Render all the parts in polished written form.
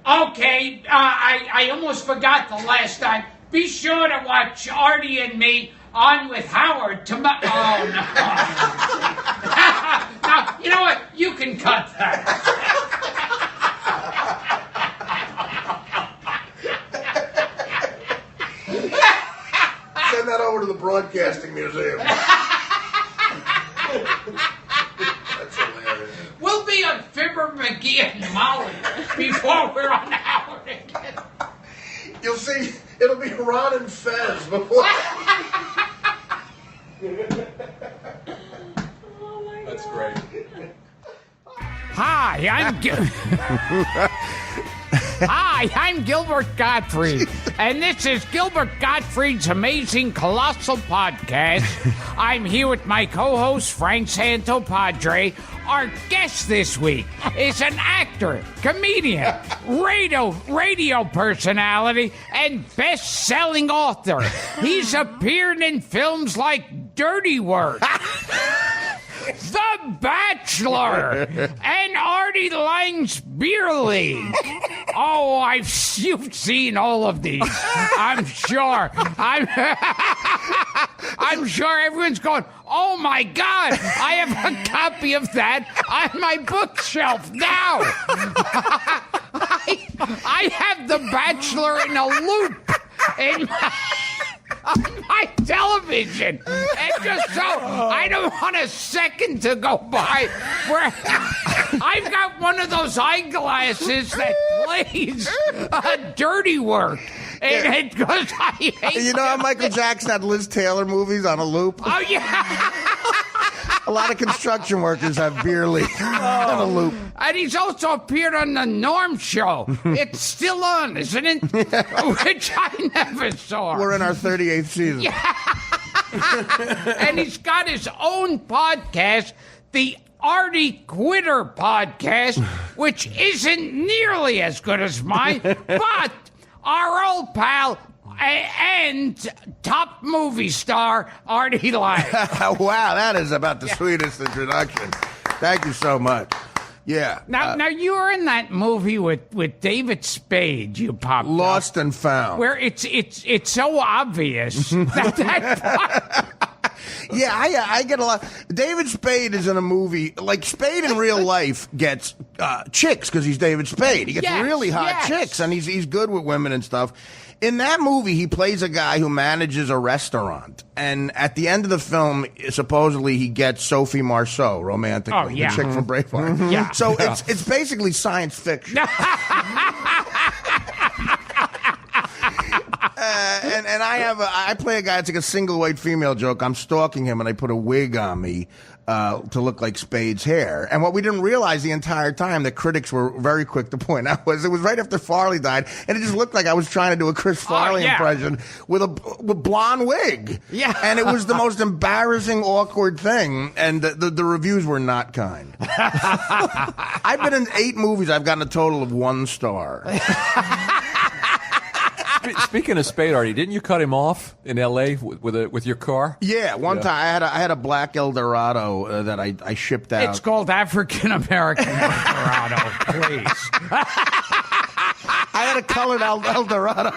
Okay, I almost forgot the last time. Be sure to watch Artie and me on with Howard tomorrow. Oh, no. No, you know what? You can cut that. Send that over to the Broadcasting Museum. That's hilarious. We'll be on Fibber, McGee, and Molly before we're on Howard again. You'll see, it'll be Ron and Fez before. That's great. Hi, I'm Gilbert Gottfried, and this is Gilbert Gottfried's Amazing Colossal Podcast. I'm here with my co-host, Frank Santopadre. Our guest this week is an actor, comedian, radio personality, and best-selling author. He's appeared in films like Dirty Work, The Bachelor, and Artie Lange's Beer League. Oh, you've seen all of these. I'm sure. I'm sure everyone's going, oh my God, I have a copy of that on my bookshelf now. I have The Bachelor in a loop in on my television. And just so I don't want a second to go by where I've got one of those eyeglasses that plays Dirty Work. And it goes, I hate You know how Michael Jackson had Liz Taylor movies on a loop? Oh, yeah. A lot of construction workers have Beer League on a loop. And he's also appeared on the Norm Show. It's still on, isn't it? Which I never saw. We're in our 38th season. Yeah. And he's got his own podcast, the Artie Quitter Podcast, which isn't nearly as good as mine, but our old pal and top movie star Artie Lange. Wow, that is about the sweetest introduction. Thank you so much. Yeah. Now you were in that movie with David Spade. You popped Lost up, and Found. where it's so obvious that Yeah, I get a lot. David Spade is in a movie. Like, Spade in real life gets chicks because he's David Spade. He gets really hot chicks, and he's good with women and stuff. In that movie, he plays a guy who manages a restaurant. And at the end of the film, supposedly he gets Sophie Marceau romantically, the chick from Braveheart. Yeah. So it's basically science fiction. And I play a guy. It's like a single white female joke. I'm stalking him, and I put a wig on me to look like Spade's hair. And what we didn't realize the entire time, the critics were very quick to point out, was it was right after Farley died, and it just looked like I was trying to do a Chris Farley impression with a blonde wig. Yeah. And it was the most embarrassing, awkward thing. And the reviews were not kind. I've been in 8 movies. I've gotten a total of 1 star. Speaking of Spade, Artie, didn't you cut him off in L.A. with your car? Yeah, one time I had a black Eldorado that I shipped out. it's called African American Eldorado, please. I had a colored Eldorado.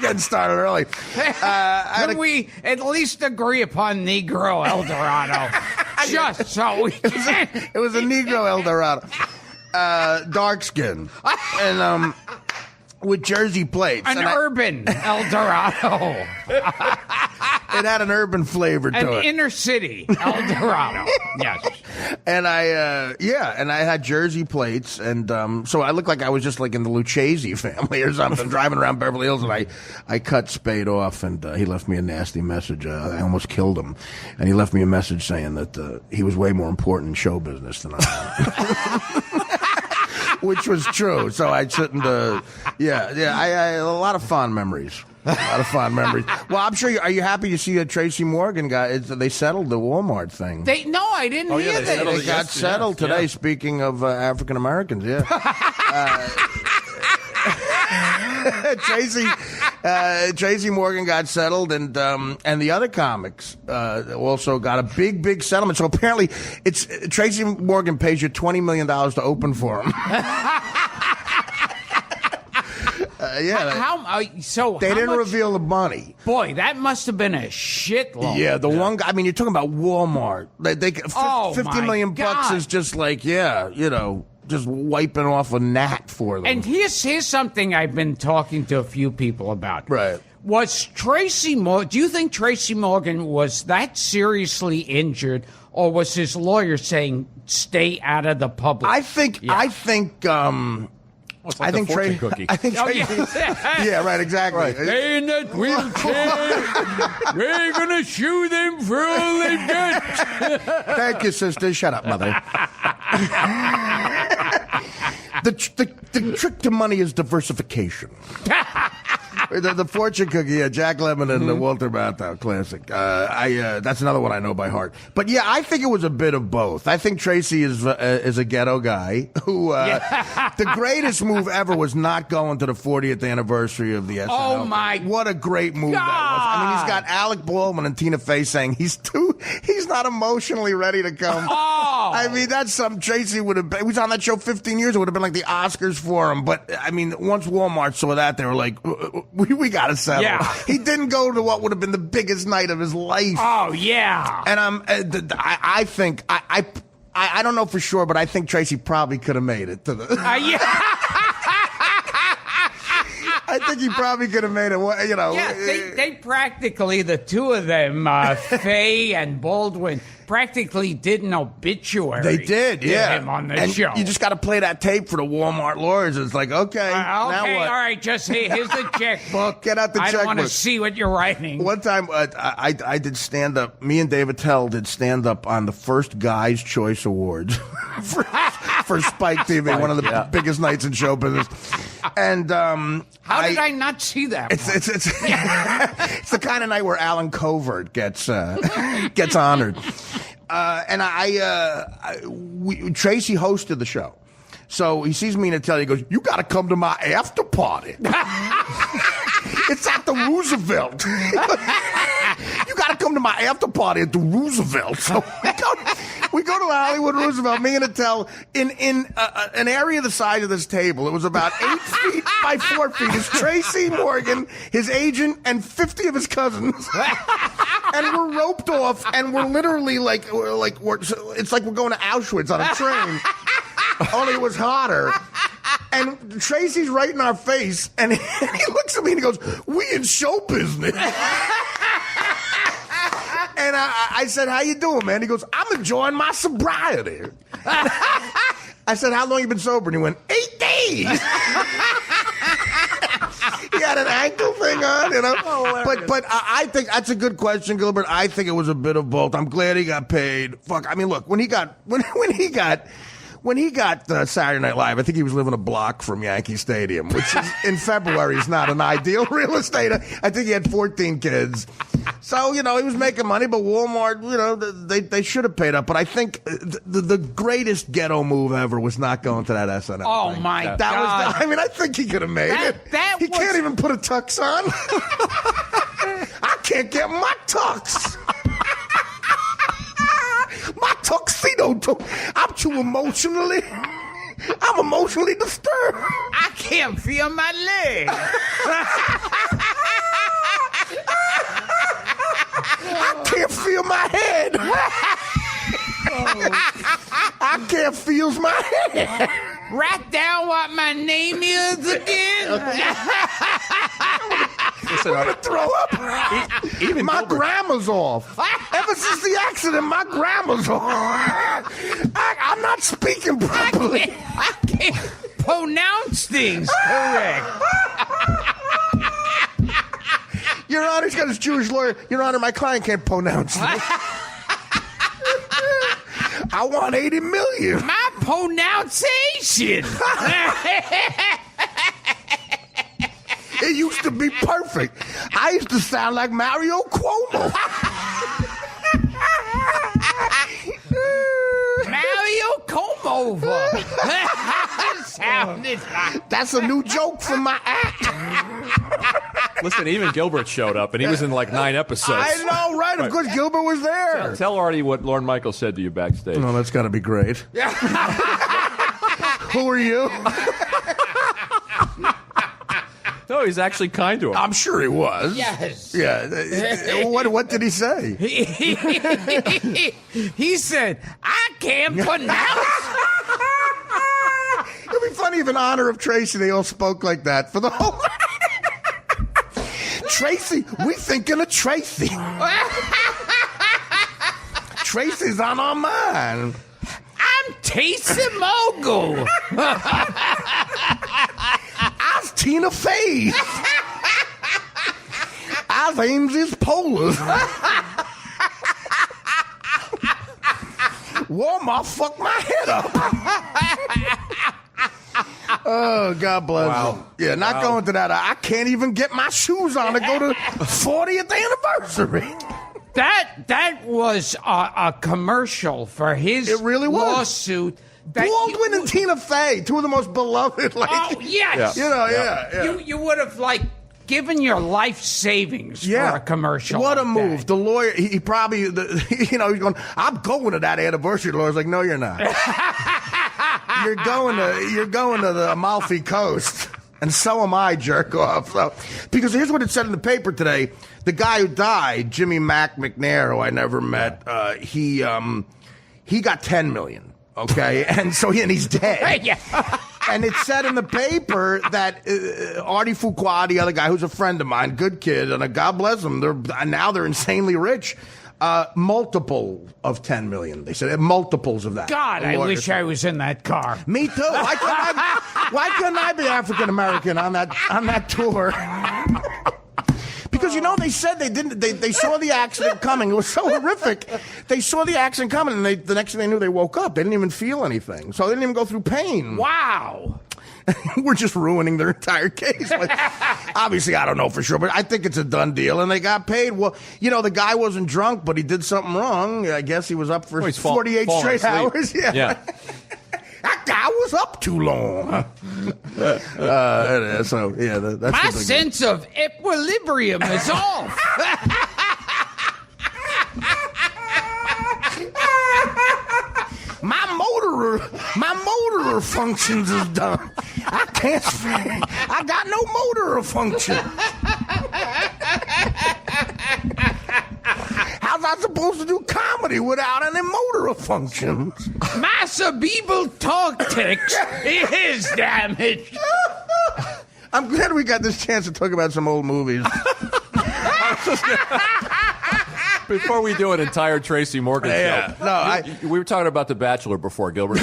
Getting started early. Can we at least agree upon Negro Eldorado? Just so we can. It was a Negro Eldorado. Dark skin. And with Jersey plates. An urban Eldorado. It had an urban flavor to An it. inner city Eldorado. Yes. And I had Jersey plates, and so I looked like I was just like in the Lucchese family or something, driving around Beverly Hills, and I cut Spade off, and he left me a nasty message. I almost killed him, and he left me a message saying that he was way more important in show business than I am. Which was true, so I shouldn't. I a lot of fond memories. A lot of fond memories. Well, I'm sure. Are you happy to see a Tracy Morgan guy? They settled the Walmart thing. No, I didn't hear that. They got settled today. Yeah. Speaking of African Americans, yeah. Tracy Morgan got settled, and the other comics also got a big settlement. So apparently, it's Tracy Morgan pays you $20 million to open for him. They didn't reveal the money. Boy, that must have been a shitload. Yeah, one guy. I mean, you're talking about Walmart. $50 million bucks is just like, just wiping off a gnat for them. And here's something I've been talking to a few people about. Right. Was Tracy Morgan? Do you think Tracy Morgan was that seriously injured, or was his lawyer saying stay out of the public? I think. It's like the fortune cookie. Yeah, right, exactly. Right. Stay in that wheelchair. We're going to shoot them for all they've got. Thank you, sister. Shut up, mother. The trick to money is diversification. The fortune cookie, Jack Lemmon and the Walter Matthau classic. That's another one I know by heart. But yeah, I think it was a bit of both. I think Tracy is a ghetto guy who the greatest move ever was not going to the 40th anniversary of the SNL. Oh my! What a great move that was! I mean, he's got Alec Baldwin and Tina Fey saying he's not emotionally ready to come. Oh! I mean, that's something Tracy would have been. He was on that show 15 years. It would have been like the Oscars for him. But I mean, once Walmart saw that, they were like, we got to settle. Yeah. He didn't go to what would have been the biggest night of his life. Oh, yeah. And I think, I don't know for sure, but I think Tracy probably could have made it to the. Yeah. I think he probably could have made it, Yeah, they practically, the two of them, Fey and Baldwin, practically did an obituary. They did, yeah. Him on the and show. You just got to play that tape for the Walmart lawyers. It's like, okay, now what? All right, just here's the checkbook. Get out the checkbook. I don't want to see what you're writing. One time, I did stand-up. Me and David Tell did stand-up on the first Guys' Choice Awards for Spike TV, one of the biggest nights in show business. And how did I not see that? It's the kind of night where Alan Covert gets honored. And Tracy hosted the show. So he sees me in a tele. He goes, "You got to come to my after party." It's at the Roosevelt. You got to come to my after party at the Roosevelt. So we go to the Hollywood Roosevelt, me and Attell, in an area the size of this table. It was about 8 feet by 4 feet. It's Tracy Morgan, his agent, and 50 of his cousins. And we're roped off, and we're literally it's like we're going to Auschwitz on a train. Only it was hotter. And Tracy's right in our face, and he looks at me and he goes, "We in show business." And I said, "How you doing, man?" He goes, "I'm enjoying my sobriety." I said, "How long you been sober?" And he went, 8 days. He had an ankle thing on, But I think that's a good question, Gilbert. I think it was a bit of both. I'm glad he got paid. Fuck, I mean, look, when he got Saturday Night Live, I think he was living a block from Yankee Stadium, which is, in February is not an ideal real estate. I think he had 14 kids. So, he was making money, but Walmart, they should have paid up. But I think the greatest ghetto move ever was not going to that SNL thing. My God. I think he could have made it. He can't even put a tux on. I can't get my tux. My tuxedo, I'm emotionally disturbed. I can't feel my leg. I can't feel my head. I can't feel my head. Write down what my name is again. I'm going to throw up. Even my Gilbert. grammar's off. Ever since the accident, my grammar's off. I'm not speaking properly. I can't pronounce things correct. Your Honor, he's got his Jewish lawyer. Your Honor, my client can't pronounce it. I want $80 million. My pronunciation. It used to be perfect. I used to sound like Mario Cuomo. Mario Comova. sounded like. That's a new joke from my act. Listen, even Gilbert showed up, and he was in like 9 episodes. I know, right? Of course, Gilbert was there. Tell Artie what Lorne Michaels said to you backstage. Oh, that's got to be great. Who are you? No, he's actually kind to him. I'm sure he was. Yes. Yeah. What did he say? He said, I can't pronounce. It'd be funny if in honor of Tracy, they all spoke like that for the whole. Tracy, we thinking of Tracy. Tracy's on our mind. I'm Tracy Mogul. I's Tina Fey. I's Ames's Polar. Walmart fucked my head up. Oh, God bless him. Yeah, not going to that. I can't even get my shoes on to go to 40th anniversary. That was a commercial for his It really was. lawsuit. Baldwin and Tina Fey, two of the most beloved. Like, Oh, yes. you know, yeah. You would have, given your life savings for a commercial. What a like move. that. The lawyer, he probably, he's going, I'm going to that anniversary. The lawyer's like, no, you're not. You're going to the Amalfi Coast. And so am I, jerk off. So, because here's what it said in the paper today. The guy who died, Jimmy McNair, who I never met, he got $10 million. Okay, and he's dead. Yeah. And it said in the paper that Artie Fuqua, the other guy who's a friend of mine, good kid, and God bless them, they're insanely rich. Multiple of 10 million. They said multiples of that. God, I wish I was in that car. Me too. Why couldn't I be African American on that tour? Because they said they saw the accident coming. It was so horrific. They saw the accident coming, and the next thing they knew, they woke up. They didn't even feel anything, so they didn't even go through pain. Wow. We're just ruining their entire case. Obviously, I don't know for sure, but I think it's a done deal, and they got paid. Well, the guy wasn't drunk, but he did something wrong. I guess he was up for 48 straight hours. Yeah. That guy was up too long. That's My sense of equilibrium is off. My motor functions is done. I got no motor function. How's I supposed to do comedy without any motor functions? My cerebral cortex is damaged. I'm glad we got this chance to talk about some old movies. Before we do an entire Tracy Morgan show, we were talking about The Bachelor before, Gilbert.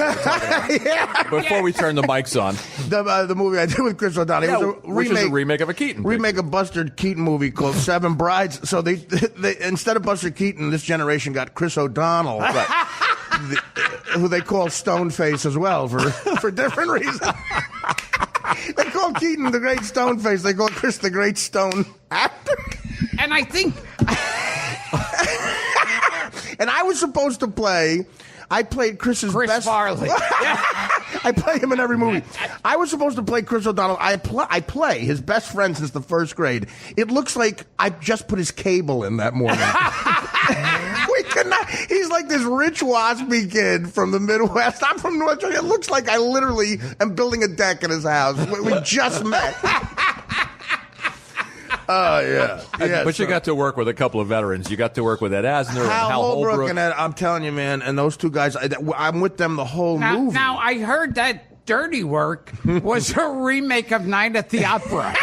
Before we turned the mics on. The movie I did with Chris O'Donnell. Which was a remake of a Keaton. Remake of Buster Keaton movie called Seven Brides. So they instead of Buster Keaton, this generation got Chris O'Donnell, who they call Stoneface as well for different reasons. They call Keaton the Great Stoneface. They call Chris the Great Stone Actor. And I think... And I was supposed to play... I played Chris Farley. I play him in every movie. I was supposed to play Chris O'Donnell. I play his best friend since the first grade. It looks like I just put his cable in that morning. We cannot. He's like this rich waspy kid from the Midwest. I'm from North Carolina. It looks like I literally am building a deck in his house. We just met. Oh, yeah. But you got to work with a couple of veterans. You got to work with Ed Asner and Hal Hal Holbrook. And Ed, I'm telling you, man, and those two guys, I'm with them the whole movie. Now, I heard that Dirty Work was a remake of Night at the Opera.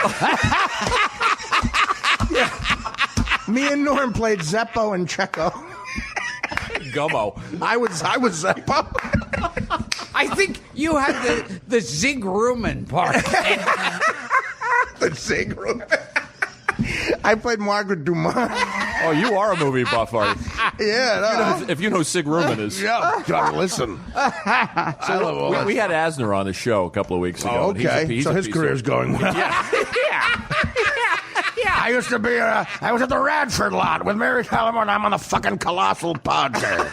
Me and Norm played Zeppo and Checo. Gummo. I was Zeppo. I think you had the Zig Ruman part. The Zig Ruman. I played Margaret Dumas. Oh, you are a movie buff, Artie. Yeah. If you know who Sig Ruman is. Yeah. God, listen. So we had Asner on the show a couple of weeks ago. Oh, okay. So his career's going well. Yeah. I used to be, I was at the Radford lot with Mary Tyler and I'm on the fucking Colossal Podcast.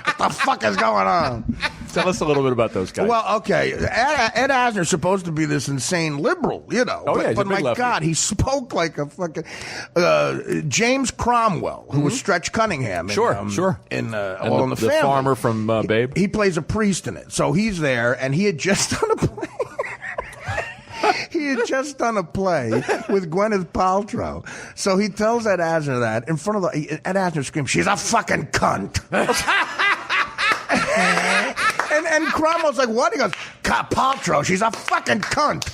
What the fuck is going on? Tell us a little bit about those guys. Well, okay, Ed Asner's supposed to be this insane liberal, you know. Oh, yeah, but my lefty. God, he spoke like a fucking James Cromwell, who was Stretch Cunningham. Sure. In And All in the Family. farmer from Babe. He plays a priest in it, so he's there, and he had just done a play. He had just done a play with Gwyneth Paltrow. So he tells Ed Asner that in front of Ed Asner screams, "She's a fucking cunt." And Cromwell's like, "What?" He goes, "Paltrow, she's a fucking cunt."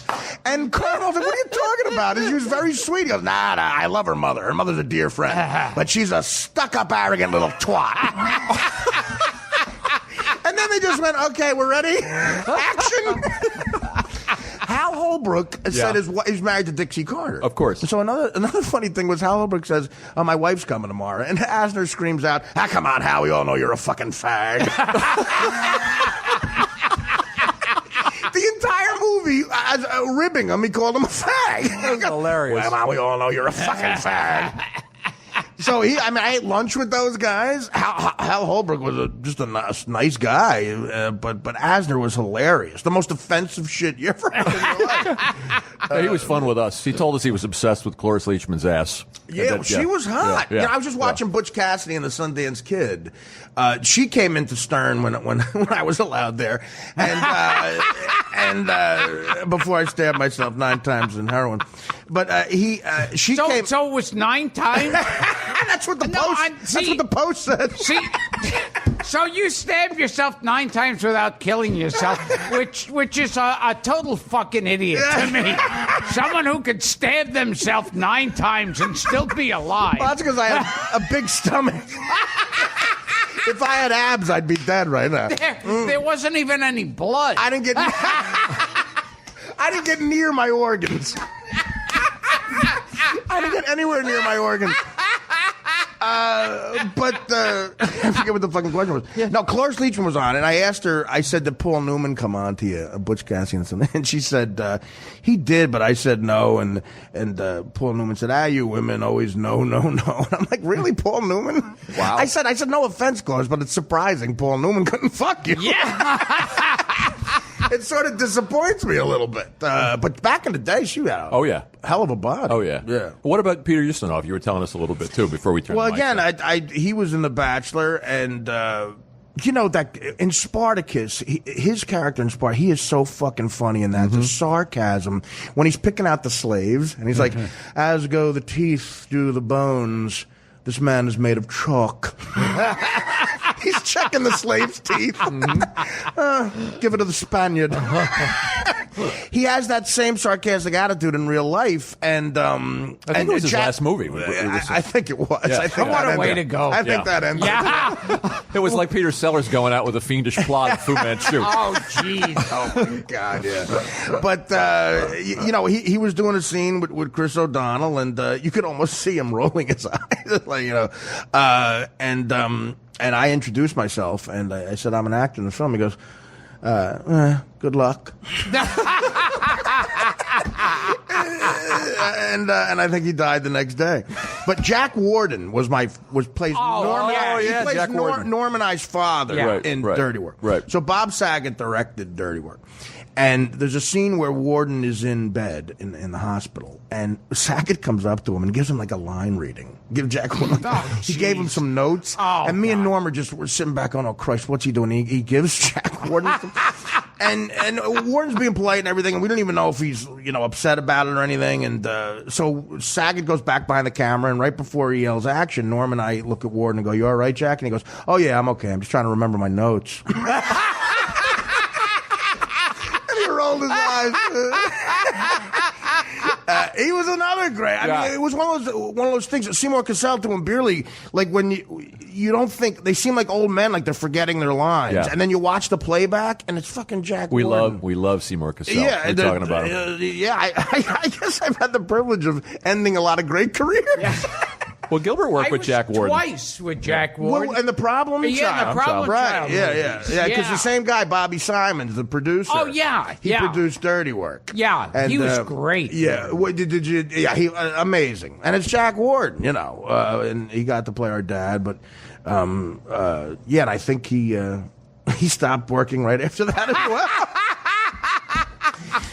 And Cromwell's like, "What are you talking about?" And she was very sweet. He goes, nah, I love her mother. Her mother's a dear friend. But she's a stuck-up, arrogant little twat. And then they just went, "Okay, we're ready? Action!" Hal Holbrook said he's married to Dixie Carter. Of course. So another funny thing was Hal Holbrook says, "My wife's coming tomorrow." And Asner screams out, "Come on, Hal, we all know you're a fucking fag." The entire movie, ribbing him, he called him a fag. That was hilarious. "Well, man, we all know you're a fucking fag." So I ate lunch with those guys. Hal Holbrook was just a nice guy, but Asner was hilarious. The most offensive shit you ever heard in your life. He was fun with us. He told us he was obsessed with Cloris Leachman's ass. Yeah, she was hot. Yeah, You know, I was just watching Butch Cassidy and the Sundance Kid. She came into Stern when I was allowed there, and before I stabbed myself 9 times in heroin. But she came. So it was 9 times. That's what the post. That's what the post said. See, so you stabbed yourself 9 times without killing yourself, which is a total fucking idiot to me. Someone who could stab themselves 9 times and still be alive. Well, that's because I have a big stomach. If I had abs, I'd be dead right now. There wasn't even any blood. I didn't get near my organs. I didn't get anywhere near my organs. But I forget what the fucking question was. Yeah. No, Cloris Leachman was on, and I asked her. I said, "Did Paul Newman come on to you, Butch Cassidy and something?" And she said, "He did," but I said no. And Paul Newman said, "You women always no, no, no." And I'm like, "Really, Paul Newman?" Wow. I said, "No offense, Cloris, but it's surprising Paul Newman couldn't fuck you." Yeah. It sort of disappoints me a little bit. But back in the day, she had a hell of a body. Oh, yeah. Yeah. What about Peter Ustinov? You were telling us a little bit, too, before we turned Well, the mics again, he was in The Bachelor, and, you know, that in Spartacus, his character in Spartacus, he is so fucking funny in that. The sarcasm, when he's picking out the slaves, and he's like, "As go the teeth do the bones, this man is made of chalk." He's checking the slave's teeth. Give it to the Spaniard. He has that same sarcastic attitude in real life, and I think it was his last movie. I think it was. Yeah. I think What that a way ended. to go. I think that ended. Yeah. It was like Peter Sellers going out with a fiendish plot in Fu Manchu. Oh, jeez. Oh my God, yeah. But you know, he was doing a scene with Chris O'Donnell, and you could almost see him rolling his eyes, like, you know, and I introduced myself, and I said, "I'm an actor in the film." He goes, "Good luck." And I think he died the next day. But Jack Warden plays Norman. He plays Jack Warden. Norman I's father in Dirty Work. Right. So Bob Saget directed Dirty Work. And there's a scene where Warden is in bed in the hospital, and Saget comes up to him and gives him like a line reading. Give Jack Warden. He gave him some notes, and me and Norm were sitting back on, "Oh Christ, what's he doing?" He gives Jack Warden some, and Warden's being polite and everything, and we don't even know if he's, you know, upset about it or anything. And so Saget goes back behind the camera, and right before he yells action, Norm and I look at Warden and go, "You all right, Jack?" And he goes, "Oh yeah, I'm okay. I'm just trying to remember my notes." He rolled his eyes. He was another great. I mean, it was one of those things that Seymour Cassell and Beerley, like when you don't think they seem like old men, like they're forgetting their lines, and then you watch the playback and it's fucking Jack Warden. We love Seymour Cassell. Yeah, we're talking about him. I guess I've had the privilege of ending a lot of great careers. Yeah. Well, Gilbert worked with Jack Warden twice with Jack Warden. Well, and the Problem Child. The Problem Child. Child. Yeah. Because the same guy, Bobby Simons, the producer. Oh yeah, he produced Dirty Work. Yeah, and he was great. Yeah, did you? Yeah, he amazing. And it's Jack Warden, you know, and he got to play our dad. But and I think he he stopped working right after that as well.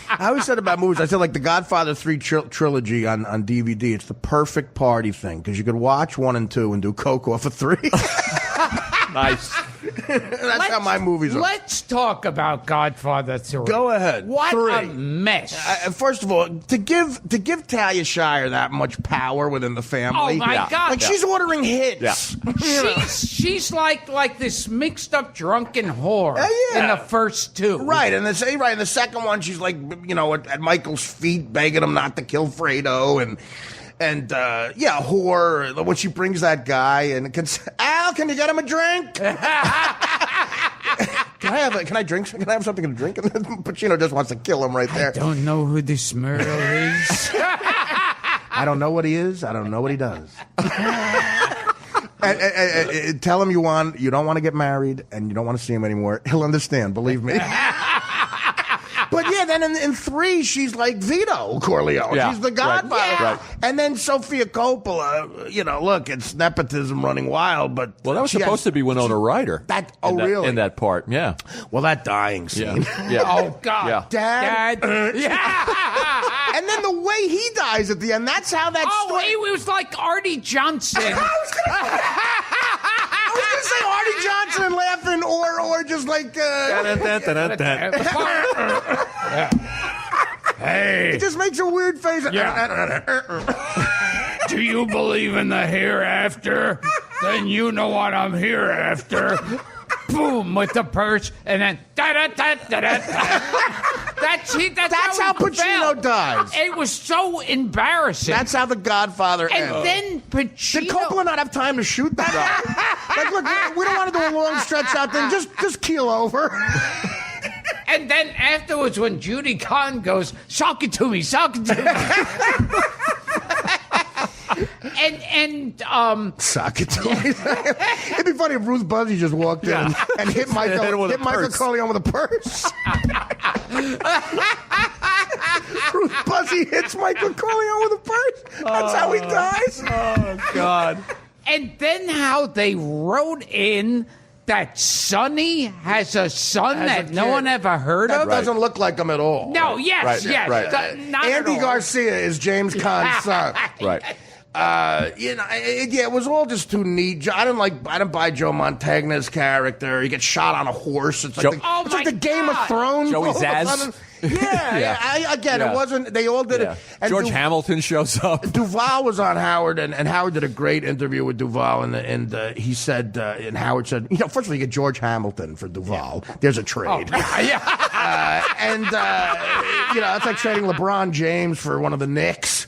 I always said about movies, I said like the Godfather 3 trilogy on DVD, it's the perfect party thing because you could watch 1 and 2 and do coke off of 3. Nice. That's how my movies are. Let's talk about Godfather 3. Go ahead. What 3. a mess. First of all, to give Talia Shire that much power within the family. Oh my God! Like she's ordering hits. Yeah. She's like this mixed up drunken whore in the first 2. Right, and in the second one, she's like at Michael's feet begging him not to kill Fredo and whore when she brings that guy and Al, can you get him a drink? Can I drink? Can I have something to drink? And Pacino just wants to kill him right there. I don't know who this Merle is. I don't know what he is. I don't know what he does. And tell him you don't want to get married and you don't want to see him anymore. He'll understand. Believe me. But yeah, then in 3, she's like Vito Corleone. Yeah. She's the Godfather. Right. Yeah. Right. And then Sofia Coppola, look, it's nepotism running wild, but... Well, that was supposed to be Winona Ryder. Really? In that part, yeah. Well, that dying scene. Yeah. Oh, God. Yeah. Dad. Yeah. And then the way he dies at the end, that's how that story... It was like Artie Johnson. I was going to say Artie Johnson laughing or just like... Hey. It just makes a weird face. Yeah. Do you believe in the hereafter? Then you know what I'm here after. Boom, with the purse, and then da-da-da-da-da-da. That's how Pacino dies. It was so embarrassing. That's how The Godfather ends. And then Pacino... Did Coppola not have time to shoot that? Like, look, we don't want to do a long stretch out thing. Just keel over. And then afterwards, when Judy Kahn goes, "Sock it to me, sock it to me," sock it to me. It'd be funny if Ruth Buzzy just walked in and hit Michael Corleone with a purse. Ruth Buzzy hits Michael Corleone with a purse. That's how he dies. Oh God! And then how they wrote in that Sonny has a son that no one ever heard of. That doesn't look like him at all. No, yes. Not Andy Garcia is James Caan's son. Right. It was all just too neat. I didn't buy Joe Montagna's character. He gets shot on a horse. It's like the Game of Thrones. Joey Zaz. It wasn't. They all did it. And George Hamilton shows up. Duval was on Howard, and Howard did a great interview with Duval, and he said, and Howard said, first of all, you get George Hamilton for Duval. There's a trade. It's like trading LeBron James for one of the Knicks.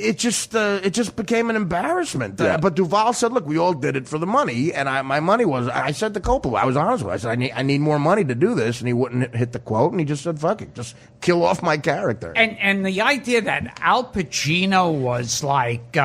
It just became an embarrassment. But Duval said, "Look, we all did it for the money, and my money was." I said to Coppola, I was honest with him. I said, "I need more money to do this," and he wouldn't hit the quote, and he just said, "Fuck it, just kill off my character." And the idea that Al Pacino was like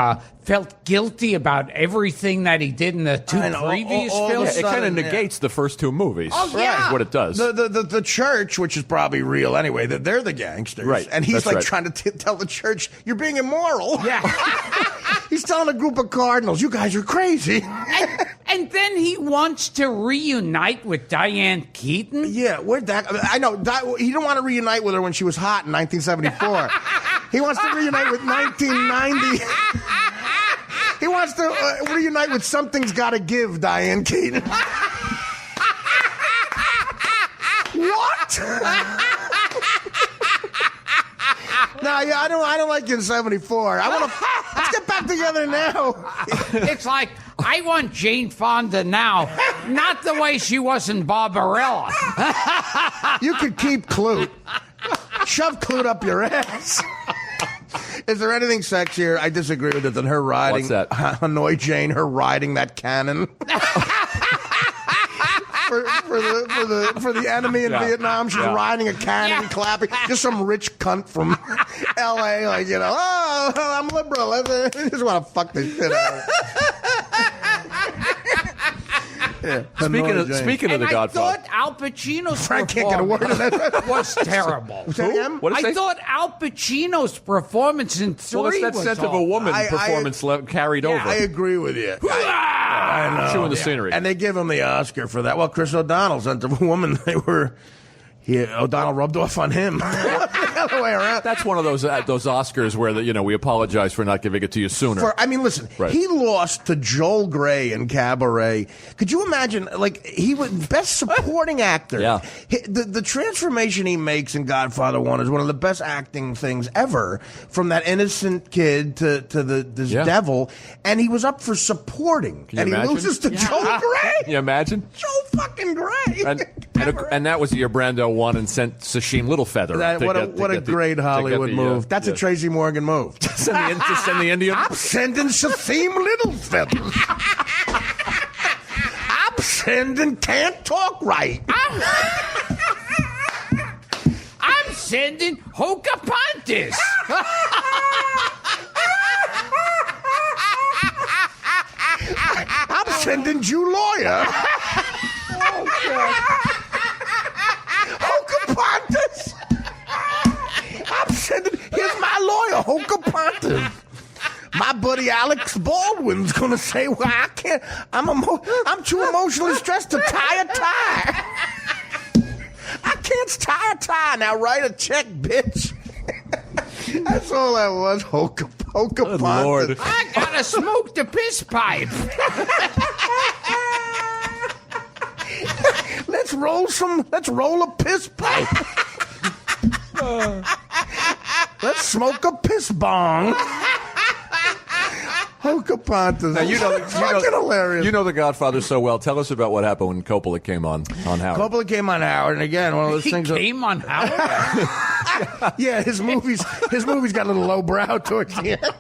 felt guilty about everything that he did in the 2 previous films. It kind of negates the first 2 movies. Oh, yeah. Is what it does. The church, which is probably real anyway, they're the gangsters. Right. And he's trying to tell the church, "You're being immoral." Yeah. He's telling a group of cardinals, "You guys are crazy." And then he wants to reunite with Diane Keaton. Yeah, where'd that... I know. He didn't want to reunite with her when she was hot in 1974. He wants to reunite with 1990... He wants to reunite with Something's Gotta Give, Diane Keaton. What? I don't like you in 74. Let's get back together now. It's like, I want Jane Fonda now, not the way she was in Barbarella. You could keep Clute. Shove Clute up your ass. Is there anything sexier? I disagree with it than her riding. What's that? Hanoi Jane, her riding that cannon. For the enemy in Vietnam, she's riding a cannon, clapping. Just some rich cunt from L.A. Like, I'm liberal. I just want to fuck this shit out. Speaking of The Godfather, I thought Al Pacino's Frank can't get a word of that. was terrible. What did it I say? thought Al Pacino's performance in 3 Well, it's that was scent of a awful. woman performance carried over. I agree with you. I know. Chewing the scenery. And they give him the Oscar for that. Well, Chris O'Donnell sent a woman. O'Donnell rubbed off on him. The other way around. That's one of those Oscars where we apologize for not giving it to you sooner. Listen, Right. he lost to Joel Grey in Cabaret. Could you imagine? He was best supporting actor. Yeah. The transformation he makes in Godfather 1 is one of the best acting things ever. From that innocent kid to this devil, and he was up for supporting, Can you and imagine? he loses to Joel Grey. Can you imagine? Joel fucking Grey. And that was the Brando one, and sent Sashim Littlefeather. What a great Hollywood move. That's a Tracy Morgan move. To send the Indian. I'm sending Sashim Littlefeather. I'm sending Can't Talk Right. I'm sending Hokapontis. I'm sending Jew Lawyer. Hokapontis. I'm sending. Here's my lawyer, Hokapontis. My buddy Alex Baldwin's gonna say, "Well, I can't. I'm too emotionally stressed to tie a tie. I can't tie a tie. Now write a check, bitch." That's all that was, Hokapontis. Lord. I gotta smoke the piss pipe. Let's roll a piss pipe. Let's smoke a piss bong. Hokapontis. Now, fucking hilarious. You know The Godfather so well. Tell us about what happened when Coppola came on Howard. Coppola came on Howard, and again, one of those He things. came on Howard. Yeah, his movies got a little lowbrow towards the end.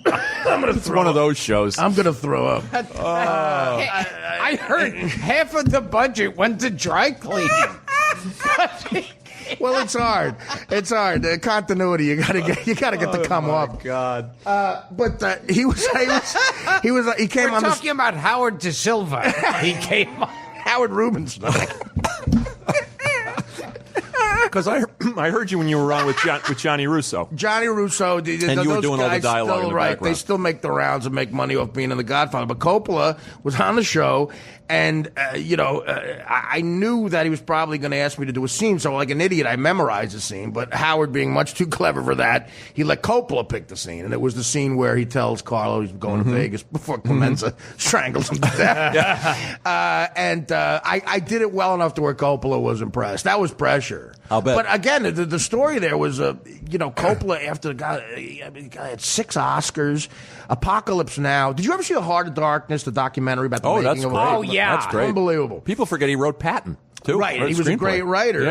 It's one of those shows. I'm gonna throw up. I heard half of the budget went to dry cleaning. Well, it's hard. It's hard. Continuity. You gotta get the come up. God. But he came We're on talking about Howard De Silva. He came on. Howard Rubinstein. Because I heard you when you were on with Johnny Russo. Johnny Russo, And you were doing all the dialogue in the background. They still make the rounds and make money off being in The Godfather. But Coppola was on the show, and I knew that he was probably going to ask me to do a scene. So, like an idiot, I memorized the scene. But Howard, being much too clever for that, he let Coppola pick the scene, and it was the scene where he tells Carlo he's going to Vegas before Clemenza strangles him to death. I did it well enough to where Coppola was impressed. That was pressure. I'll bet. But again, the story there was, Coppola, after the guy had 6 Oscars. Apocalypse Now. Did you ever see The Heart of Darkness, the documentary about the making of Oh, yeah. That's great. Unbelievable. People forget he wrote Patton, too. Right, and he was a great writer,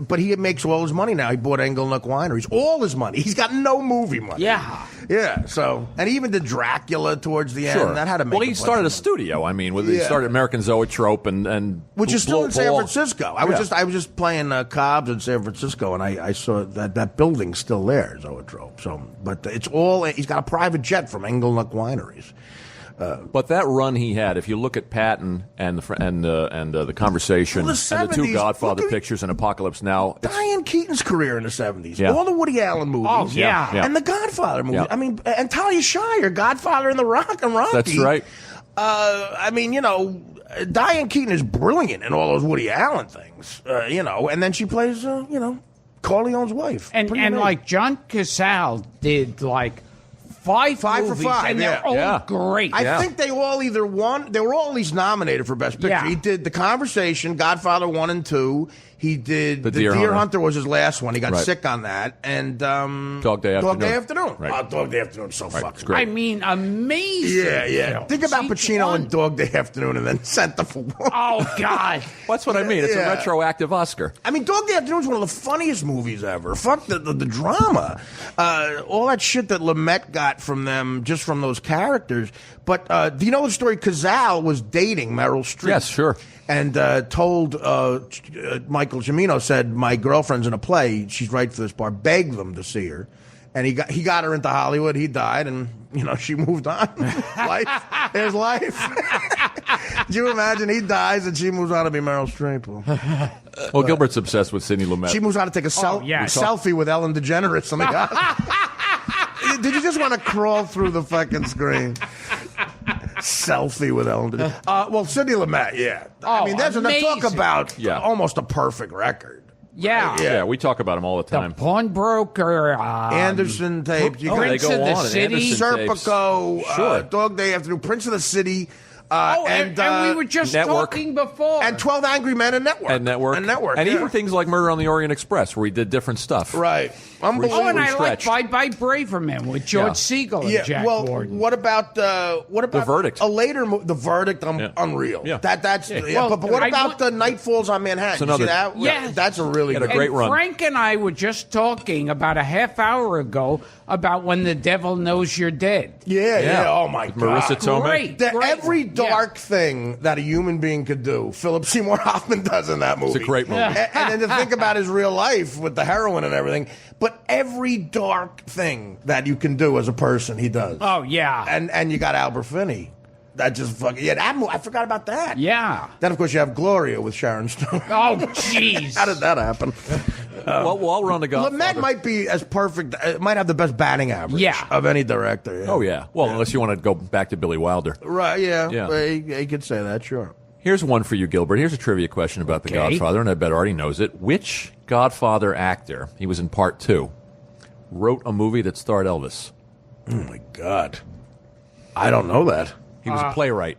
but he makes all his money now. He bought Engelnook Wineries. All his money. He's got no movie money. Yeah. Yeah, so, and he even did Dracula towards the end. Sure. That had to make Well, he bunch started of a money. studio. I mean, he started American Zoetrope and which is still in San Ball. Francisco. I was just playing Cobb's in San Francisco, and I saw that building's still there, Zoetrope. So, but it's all he's got a private jet from Engelnook Wineries. But that run he had, if you look at Patton and the Conversation Well, the and the two 70s, Godfather look at- pictures and Apocalypse Now, Diane Keaton's career in the 70s. Yeah. All the Woody Allen movies. Oh, yeah. And the Godfather movies. Yeah. I mean, and Talia Shire, Godfather and the Rock and Rocky. That's right. Diane Keaton is brilliant in all those Woody Allen things. And then she plays, Corleone's wife. And Pretty amazing. like John Casale did like five for movies, five, and they're all Yeah. great. I think they all either won. They were all at least nominated for Best Picture. Yeah. He did The Conversation, Godfather 1 and 2. He did The The Deer Deer Hunter. Hunter was his last one. He got Right. sick on that. And Dog Day Afternoon. Right. Oh, Dog Day Afternoon is so Right. fucking It's great. I mean, amazing. Yeah. film. Think about See, Pacino one- in Dog Day Afternoon and then Center for War. Oh God. That's what I mean. It's Yeah. a retroactive Oscar. I mean, Dog Day Afternoon is one of the funniest movies ever. Fuck the drama. All that shit that Lumet got from them, just from those characters. But do you know the story? Cazale was dating Meryl Streep. Yes, sure. And told Michael Cimino, said, my girlfriend's in a play. She's right for this part. Begged them to see her. And he got her into Hollywood. He died, and she moved on. Life, there's life. Do you imagine he dies and she moves on to be Meryl Streep? Well, Gilbert's obsessed with Sidney Lumet. She moves on to take a selfie with Ellen DeGeneres on the guy. Did you just want to crawl through the fucking screen? Selfie with Ellen DeGeneres. Well, Sidney Lumet, yeah. I mean, there's enough talk about almost a perfect record. Yeah. We talk about him all the time. The Pawnbroker, Anderson tapes. You Prince of the City, Serpico, Dog Day Afternoon, Prince of the City. And we were just talking before. And 12 Angry Men and Network. And even things like Murder on the Orient Express, where he did different stuff. Right. Unbelievable. Oh, and I like Bye Bye Braverman with George Siegel and Jack Warden. What about The Verdict? A later The Verdict, unreal. Yeah. But what about the Night Falls on Manhattan? You see that? Yeah. That's a really good great run. Frank and I were just talking about a half hour ago about When the Devil Knows You're Dead. Yeah. Oh, my God. Marissa Tomei. Great. Every dark thing that a human being could do, Philip Seymour Hoffman does in that movie. It's a great movie. And then to think about his real life with the heroin and everything. But every dark thing that you can do as a person, he does. Oh, yeah. And you got Albert Finney. That just fucking... I forgot about that. Yeah. Then, of course, you have Gloria with Sharon Stone. Oh, jeez. How did that happen? Well, while we're on the Godfather... Lumet might be as perfect... might have the best batting average of any director. Yeah. Oh, yeah. Well, unless you want to go back to Billy Wilder. Right, yeah. He could say that, sure. Here's one for you, Gilbert. Here's a trivia question about The Godfather, and I bet Artie knows it. Which Godfather actor, he was in Part 2, wrote a movie that starred Elvis? Oh, my God. I don't know that. He was a playwright.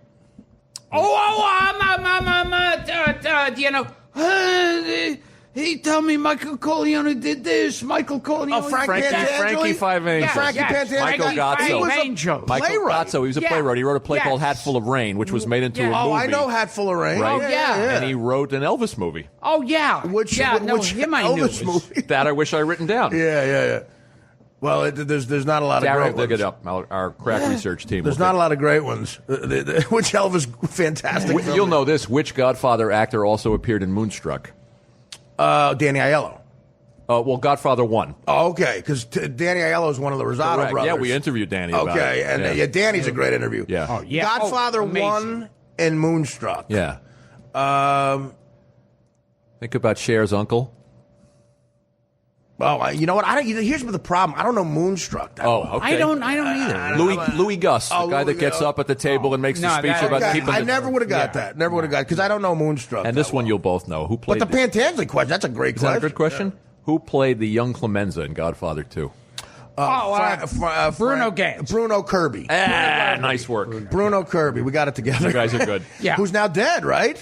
He told me Michael Corleone did this. Michael Corleone. Frankie Five Angels. Frankie Pantangeli. Michael Gazzo. Michael Gazzo. He was a playwright. He wrote a play called Hatful of Rain, which was made into a movie. Oh, I know Hatful of Rain. Right? Oh, yeah. And he wrote an Elvis movie. Oh, yeah. Which him I knew. Elvis movie? That I wish I had written down. Yeah. Well, there's not a lot of Darryl, great ones. dig it up. Our crack research team. There's not a lot of great ones. Which Elvis fantastic. You'll know this. Which Godfather actor also appeared in Moonstruck? Danny Aiello. Well, Godfather 1. Oh, okay, because Danny Aiello is one of the Rosado brothers. Yeah, we interviewed Danny about it. And Danny's a great interview. Yeah. Oh, yeah. Godfather 1 and Moonstruck. Yeah. Think about Cher's uncle. Well, you know what? Here's the problem. I don't know Moonstruck that well. Okay. I don't either. Louis Gus, the guy that gets up at the table and makes the speech about keeping I never would have got that. Never would have got because I don't know Moonstruck. And this one you'll both know. Who played? But the Pantangeli question, that's a great question. Is that a good question? Yeah. Who played the young Clemenza in Godfather 2? Bruno Gantz. Bruno Kirby. Nice work. Bruno Kirby. We got it together. You guys are good. Yeah. Who's now dead, right?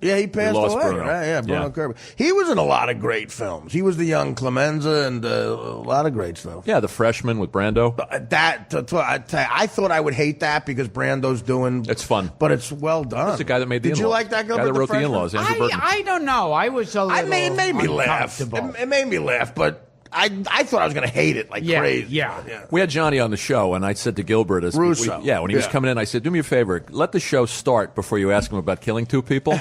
Yeah, he passed away. Bruno. Right? Yeah, Bruno Kirby. He was in a lot of great films. He was the young Clemenza and a lot of great stuff. Yeah, The Freshman with Brando. I thought I would hate that because Brando's doing... It's fun. But it's well done. That's the guy that made the In-Laws. Did you like that guy that wrote the In-Laws, Andrew Burton. I don't know. I was a little It made me laugh. It made me laugh, but... I thought I was going to hate it like crazy. Yeah. We had Johnny on the show, and I said to Gilbert, Russo. when he was coming in, I said, do me a favor, let the show start before you ask him about killing two people. Is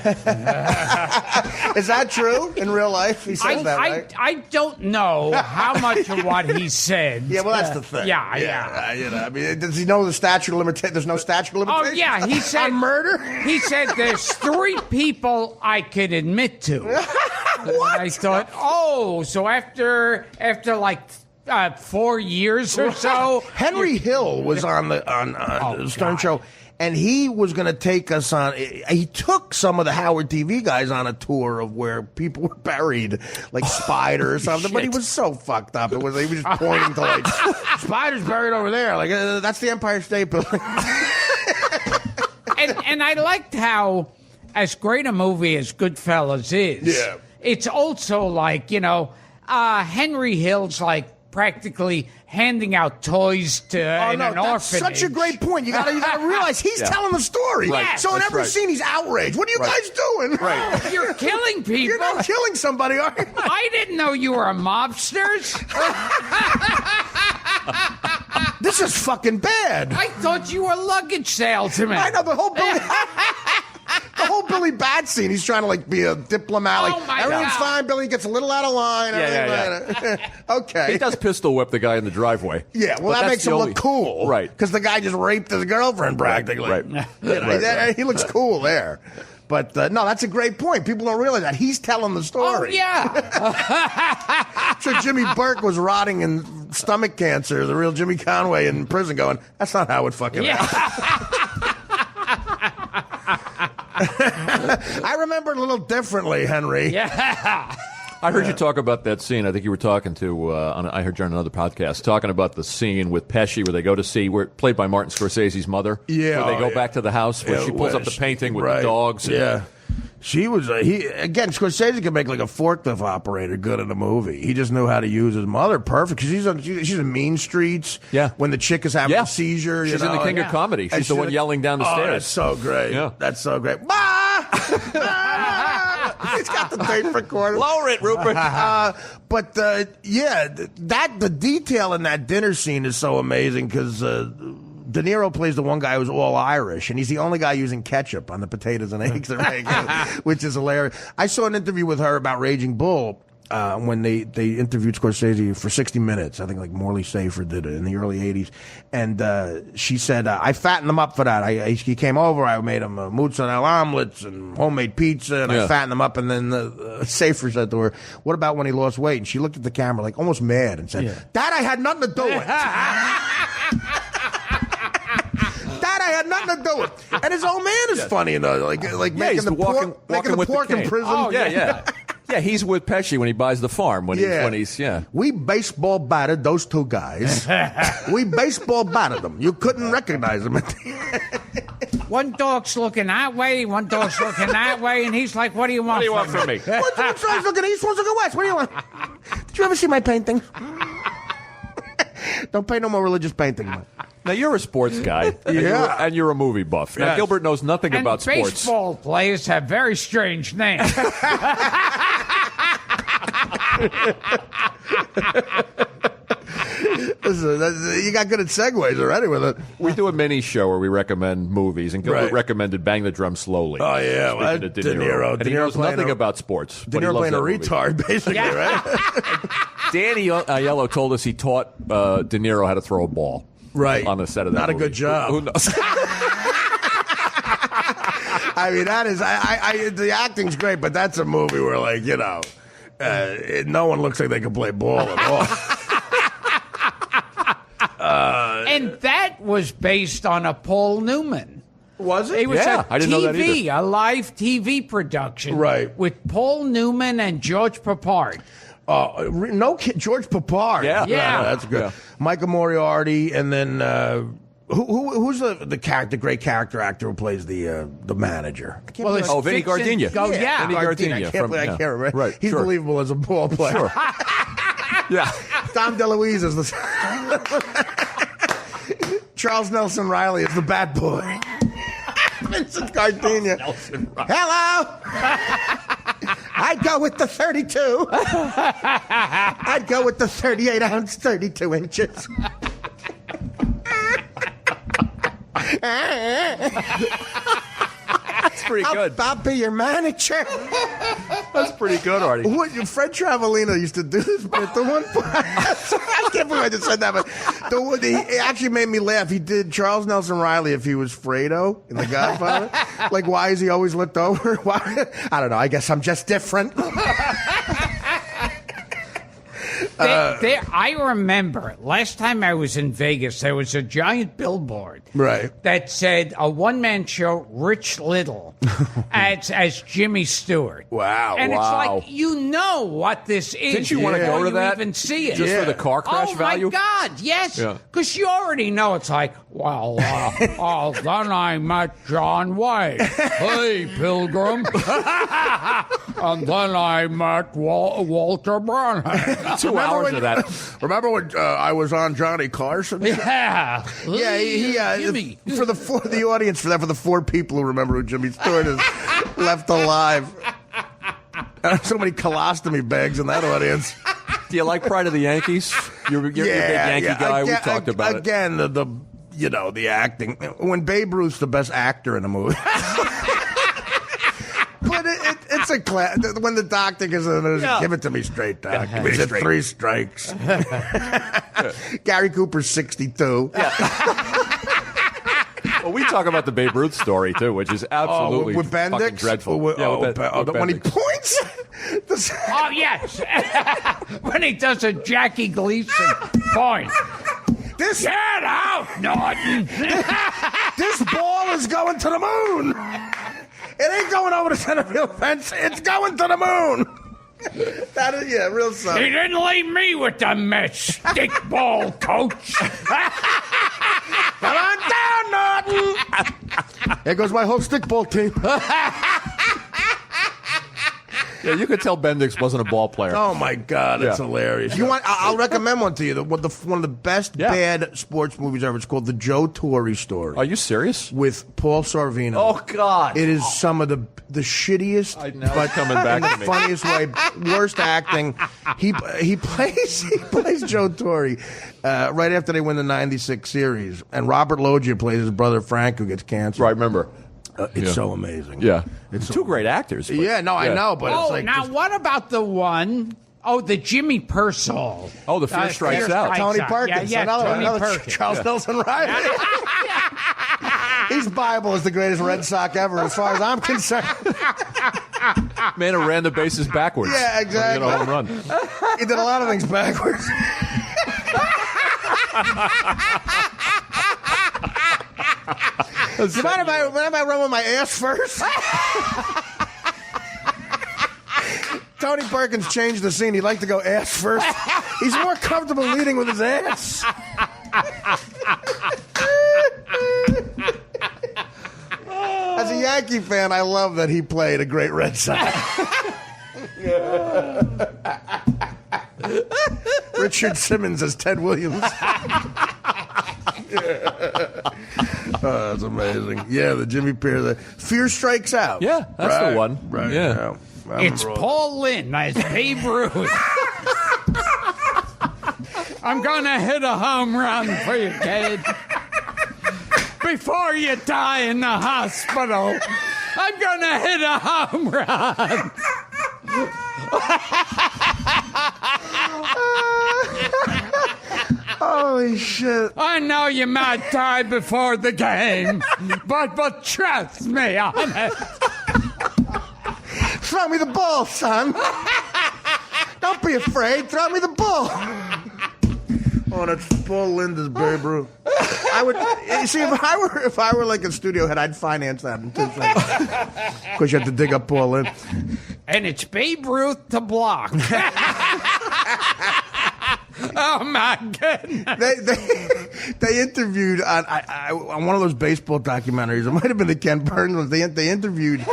that true in real life? He says that, right? I don't know how much of what he said. Yeah, well, that's the thing. Yeah. I mean, does he know the statute of limitations? There's no statute of limitations? Oh, yeah. He said on murder? He said there's 3 people I could admit to. What? I thought, so after like 4 years or so, Henry Hill was on the Stern Show, and he was going to take us on. He took some of the Howard TV guys on a tour of where people were buried, like Spider or something. But he was so fucked up. He was just pointing to like Spider's buried over there. Like that's the Empire State Building. and I liked how, as great a movie as Goodfellas is, it's also like, Henry Hill's like practically handing out toys to an orphanage. Such a great point. You gotta realize he's telling the story. Right. So in every scene he's outraged. What are you guys doing? Right. Oh, you're killing people. You're not killing somebody, are you? I didn't know you were mobsters. This is fucking bad. I thought you were luggage salesmen. I know the whole building. The whole Billy Bat scene. He's trying to like be a diplomat. Like, everything's fine. Billy gets a little out of line. Okay. He does pistol whip the guy in the driveway. Yeah, well, that makes him look cool. Right. Because the guy just raped his girlfriend practically. Right. He looks cool there. But, no, that's a great point. People don't realize that. He's telling the story. Oh, yeah. So Jimmy Burke was rotting in stomach cancer, the real Jimmy Conway in prison going, that's not how it fucking happened. I remember it a little differently, Henry. Yeah. I heard you talk about that scene. I think you were talking to, I heard you on another podcast, talking about the scene with Pesci where they go to see, played by Martin Scorsese's mother. Yeah. Where they go back to the house where she pulls up the painting with the dogs. Yeah. She was, again, Scorsese could make like a forklift operator good in a movie. He just knew how to use his mother perfect. Because she's in Mean Streets. Yeah. When the chick is having a seizure. She's in the King of Comedy. She's the one yelling down the stairs. That's so great. Yeah. That's so great. He's got the tape recorder. Lower it, Rupert. But the detail in that dinner scene is so amazing because De Niro plays the one guy who's all Irish, and he's the only guy using ketchup on the potatoes and eggs they're making, which is hilarious. I saw an interview with her about Raging Bull. When they interviewed Scorsese for 60 Minutes. I think like Morley Safer did it in the early 80s. And she said, I fattened him up for that. He came over, I made him mozzarella omelets and homemade pizza, and I fattened him up. And then Safer said to her, what about when he lost weight? And she looked at the camera like almost mad and said, that I had nothing to do with. That I had nothing to do with. And his old man is funny, like making the pork in prison. Oh, yeah. Yeah, he's with Pesci when he buys the farm. When he's We baseball batted those two guys. We baseball batted them. You couldn't recognize them. One dog's looking that way, one dog's looking that way, and he's like, what do you want from me? One dog's looking east, one's looking west. What do you want? Did you ever see my painting? Don't pay no more religious painting. Now, you're a sports guy, and you're a movie buff. Now, Gilbert knows nothing about sports. Baseball players have very strange names. Listen, you got good at segues already with it. We do a mini show where we recommend movies, and Gilbert recommended Bang the Drum Slowly. Oh, yeah. Well, De Niro. And he knows nothing about sports. De Niro playing a retard, basically, right? Danny Aiello told us he taught De Niro how to throw a ball. Right. On the set of that Not movie. A good job. Who knows? I mean, that is, the acting's great, but that's a movie where, like, no one looks like they can play ball at all. And that was based on a Paul Newman. Was it? It was I didn't know that either. A live TV production. Right. With Paul Newman and George Papard. George Papard. Yeah. That's good. Yeah. Michael Moriarty, and then who's the great character actor who plays the manager? Vinny Gardenia. Oh, yeah. Vinny Gardenia. I can't remember. Right. He's believable as a ball player. Sure. Yeah. Tom DeLuise is the Charles Nelson Riley is the bad boy. Vincent Gardenia. Hello. I'd go with the 32. I'd go with the 38 ounce, 32 inches. That's pretty good. I'll be your manager. That's pretty good, Artie. Fred Travolino used to do this bit. The one part, I can't believe I just said that, but he actually made me laugh. He did Charles Nelson Riley if he was Fredo in The Godfather. Like, why is he always looked over? Why? I don't know. I guess I'm just different. I remember last time I was in Vegas, there was a giant billboard that said a one-man show, Rich Little, as Jimmy Stewart. Wow. And it's like, what this is. Didn't you want to go to that? Even see it. Just for the car crash value? Oh, my God, yes. Because you already know it's like, well, then I met John Wayne. Hey, Pilgrim. And then I met Walter Bronheim. 2 hours of that. Remember when I was on Johnny Carson? Yeah. Jimmy. For the audience, for the 4 people who remember who Jimmy Stewart is left alive. So many colostomy bags in that audience. Do you like Pride of the Yankees? You're a big Yankee guy. We talked about it. Again, the acting. When Babe Ruth's the best actor in a movie. It's a when the doctor goes, give it to me straight, doc. Give me 3 strikes. Gary Cooper's 62. Well, we talk about the Babe Ruth story, too, which is absolutely with fucking dreadful. With when he points? Oh, yes. When he does a Jackie Gleason point. Get out, Norton. This ball is going to the moon. It ain't going over the center field fence. It's going to the moon. That is, real something. He didn't leave me with the mess, stickball coach. Come on down, Norton. There goes my whole stickball team. Yeah, you could tell Bendix wasn't a ball player. Oh my God, it's hilarious. You want? I'll recommend one to you. One of the best bad sports movies ever. It's called The Joe Torre Story. Are you serious? With Paul Sorvino. Oh God, it is some of the shittiest, but coming back in the to me. funniest way. Worst acting. He plays Joe Torre right after they win the '96 series, and Robert Loggia plays his brother Frank, who gets cancer. Right, remember. It's so amazing. Yeah. It's two great actors. But, I know, but it's like... now what about the one... Oh, the Jimmy Purcell. Oh, the Fear Strikes Out. Tony Perkins. Another Perkins. Charles Nelson Riley. His Bible is the greatest Red Sox ever, as far as I'm concerned. Man who ran the bases backwards. Yeah, exactly. He home run. He did a lot of things backwards. Do you mind if I run with my ass first? Tony Perkins changed the scene. He'd like to go ass first. He's more comfortable leading with his ass. As a Yankee fan, I love that he played a great Red Sox. Richard Simmons as Ted Williams. Oh, that's amazing. Yeah, the Jimmy Pierce. Fear Strikes Out. Yeah, that's the one. Right. Yeah. It's Paul Lynde as Babe Ruth. I'm gonna hit a home run for you, kid. Before you die in the hospital, I'm gonna hit a home run. Holy shit. I know you might die before the game, but trust me on it. Throw me the ball, son. Don't be afraid. Throw me the ball. Oh, that's Paul Linde's Babe Ruth. I would see if I were like a studio head, I'd finance that in 2 seconds. Because you have to dig up Paul Lynde. And it's Babe Ruth to block. Oh my goodness! They interviewed on one of those baseball documentaries. It might have been the Ken Burns ones. They interviewed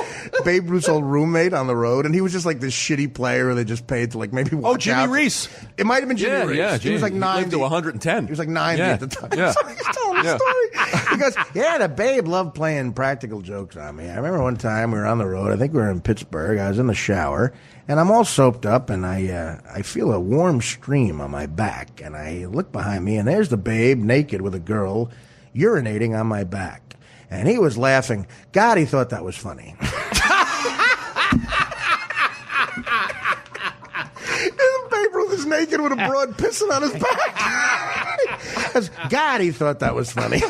Babe Ruth's old roommate on the road, and he was just like this shitty player who they just paid to like maybe watch Jimmy out. Reese. It might have been Jimmy Reese. Yeah, he was like 90. Lived to 110. He was like 90 at the time. Yeah. So he's telling the story. He goes, "Yeah, the Babe loved playing practical jokes on me. I remember one time we were on the road. I think we were in Pittsburgh. I was in the shower." And I'm all soaped up, and I feel a warm stream on my back. And I look behind me, and there's the Babe naked with a girl urinating on my back. And he was laughing. God, he thought that was funny. And Babe Ruth is naked with a broad pissing on his back. God, he thought that was funny.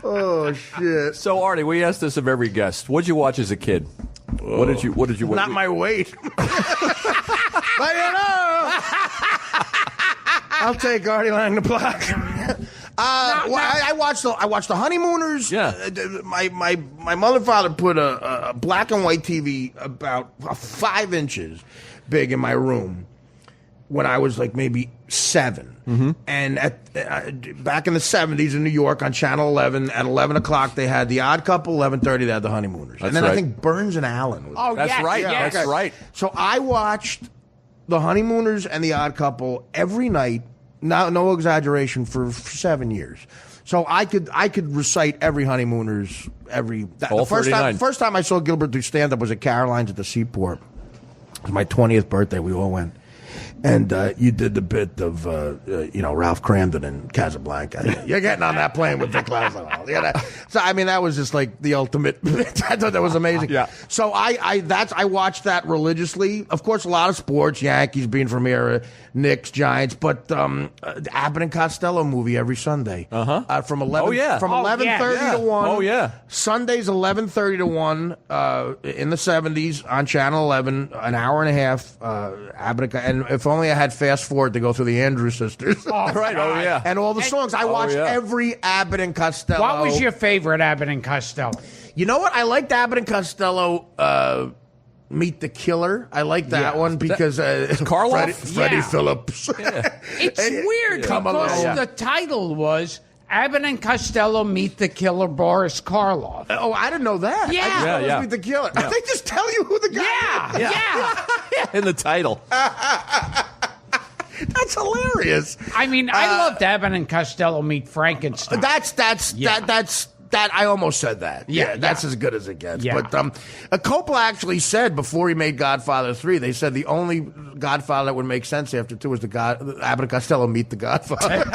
Oh shit! So Artie, we asked this of every guest. What'd you watch as a kid? What did you? Not my weight. But you know, I'll take Artie Lange the block. I watched the Honeymooners. Yeah. My mother and father put a black and white TV about 5 inches big in my room when I was like maybe 7. Mm-hmm. And back in the 70s in New York on Channel 11 at 11 o'clock they had The Odd Couple, 11:30 they had The Honeymooners. That's and then right. I think Burns and Allen was That's yes, right. yes. That's right. So I watched The Honeymooners and The Odd Couple every night, no exaggeration, for 7 years. So I could recite every Honeymooners All the first time I saw Gilbert do stand-up was at Caroline's at the Seaport. It was my 20th birthday. We all went. And you did the bit of, Ralph Cramden in Casablanca. You're getting on that plane with Vic Laszlo. So, I mean, that was just like the ultimate bit. I thought that was amazing. Yeah. So I watched that religiously. Of course, a lot of sports, Yankees being from here, Knicks, Giants, but Abbott and Costello movie every Sunday. From 11:30 to 1. Oh, yeah. Sundays 11:30 to 1 in the 70s on Channel 11, an hour and a half. Abbott and if only I had fast forward to go through the Andrews sisters. Oh, right. Oh, yeah. And all the songs. I watched every Abbott and Costello. What was your favorite Abbott and Costello? You know what? I liked Abbott and Costello. Meet the Killer. I like that one because Karloff? Freddie Phillips. Yeah. It's weird Come because along. the title was Abbott and Costello Meet the Killer Boris Karloff. Oh, I didn't know that. Yeah. I just thought it was Yeah. Meet the Killer. They just tell you who the guy is. Yeah. In the title. That's hilarious. I mean, I loved Abbott and Costello Meet Frankenstein. That I almost said that. Yeah, that's as good as it gets. Yeah. But Coppola actually said before he made Godfather 3, they said the only Godfather that would make sense after 2 was Abbott and Costello Meet the Godfather.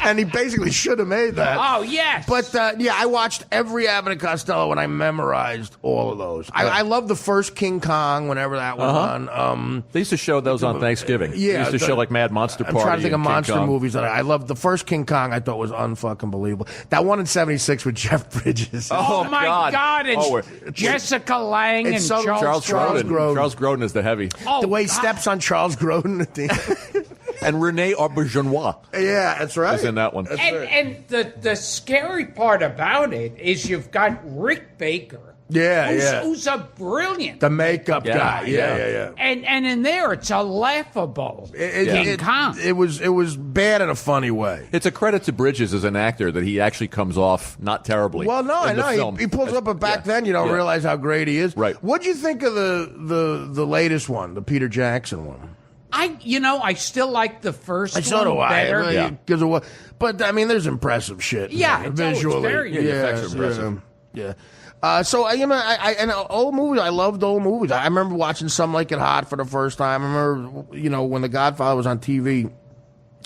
And he basically should have made that. Oh, yes. But, I watched every Abbott and Costello and I memorized all of those. I love the first King Kong whenever that was on. They used to show those on Thanksgiving. Yeah, They used to show like Mad Monster Party. I'm trying to think of and King monster Kong. movies that I love. The first King Kong I thought was unfucking believable. That one in '76 with Jeff Bridges. Oh, my God. It's it's Jessica Lange and it's so- Charles Charles Grodin. Grodin. Charles Grodin is the heavy. Oh, the way he God. steps on Charles Grodin at the end. And Rene Auberjonois Yeah, that's right. is in that one. And the scary part about it is you've got Rick Baker. Yeah, Who's a brilliant. The makeup Yeah, guy. yeah. Yeah. And in there, it's a laughable King Kong. It was bad in a funny way. It's a credit to Bridges as an actor that he actually comes off not terribly. Well, no, I in the know film. he pulls up, but back then you don't realize how great he is. Right. What'd you think of the latest one, the Peter Jackson one? I still like the first one So do I. better. Really, because of what? But I mean, there's impressive shit. Yeah, man, it's always visually. very good. The effects are impressive. Yeah. So and old movies. I loved old movies. I remember watching Some Like It Hot for the first time. I remember, when The Godfather was on TV.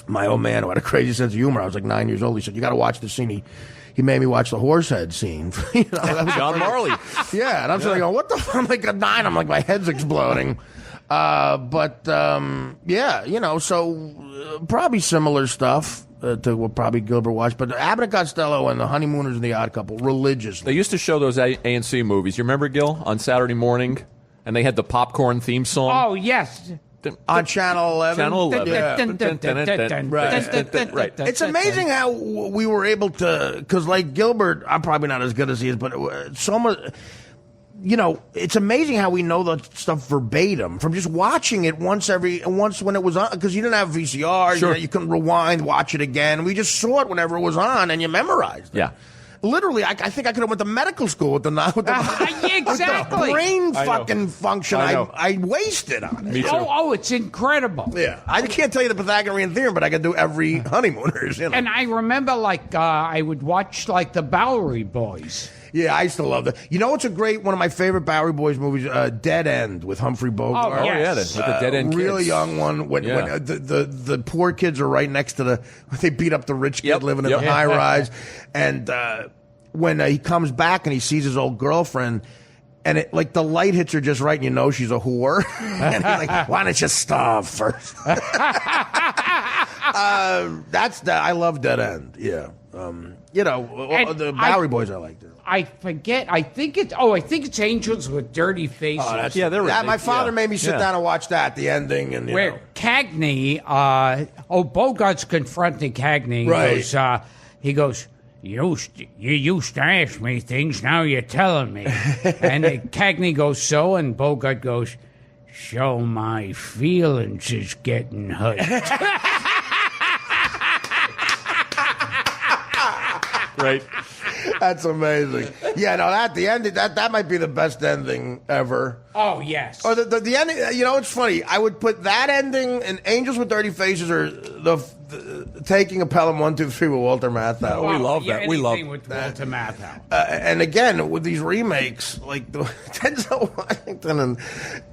My old man, who had a crazy sense of humor, I was like 9 years old. He said, "You got to watch this scene." He made me watch the horsehead scene. That was John Marley. Yeah, and I'm sitting there going, "What the fuck?" I'm like at 9. I'm like, my head's exploding. So probably similar stuff to what probably Gilbert watched. But Abbott and Costello and The Honeymooners and The Odd Couple, religiously. They used to show those A&C movies. You remember, Gil, on Saturday morning? And they had the popcorn theme song. Oh, yes. On Channel 11. Channel 11. Right. It's amazing how we were able to, because like Gilbert, I'm probably not as good as he is, but so much. It's amazing how we know the stuff verbatim from just watching it once when it was on, because you didn't have VCR, Sure. you couldn't rewind, watch it again. We just saw it whenever it was on, and you memorized it. Yeah. Literally, I think I could have went to medical school with the Exactly. with the brain I know. fucking function I know. I wasted on it. Me too. Oh, it's incredible. Yeah, I can't tell you the Pythagorean theorem, but I can do every Honeymooners. And I remember, I would watch, the Bowery Boys. Yeah, I still love that. You know what's one of my favorite Bowery Boys movies? Dead End with Humphrey Bogart. Oh, yes. With the Dead End Really kids. young one. When the poor kids are right next to they beat up the rich kid Yep, living in yep. the high rise, and when he comes back and he sees his old girlfriend. And the light hits her just right, and you know she's a whore. And he's like, "Why don't you starve first?" I love Dead End. Yeah, the Bowery Boys I liked. I forget. I think it's Angels with Dirty Faces. My father made me sit down and watch that. The ending and where Cagney, Bogart's confronting Cagney. Right. He goes, You used to ask me things, now you're telling me. And Cagney goes, so? And Bogart goes, so my feelings is getting hurt. Right. That's amazing. Yeah, no, the ending, that might be the best ending ever. Oh, yes. Or the ending, it's funny. I would put that ending and Angels with Dirty Faces or taking a Pelham 1, 2, 3 with Walter Matthau. we love that. We love with Walter Matthau. And again, with these remakes, like Denzel Washington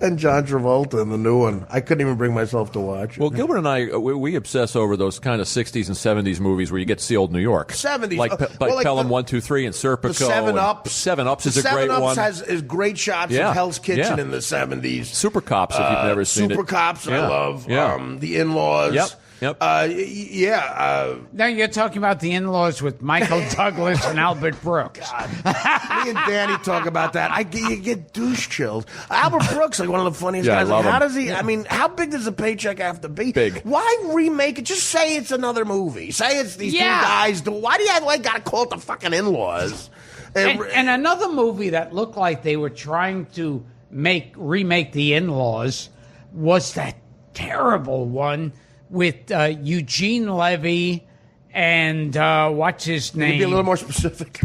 and John Travolta in the new one, I couldn't even bring myself to watch it. Well, Gilbert and I, we obsess over those kind of 60s and 70s movies where you get to see old New York. 70s. Like Pelham 1, 2, 3 and Serpico. The 7-Up. 7-Ups is a great one. 7-Ups is great shots of Hell's Kitchen in the 70s. Super Cops, if you've never seen Super it. Cops, I love. Yeah. The In-Laws. Yep. Now you're talking about the In-Laws with Michael Douglas and Albert Brooks. Me and Danny talk about that. You get douche chills. Albert Brooks, like one of the funniest guys. I love him. How does he? I mean, how big does the paycheck have to be? Big. Why remake it? Just say it's another movie. Say it's these two guys. Why do you got to call it the fucking In-Laws? And another movie that looked like they were trying to remake the In-Laws was that terrible one with Eugene Levy and what's his name? Can you be a little more specific?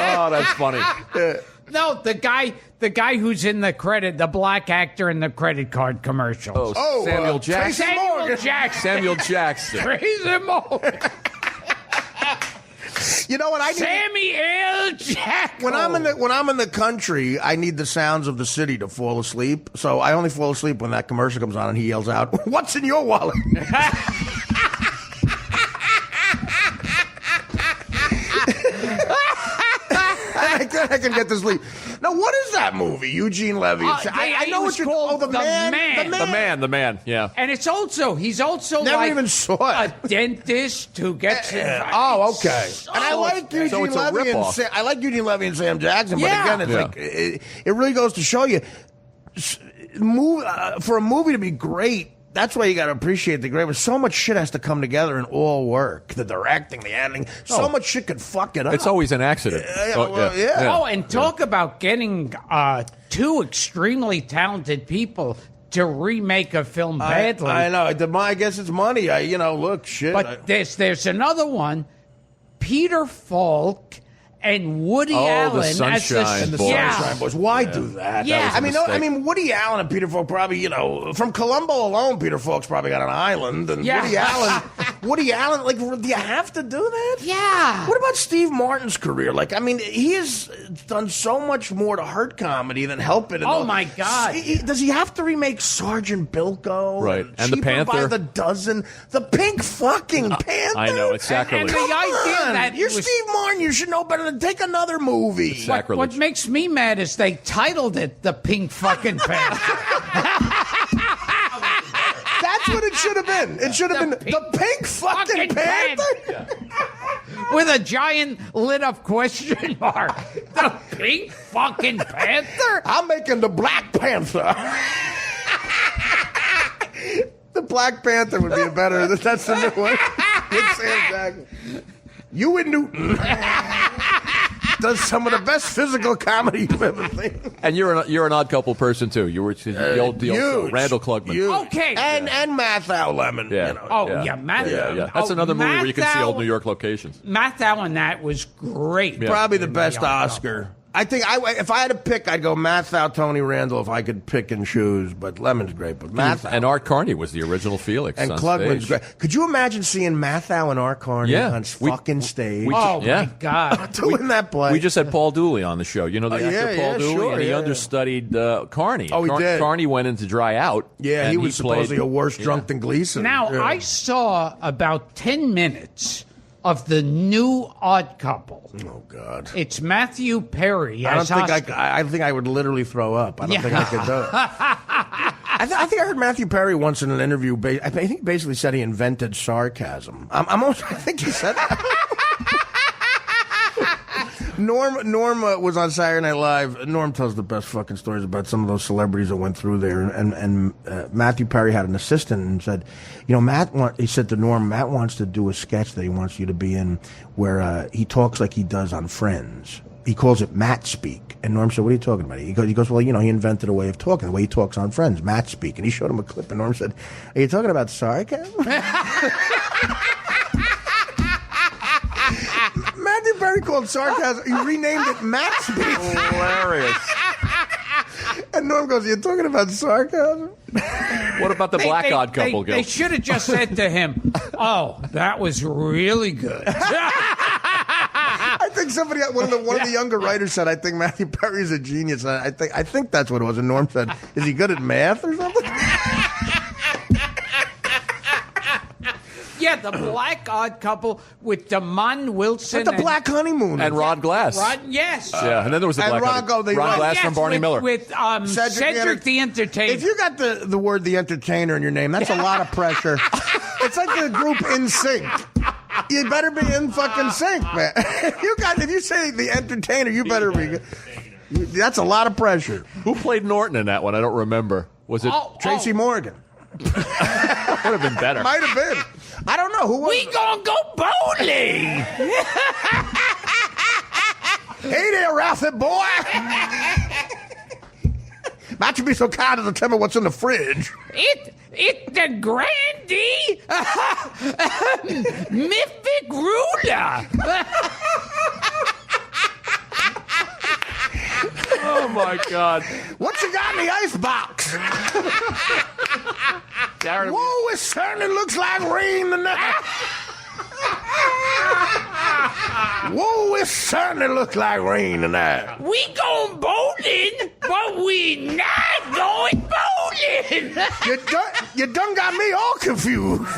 Oh, that's funny. No, the guy who's in the credit, the black actor in the credit card commercials. Samuel Jackson. Samuel Jackson. Tracy Morgan. You know what I need? Samuel Jackson. When I'm in the country, I need the sounds of the city to fall asleep. So I only fall asleep when that commercial comes on and he yells out, "What's in your wallet?" I can get to sleep. Now, what is that movie? Eugene Levy. I know what you're called. The man. Yeah. And he's also never like even saw it. A dentist who gets oh, okay. And I like Eugene Levy and Sam Jackson, but again, it's like it really goes to show you, for a movie to be great. That's why you got to appreciate the great. But so much shit has to come together and all work. The directing, the editing. So much shit could fuck it up. It's always an accident. Oh, and talk about getting two extremely talented people to remake a film badly. I know. I guess it's money. Look, shit. But there's another one. Peter Falk and Woody Allen the Sunshine Boys. Sunshine Boys. Why do that? Yeah. I mean, Woody Allen and Peter Falk probably, from Columbo alone, Peter Falk's probably got an island. And Woody Allen, like, do you have to do that? Yeah. What about Steve Martin's career? Like, I mean, he has done so much more to hurt comedy than help it. Oh, my God. Does he have to remake Sergeant Bilko? Right. And the Panther. By the dozen. The pink fucking Panther. I know. It's sacrilege. And the idea that you're Steve Martin. You should know better than take another movie. What makes me mad is they titled it The Pink Fucking Panther. That's what it should have been. It should have been The Pink Fucking Panther. With a giant lit up question mark. The Pink Fucking Panther? I'm making the Black Panther. The Black Panther would be a better. That's the new one. With Sam Jackson. Ewan Newton does some of the best physical comedy you've ever seen. And you're an Odd Couple person too. You were the old Randall Klugman. Huge. Okay. And Matthau Lemon. Yeah. Matthau. Yeah. That's another movie where you can see old New York locations. Matthau and that was great. Yeah. Probably the best Oscar. I think if I had to pick, I'd go Matthau, Tony Randall if I could pick and choose. But Lemon's great. But Matthau. And Art Carney was the original Felix. And on Klugman's stage. great. Could you imagine seeing Matthau and Art Carney on fucking stage? My God. Doing that play. We just had Paul Dooley on the show. You know the actor Paul Dooley? And he understudied Carney. Oh, he did. Carney went in to dry out. Yeah, he was supposedly a worse drunk than Gleason. Now, I saw about 10 minutes of the new Odd Couple. Oh, God. It's Matthew Perry I as think I would literally throw up. I don't think I could do it. I think I heard Matthew Perry once in an interview. I think he basically said he invented sarcasm. I think he said that. Norm was on Saturday Night Live. Norm tells the best fucking stories about some of those celebrities that went through there. And Matthew Perry had an assistant and said, he said to Norm, Matt wants to do a sketch that he wants you to be in where he talks like he does on Friends. He calls it Matt speak. And Norm said, what are you talking about? He goes, well, he invented a way of talking, the way he talks on Friends, Matt speak. And he showed him a clip and Norm said, are you talking about sarcasm? Matthew Perry called sarcasm. He renamed it Matt Speak. Hilarious. And Norm goes, "You're talking about sarcasm?" What about the black odd couple, Gil? They should have just said to him, "Oh, that was really good." I think somebody, one of the younger writers said, "I think Matthew Perry's a genius." And I think that's what it was. And Norm said, "Is he good at math or something?" Yeah, the black odd couple with Damon Wilson. At the Black Honeymoon. And Rod Glass. Yes. Yeah, and then there was the and black Ron Glass Yes, from Barney Miller. With Cedric the Entertainer. If you got the word "the Entertainer" in your name, that's a lot of pressure. It's like the group In Sync. You better be in fucking sync, man. If you say "the Entertainer," you better be. That's a lot of pressure. Who played Norton in that one? I don't remember. Was it Tracy Morgan? Would have been better. Might have been. I don't know who was. We gonna go bowling. Hey there, Ralphie boy. Might you be so kind as to tell me what's in the fridge? It's the Grandy Mythic Ruler. Oh my God! What you got in the icebox? Darren, Whoa, it certainly looks like rain tonight. Whoa, it certainly looks like rain tonight. We going bowling, but we not going bowling. You done got me all confused.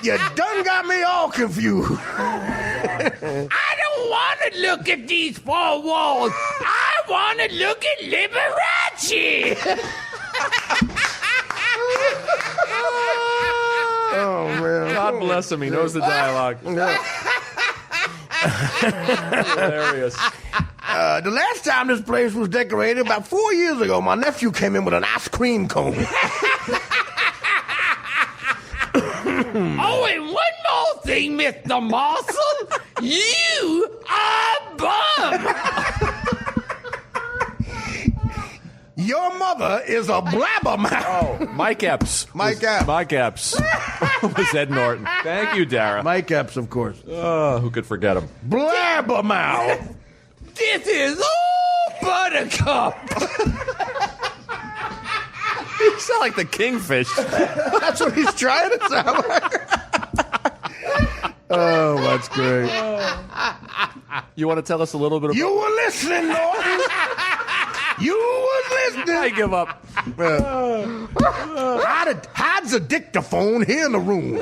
You done got me all confused. I don't want to look at these four walls. I want to look at Liberace. Oh, man. God bless him. He knows the dialogue. Hilarious. The last time this place was decorated, about 4 years ago, my nephew came in with an ice cream cone. Oh, and one more thing, Mr. Marshall. You are a bum. Your mother is a blabbermouth. Oh, Mike Epps. Mike Epps. Mike Epps was Ed Norton. Thank you, Dara. Mike Epps, of course. Who could forget him? Blabbermouth. This is all Buttercup. You sound like the Kingfish. That's what he's trying to sound like. Oh, that's great. You want to tell us a little bit about... You were listening, Norton. You were listening. I give up. Hides a dictaphone here in the room.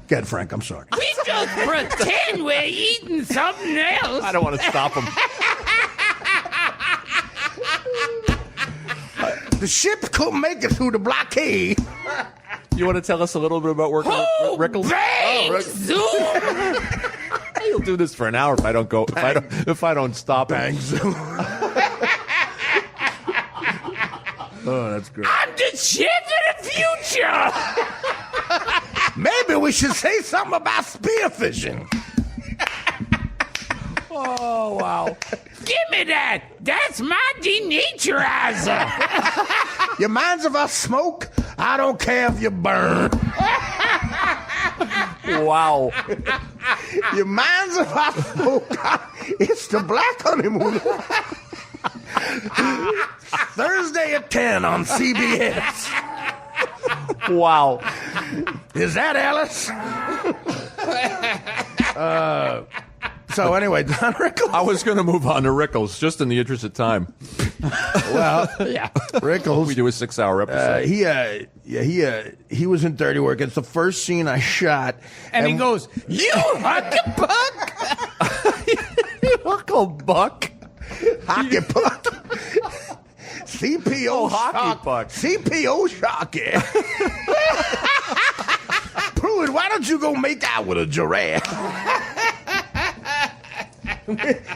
Go ahead, Frank. I'm sorry. We just pretend we're eating something else. I don't want to stop him. The ship couldn't make it through the blockade. You want to tell us a little bit about working with Rickles? Bang! Zoom! He'll do this for an hour if I don't go. If I don't stop him. Bang, zoom. Oh, that's great. I'm the chef of the future. Maybe we should say something about spearfishing. Oh wow! Give me that. That's my denaturizer. You minds if I smoke? I don't care if you burn. Wow! You minds if I smoke? It's the Black Honeymoon. Thursday at 10 on CBS. Wow! Is that Alice? So anyway, Don Rickles. I was going to move on to Rickles just in the interest of time. Well, yeah, Rickles. We do a 6-hour episode. He was in Dirty Work. It's the first scene I shot, And he goes, "You huckabuck." Hucklebuck. Hockey puck. CPO hockey puck. CPO Shocky. Pruitt, why don't you go make out with a giraffe?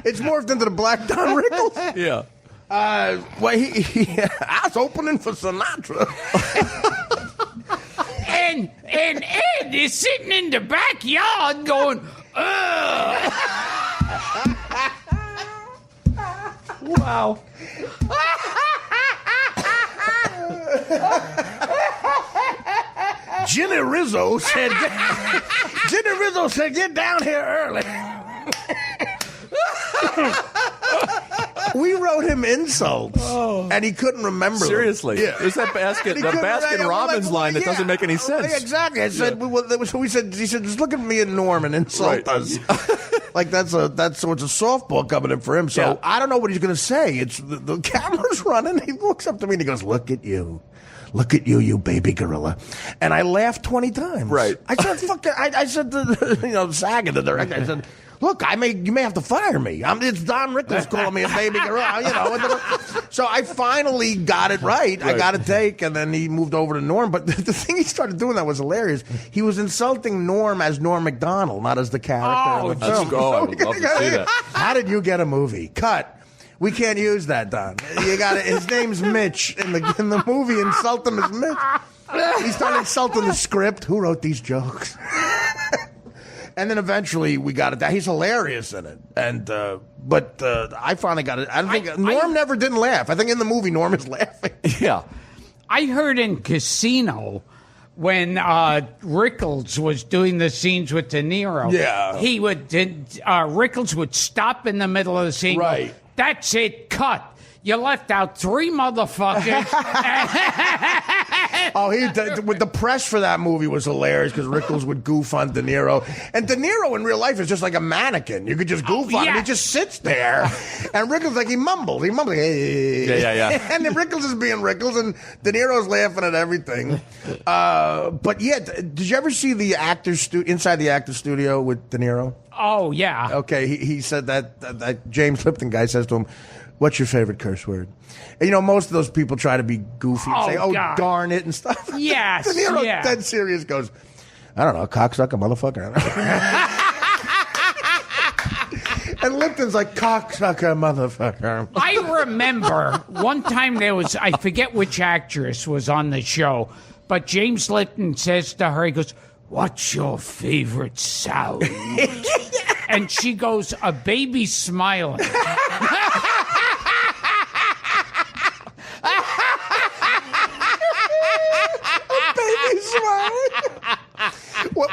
It's morphed into the Black Don Rickles. Yeah. Well, I was opening for Sinatra. And Ed is sitting in the backyard going, ugh. Wow. Jenny Rizzo said, "Get down here early." We wrote him insults, and he couldn't remember them. Seriously. Yeah. There's that Baskin Robbins line that doesn't make any sense. Exactly. I said, so he said, just look at me and Norm and insult us. Like that's a softball coming in for him. So I don't know what he's going to say. It's the camera's running. He looks up to me and he goes, "Look at you. Look at you, you baby gorilla." And I laughed 20 times. Right. I said, "Fuck it." I said to Sagan, the director, I said, "Look, you may have to fire me. It's Don Rickles calling me a baby gorilla." So I finally got it right. I got a take, and then he moved over to Norm. But the thing he started doing that was hilarious. He was insulting Norm as Norm Macdonald, not as the character in the film. I would love to see that. How did you get a movie? Cut. We can't use that, Don. You got it. His name's Mitch in the movie. Insult him as Mitch. He started insulting the script. Who wrote these jokes? And then eventually we got it down. He's hilarious in it. And but I finally got it. I don't think Norm never didn't laugh. I think in the movie Norm is laughing. Yeah. I heard in Casino when Rickles was doing the scenes with De Niro. Yeah. Rickles would stop in the middle of the scene. Right. That's it. Cut. You left out 3 motherfuckers. With the press for that movie was hilarious because Rickles would goof on De Niro. And De Niro in real life is just like a mannequin. You could just goof on him. He just sits there. And Rickles, like, he mumbles. Hey. Yeah. And then Rickles is being Rickles, and De Niro's laughing at everything. But yeah, did you ever see the inside the actor's studio with De Niro? Oh, yeah. Okay, he said that James Lipton guy says to him, "What's your favorite curse word?" And, most of those people try to be goofy and say, God. Darn it and stuff. Yes, De Niro, dead serious, goes, "I don't know, cocksucker, motherfucker." And Lipton's like, "Cocksucker, motherfucker." I remember one time I forget which actress was on the show, but James Lipton says to her, he goes, "What's your favorite sound?" And she goes, "A baby smiling." Baby smiling.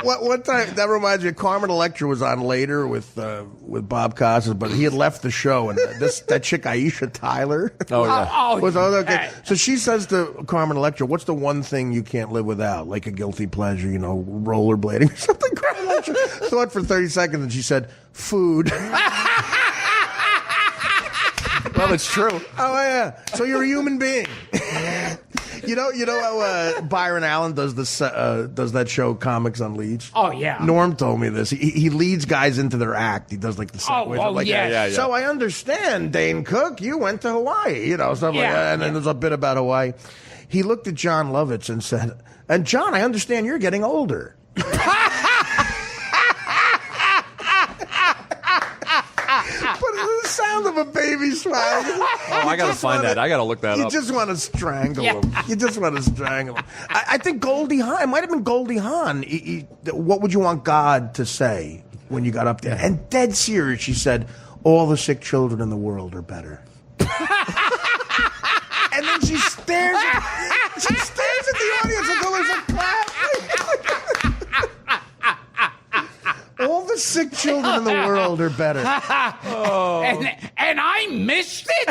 One time, that reminds me, Carmen Electra was on later with Bob Costas, but he had left the show, and that chick Aisha Tyler was on. Okay. So she says to Carmen Electra, "What's the one thing you can't live without? Like a guilty pleasure, rollerblading or something." Carmen Electra thought for 30 seconds, and she said, "Food." Well, it's true. Oh, yeah. So you're a human being. You know how Byron Allen does that show Comics Unleashed? Oh, yeah. Norm told me this. He leads guys into their act. He does like the sandwich. Yeah. So I understand, Dane Cook, you went to Hawaii, stuff like that. And then there's a bit about Hawaii. He looked at John Lovitz and said, "And John, I understand you're getting older." But the sound of a baby smiling. I got to find that. I got to look that up. You just want to strangle him. You just want to strangle him. I think Goldie Hawn, it might have been Goldie Hawn. What would you want God to say when you got up there? And dead serious, she said, "All the sick children in the world are better." And then she stares at the audience until there's a clap. All the sick children in the world are better. And I missed it?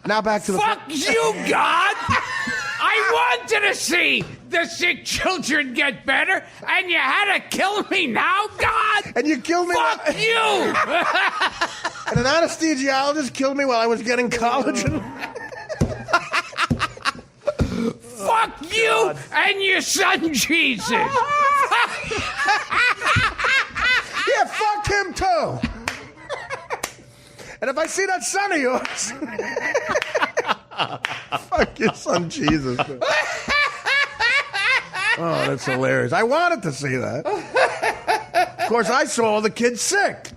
Now back to the... Fuck you, God! I wanted to see the sick children get better, and you had to kill me now, God? And you killed me... Fuck you! And an anesthesiologist killed me while I was getting collagen. Fuck you and your son, Jesus. Yeah, fuck him too. And if I see that son of yours, fuck your son, Jesus. Oh, that's hilarious. I wanted to see that. Of course, I saw all the kids sick.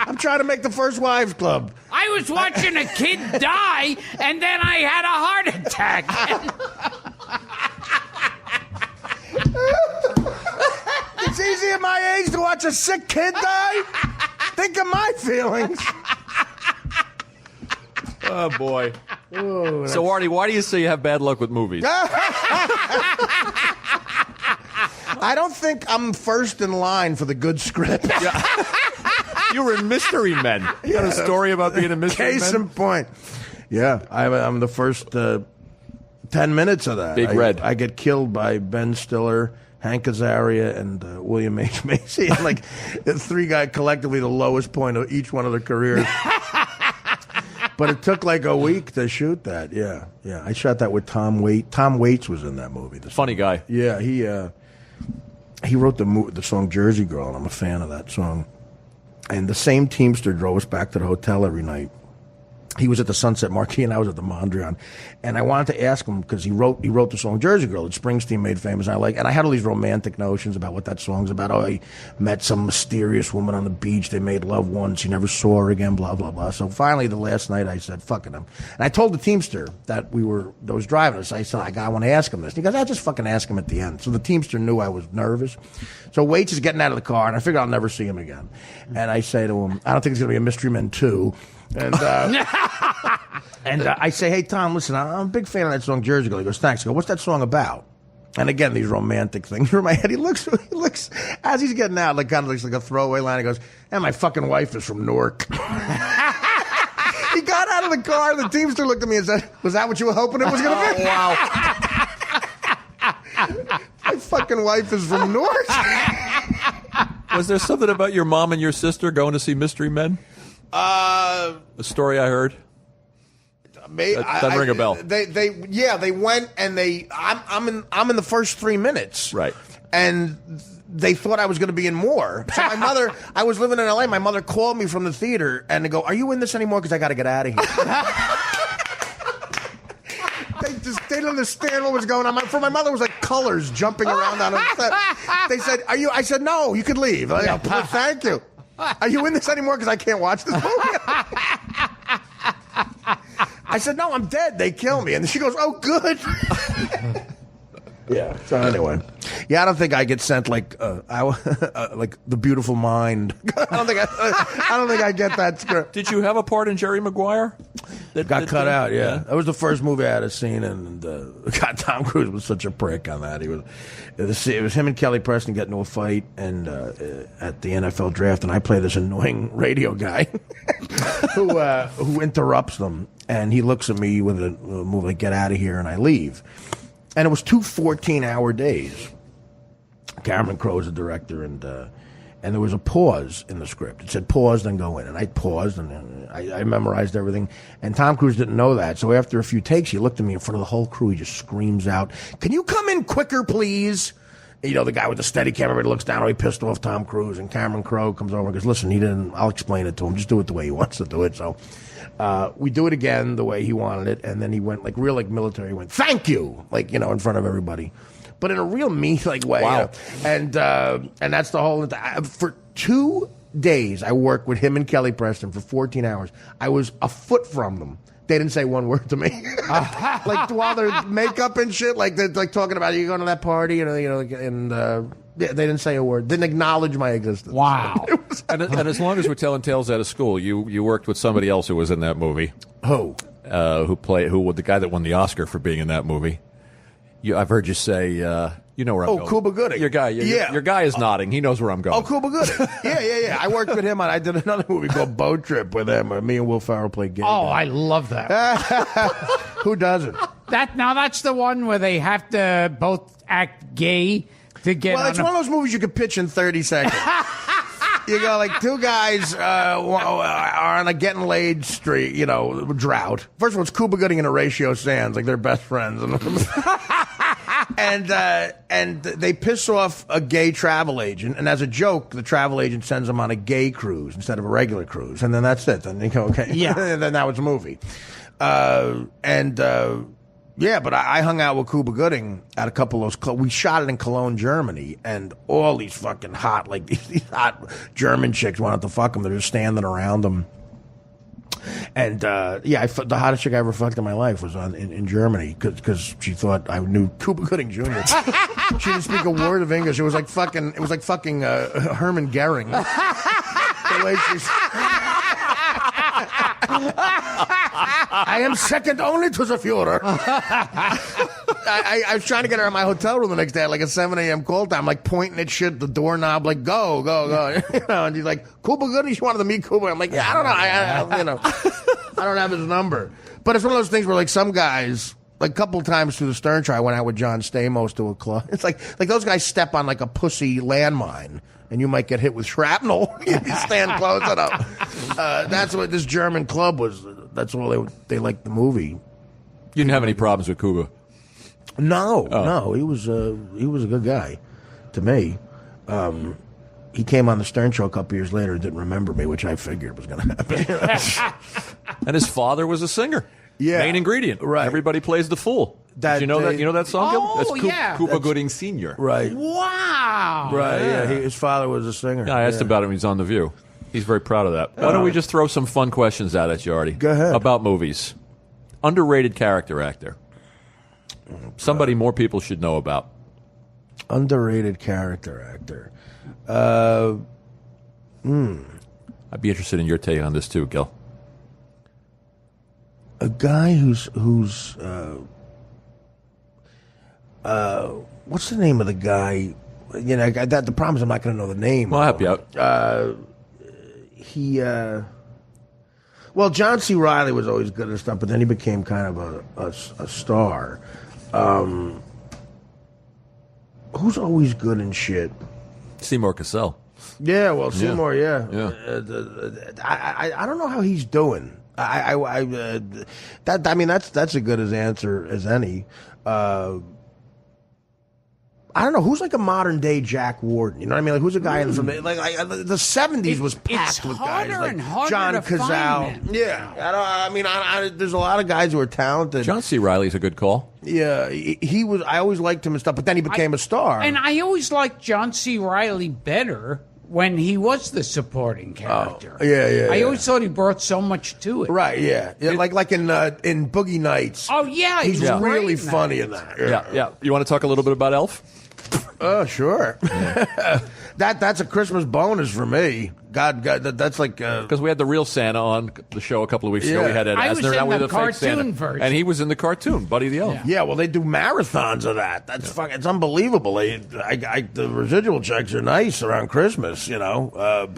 I'm trying to make the First Wives Club. I was watching a kid die, and then I had a heart attack. It's easy at my age to watch a sick kid die. Think of my feelings. Oh, boy. So, Artie, why do you say you have bad luck with movies? I don't think I'm first in line for the good script. You were in Mystery Men. You got a story about being a Mystery Case Men? in point. Yeah, I'm the first 10 minutes of that. Big Red. I get killed by Ben Stiller, Hank Azaria, and William H. Macy. Like, the three guys collectively the lowest point of each one of their careers. But it took like a week to shoot that. Yeah. I shot that with Tom Waits. Tom Waits was in that movie. Funny guy. Yeah, he wrote the song Jersey Girl, and I'm a fan of that song. And the same Teamster drove us back to the hotel every night. He was at the Sunset Marquee, and I was at the Mondrian. And I wanted to ask him, because he wrote the song Jersey Girl that Springsteen made famous. And I had all these romantic notions about what that song's about. Oh, he met some mysterious woman on the beach. They made love once. He never saw her again, blah, blah, blah. So finally, the last night, I said, fucking him. And I told the Teamster that was driving us. I said, I want to ask him this. And he goes, I'll just fucking ask him at the end. So the Teamster knew I was nervous. So Waits is getting out of the car, and I figure I'll never see him again. And I say to him, I don't think it's going to be a Mystery Men 2. And I say, hey, Tom, listen, I'm a big fan of that song, Jersey Girl. He goes, thanks. I go, what's that song about? And again, these romantic things are in my head. He looks, as he's getting out, like kind of looks like a throwaway line. He goes, and my fucking wife is from Newark. He got out of the car, the Teamster looked at me and said, was that what you were hoping it was going to be? Oh, wow. My fucking wife is from Newark. Was there something about your mom and your sister going to see Mystery Men? A story I heard. That doesn't ring a bell. They went and I'm in the first 3 minutes. Right. And they thought I was going to be in more. So my mother, I was living in LA. My mother called me from the theater and they go, "Are you in this anymore? Because I got to get out of here." They didn't understand what was going on. For my mother, it was like colors jumping around on her set. They said, "Are you?" I said, "No, you could leave." I go, "Thank you." Are you in this anymore? Because I can't watch this movie. I said, "No, I'm dead. They kill me." And she goes, "Oh, good." Yeah. So anyway, yeah, I don't think I get sent like like The Beautiful Mind. I don't think I get that script. Did you have a part in Jerry Maguire? That got cut out. Yeah, that was the first movie I had seen, and God, Tom Cruise was such a prick on that. It was him and Kelly Preston getting into a fight, and at the NFL draft, and I play this annoying radio guy who interrupts them, and he looks at me with a move like "Get out of here," and I leave. And it was 2 14-hour days. Cameron Crowe's the director, and there was a pause in the script. It said pause, then go in. And I paused, and I memorized everything. And Tom Cruise didn't know that. So after a few takes, he looked at me in front of the whole crew. He just screams out, "Can you come in quicker, please?" You know, the guy with the steady camera, he looks down, he pissed off Tom Cruise. And Cameron Crowe comes over and goes, "Listen, I'll explain it to him. Just do it the way he wants to do it." So we do it again the way he wanted it, and then he went like real like military. He went, "Thank you," like, you know, in front of everybody, but in a real me like way. Wow. And that's the whole. For 2 days, I worked with him and Kelly Preston for 14 hours. I was a foot from them. They didn't say one word to me. Like while they're makeup and shit, like they're like talking about, "You going to that party?" And they didn't say a word. Didn't acknowledge my existence. Wow. And as long as we're telling tales out of school, you worked with somebody else who was in that movie. Who? Who was the guy that won the Oscar for being in that movie? I've heard you say, you know where I'm going. Cuba Gooding. Your guy is nodding. He knows where I'm going. Oh, Cuba Gooding. Yeah. I worked with him I did another movie called Boat Trip with him. Me and Will Ferrell played gay. Oh, I love that. Who doesn't? That's the one where they have to both act gay to get. Well, it's one of those movies you could pitch in 30 seconds. You go like two guys are on a getting laid street, you know, drought. First of all, it's Cuba Gooding and Horatio Sands, like they're best friends, and they piss off a gay travel agent, and as a joke, the travel agent sends them on a gay cruise instead of a regular cruise, and then that's it. Then you go, okay, yeah, and then that was a movie, yeah, but I hung out with Cuba Gooding at a couple of those. We shot it in Cologne, Germany, and all these fucking hot, like these hot German chicks wanted to fuck him. They're just standing around him. And the hottest chick I ever fucked in my life was in Germany because she thought I knew Cuba Gooding Jr. She didn't speak a word of English. It was like fucking Herman Goering. The way she's. I am second only to the Führer. I was trying to get her in my hotel room the next day at like a 7 a.m. call time, like pointing at shit, the doorknob, like go. And she's like, Cuba Gooding, she wanted to meet Cuba. I'm like, yeah, I don't know. I don't have his number. But it's one of those things where like some guys, like a couple times through the Stern Show, I went out with John Stamos to a club. It's like those guys step on like a pussy landmine, and you might get hit with shrapnel if you stand close enough. That's what this German club was. That's all they liked the movie. You didn't have any problems with Cuba? No, he was a good guy to me. He came on the Stern Show a couple years later and didn't remember me, which I figured was going to happen. And his father was a singer. Yeah. Main ingredient. Right. Everybody plays the fool. Did you know that? You know that song? Oh, That's yeah. Cuba Gooding Sr. Right. Wow. Right, yeah. His father was a singer. Yeah, I asked about him. He's on The View. He's very proud of that. Why don't we just throw some fun questions out at you, Artie? Go ahead. About movies. Underrated character actor. Somebody more people should know about. Underrated character actor. I'd be interested in your take on this too, Gil. A guy who's what's the name of the guy? You know, the problem is I'm not going to know the name. Well, I'll help you out. Well, John C. Reilly was always good at stuff, but then he became kind of a star. Who's always good in shit? Seymour Cassell. Yeah, well, Seymour, yeah. I don't know how he's doing. That's as good as answer as any. I don't know who's like a modern day Jack Warden. You know what I mean? Like who's a guy from the 70s was packed with guys like John Cazale. Yeah, there's a lot of guys who are talented. John C. Reilly's a good call. Yeah, he was. I always liked him and stuff, but then he became a star. And I always liked John C. Reilly better when he was the supporting character. I always thought he brought so much to it. Right, yeah. Like in Boogie Nights. Oh, yeah. He's really funny in that. Yeah. You want to talk a little bit about Elf? Oh, sure. Yeah. That's a Christmas bonus for me. God, that's like because we had the real Santa on the show a couple of weeks ago. We had Ed I was Asner, in now the fake Santa. cartoon version, and he was in the cartoon, Buddy the Elf. Yeah, well, they do marathons of that. That's fucking. It's unbelievable. The residual checks are nice around Christmas, you know.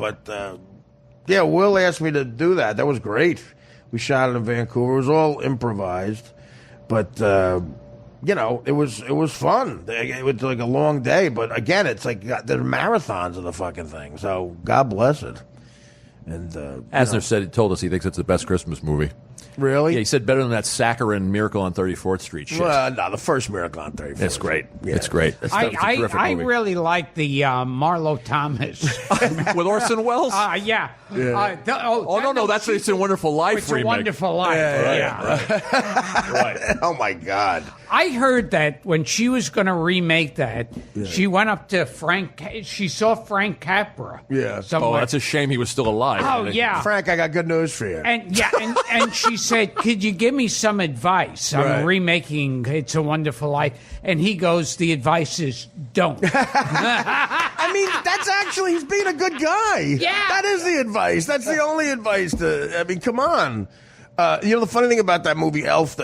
Yeah, Will asked me to do that. That was great. We shot it in Vancouver. It was all improvised, but. You know, it was fun. It was like a long day, but again, it's like there are marathons of the fucking thing. So God bless it. And Asner told us he thinks it's the best Christmas movie. Really? Yeah, he said better than that saccharine Miracle on 34th Street shit. No, the first Miracle on 34th. It's great. Yeah. It's great. I really like the Marlo Thomas with Orson Welles. Yeah. No, that's It's a Wonderful Life. It's remake. a Wonderful Life. Right. Oh my God. I heard that when she was going to remake that, she went up to she saw Frank Capra. Yeah. Somewhere. Oh, that's a shame he was still alive. Oh, yeah. Frank, I got good news for you. And she said, could you give me some advice? I'm remaking It's a Wonderful Life. And he goes, the advice is don't. I mean, that's actually, he's being a good guy. Yeah. That is the advice. That's the only advice come on. The funny thing about that movie, Elf,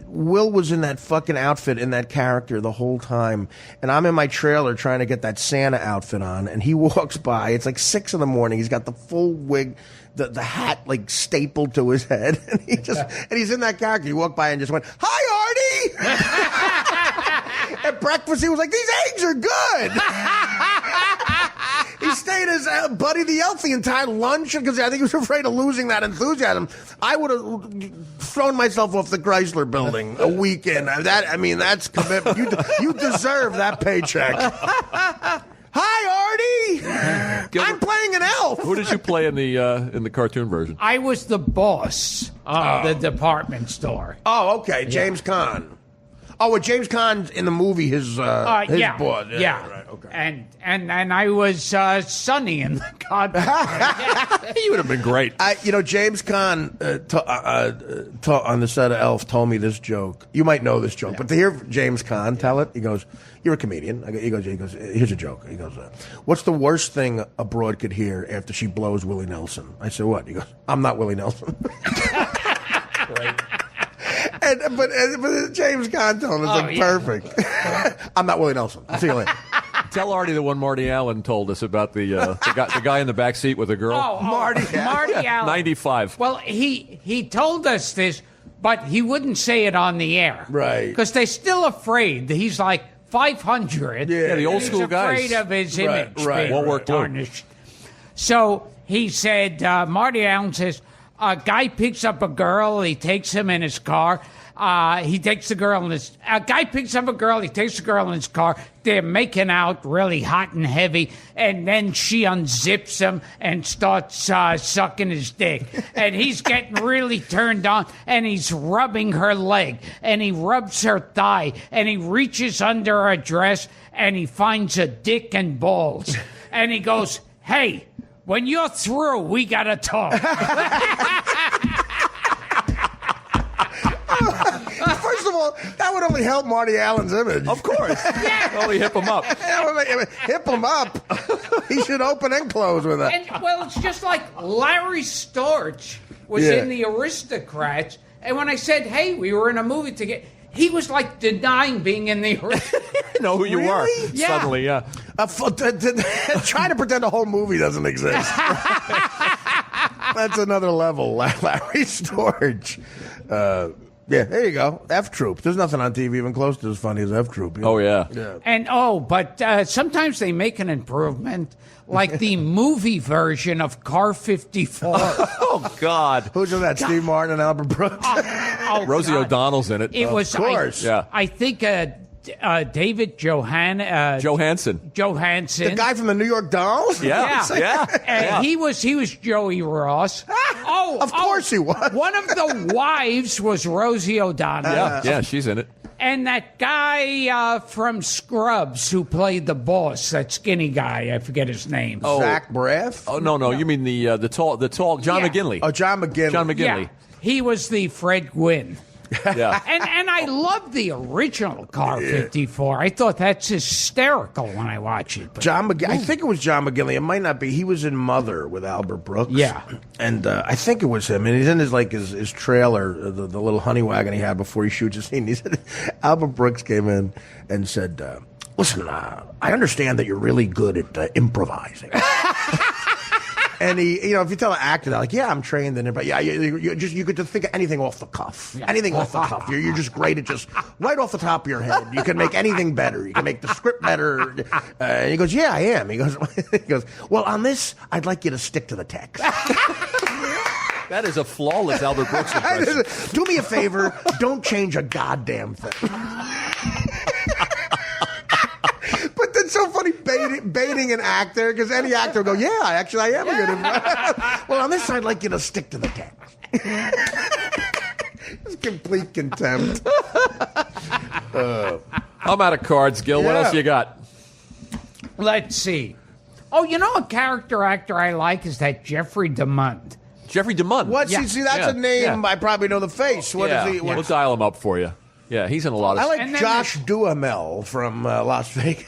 Will was in that fucking outfit, in that character the whole time, and I'm in my trailer trying to get that Santa outfit on, and he walks by. It's like 6 a.m. He's got the full wig, the hat like stapled to his head, and he's in that character. He walked by and just went, "Hi, Artie." At breakfast, he was like, "These eggs are good." He stayed as Buddy the Elf the entire lunch because I think he was afraid of losing that enthusiasm. I would have thrown myself off the Chrysler Building a weekend. That's commitment. You deserve that paycheck. Hi, Artie. Gilbert, I'm playing an elf. Who did you play in the cartoon version? I was the boss of the department store. Oh, okay. James Caan. Oh, well, James Caan's in the movie his boss. Yeah. Right, okay. And I was Sonny in the Godfather. You would have been great. James Caan on the set of Elf told me this joke. You might know this joke, but to hear James Caan tell it, he goes, "You're a comedian." He goes, "Here's a joke." He goes, "What's the worst thing a broad could hear after she blows Willie Nelson?" I said, "What?" He goes, "I'm not Willie Nelson." Right. But James Caan tone is perfect. I'm not Willie Nelson. I'll see you later. Tell Artie the one Marty Allen told us about the guy in the back seat with a girl. Marty Allen. 95. Well, he told us this, but he wouldn't say it on the air. Right. Because they're still afraid. He's like 500. Yeah, the old school guys. He's afraid of his image being Won't work tarnished. So he said, Marty Allen says, a guy picks up a girl, he takes him in his car. He takes the girl in his. A guy picks up a girl. He takes the girl in his car. They're making out really hot and heavy, and then she unzips him and starts sucking his dick. And he's getting really turned on, and he's rubbing her leg, and he rubs her thigh, and he reaches under her dress, and he finds a dick and balls, and he goes, "Hey, when you're through, we gotta talk." First of all, that would only help Marty Allen's image. Of course. Only hip him up. Hip him up. He should open and close with that. And, well, it's just like Larry Storch was in The Aristocrats, and when I said, hey, we were in a movie together, he was like denying being in The Aristocrats. Know who you are. Yeah. Suddenly, yeah. Try to pretend the whole movie doesn't exist. That's another level, Larry Storch. Yeah, there you go. F Troop. There's nothing on TV even close to as funny as F Troop. Oh, yeah. And, but sometimes they make an improvement, like the movie version of Car 54. Oh, God. Who's in that? Steve Martin and Albert Brooks? Rosie God. O'Donnell's in it. It was, of course. I think David Johansen. The guy from the New York Dolls? Yeah. He was Joey Ross. Of course he was. One of the wives was Rosie O'Donnell. Yeah, she's in it. And that guy from Scrubs who played the boss, that skinny guy, I forget his name. Zach Braff? Oh, no. You mean the tall John McGinley. Oh, John McGinley. John McGinley. Yeah. He was the Fred Gwynn. Yeah. And I love the original Car 54. I thought that's hysterical when I watch it. But I think it was John McGinley. It might not be. He was in Mother with Albert Brooks. Yeah. And I think it was him. And he's in his trailer, the little honey wagon he had before he shoots a scene. He said, Albert Brooks came in and said, listen, I understand that you're really good at improvising. And he, if you tell an actor that, like, yeah, I'm trained in it, but yeah, you get to think of anything off the cuff. Yeah. Anything off the cuff. You're just great at just right off the top of your head. You can make anything better. You can make the script better. And he goes, yeah, I am. He goes, well, on this, I'd like you to stick to the text. That is a flawless Albert Brooks impression. Do me a favor, don't change a goddamn thing. But that's so funny, baiting an actor, because any actor will go, yeah, actually, I am a good impression. Well, on this, I'd like you to stick to the text. It's complete contempt. I'm out of cards, Gil. What else you got? let's see. Oh, a character actor I like is that Jeffrey DeMunt. Jeffrey DeMunt. What? Yeah. See, that's a name I probably know the face. What is he? We'll dial him up for you. Yeah, he's in a lot of I stuff. like Josh Duhamel from Las Vegas.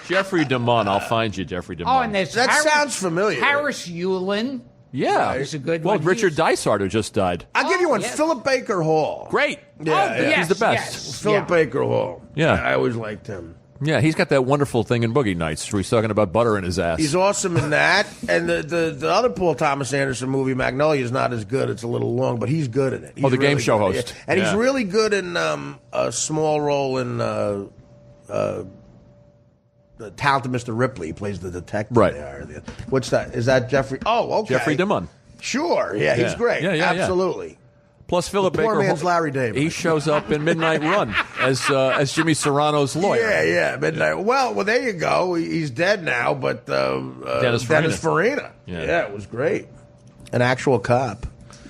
Jeffrey DeMunt. I'll find you, Jeffrey DeMunt. Oh, and there's That sounds familiar. Harris Yulin. Yeah. He's a good well, one. Richard Dysart, who just died. I'll give you one. yeah. Philip Baker Hall. Great. Yes, He's the best. yes. Philip Baker Hall. Yeah. I always liked him. Yeah, he's got that wonderful thing in Boogie Nights where he's talking about butter in his ass. He's awesome in that. And the other Paul Thomas Anderson movie, Magnolia, is not as good. It's a little long, but he's good in it. He's the game show good. host. Yeah. And he's Yeah. really good in a small role in the Talented Mr. Ripley. He plays the detective Right. there. What's that? Is that Jeffrey? Oh, okay. Jeffrey DeMunt. Sure. Yeah, he's Yeah. great. Yeah. Absolutely. Plus, Philip The poor Baker. man's Larry David. He shows up in Midnight Run as Jimmy Serrano's lawyer. Yeah. Midnight. Well, there you go. He's dead now, but Dennis Farina. Yeah. It was great. An actual cop.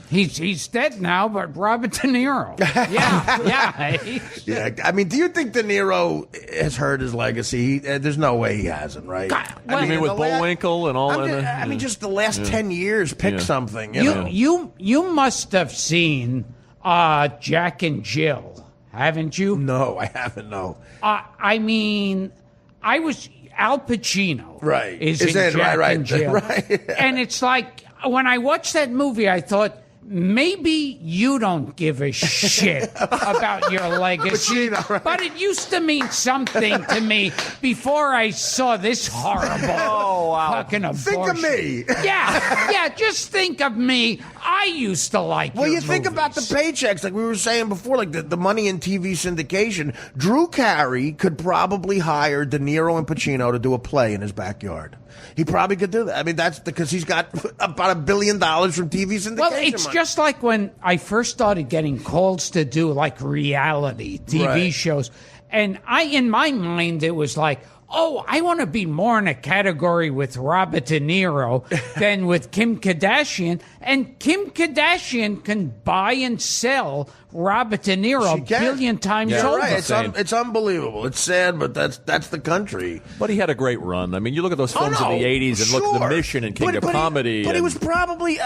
He's dead now, but Robert De Niro. Yeah. Yeah, I mean, do you think De Niro has hurt his legacy? There's no way he hasn't, right? well, You mean with the la- Bullwinkle and all that? I mean, just the last 10 years, pick something. You must have seen Jack and Jill, haven't you? No, I haven't, no. I mean, I was Al Pacino. Right. Is in Jack right, and Jill. right. And it's like, when I watched that movie, I thought, maybe you don't give a shit about your legacy, but it used to mean something to me before I saw this horrible fucking abortion. Think of me. Yeah, just think of me. I used to like Well, your you think movies. about the paychecks, like we were saying before, like the money in TV syndication. Drew Carey could probably hire De Niro and Pacino to do a play in his backyard. He probably could do that. I mean, that's because he's got about $1 billion from TV syndication. Well, it's money. just like when I first started getting calls to do like reality TV Right. shows. And in my mind, it was like, oh, I want to be more in a category with Robert De Niro than with Kim Kardashian. And Kim Kardashian can buy and sell Robert De Niro She can. a billion times Yeah, over. Right, Insane. it's unbelievable. It's sad, but that's the country. But he had a great run. I mean, you look at those films in the 80s and look at The Mission and King of Comedy. But he was probably,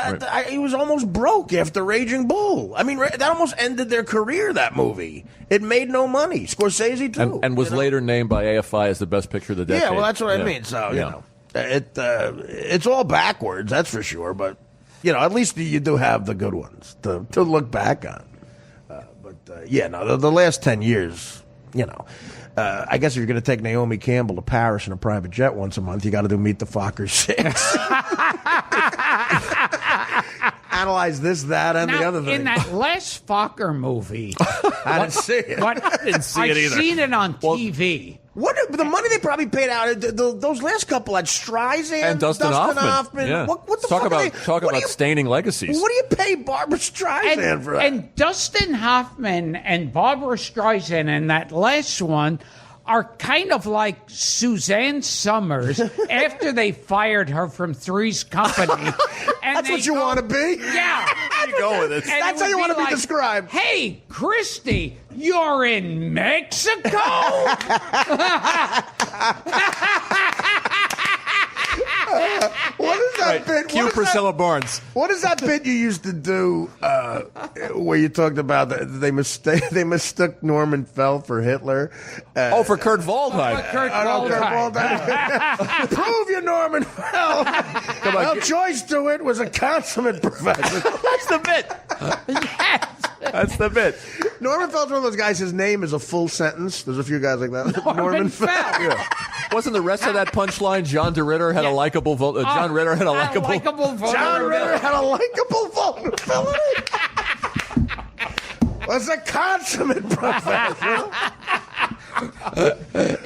he was almost broke after Raging Bull. I mean, that almost ended their career, that movie. It made no money. Scorsese, too. and was later named by AFI as the best picture of the decade. Yeah, well, that's what I Yeah. mean. So, Yeah. it's all backwards, that's for sure. But, at least you do have the good ones to look back on. The last 10 years, I guess if you're going to take Naomi Campbell to Paris in a private jet once a month, you got to do Meet the Fockers 6. Analyze this, that, and the other thing. In that Les Fokker movie, I didn't see it. I didn't see it either. I've seen it on TV. What the money they probably paid out? Those last couple had Streisand And Dustin Hoffman. Yeah. What the talk fuck? about talk what about do you- staining legacies. What do you pay Barbara Streisand for that? And Dustin Hoffman and Barbara Streisand and that last one are kind of like Suzanne Summers after they fired her from Three's Company. And That's they what you go- want to be? Yeah. You go with it. And That's it how you would want to be like, described. Hey, Christy, you're in Mexico? What is that bit? Cue What is Priscilla Barnes. What is that bit you used to do where you talked about they mistook Norman Fell for Hitler? For Kurt Waldheim. Kurt Waldheim. Waldheim. Prove you Norman Fell. Well, Joyce DeWitt was a consummate professor. That's the bit. Yes. That's the bit. Norman Fell's one of those guys, his name is a full sentence. There's a few guys like that. Norman Fell. Yeah. Wasn't the rest of that punchline John DeRitter had a likable John Ritter had a likable John Ritter had a likable vulnerability. Was a consummate professor.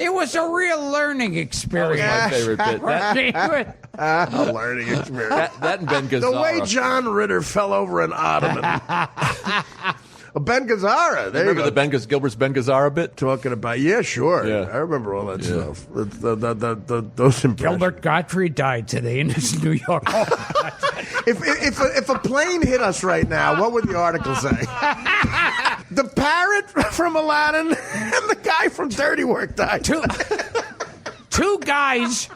It was a real learning experience. my favorite bit. A learning experience. That and Ben Gazzara. The way John Ritter fell over an ottoman. Ben Gazzara. There Remember you go. Gilbert's Ben Gazzara bit? Talking about, yeah, sure. Yeah. I remember all that stuff. Those impressions. Gilbert Gottfried died today in his New York home. If a plane hit us right now, what would the article say? The parrot from Aladdin and the guy from Dirty Work died. Two guys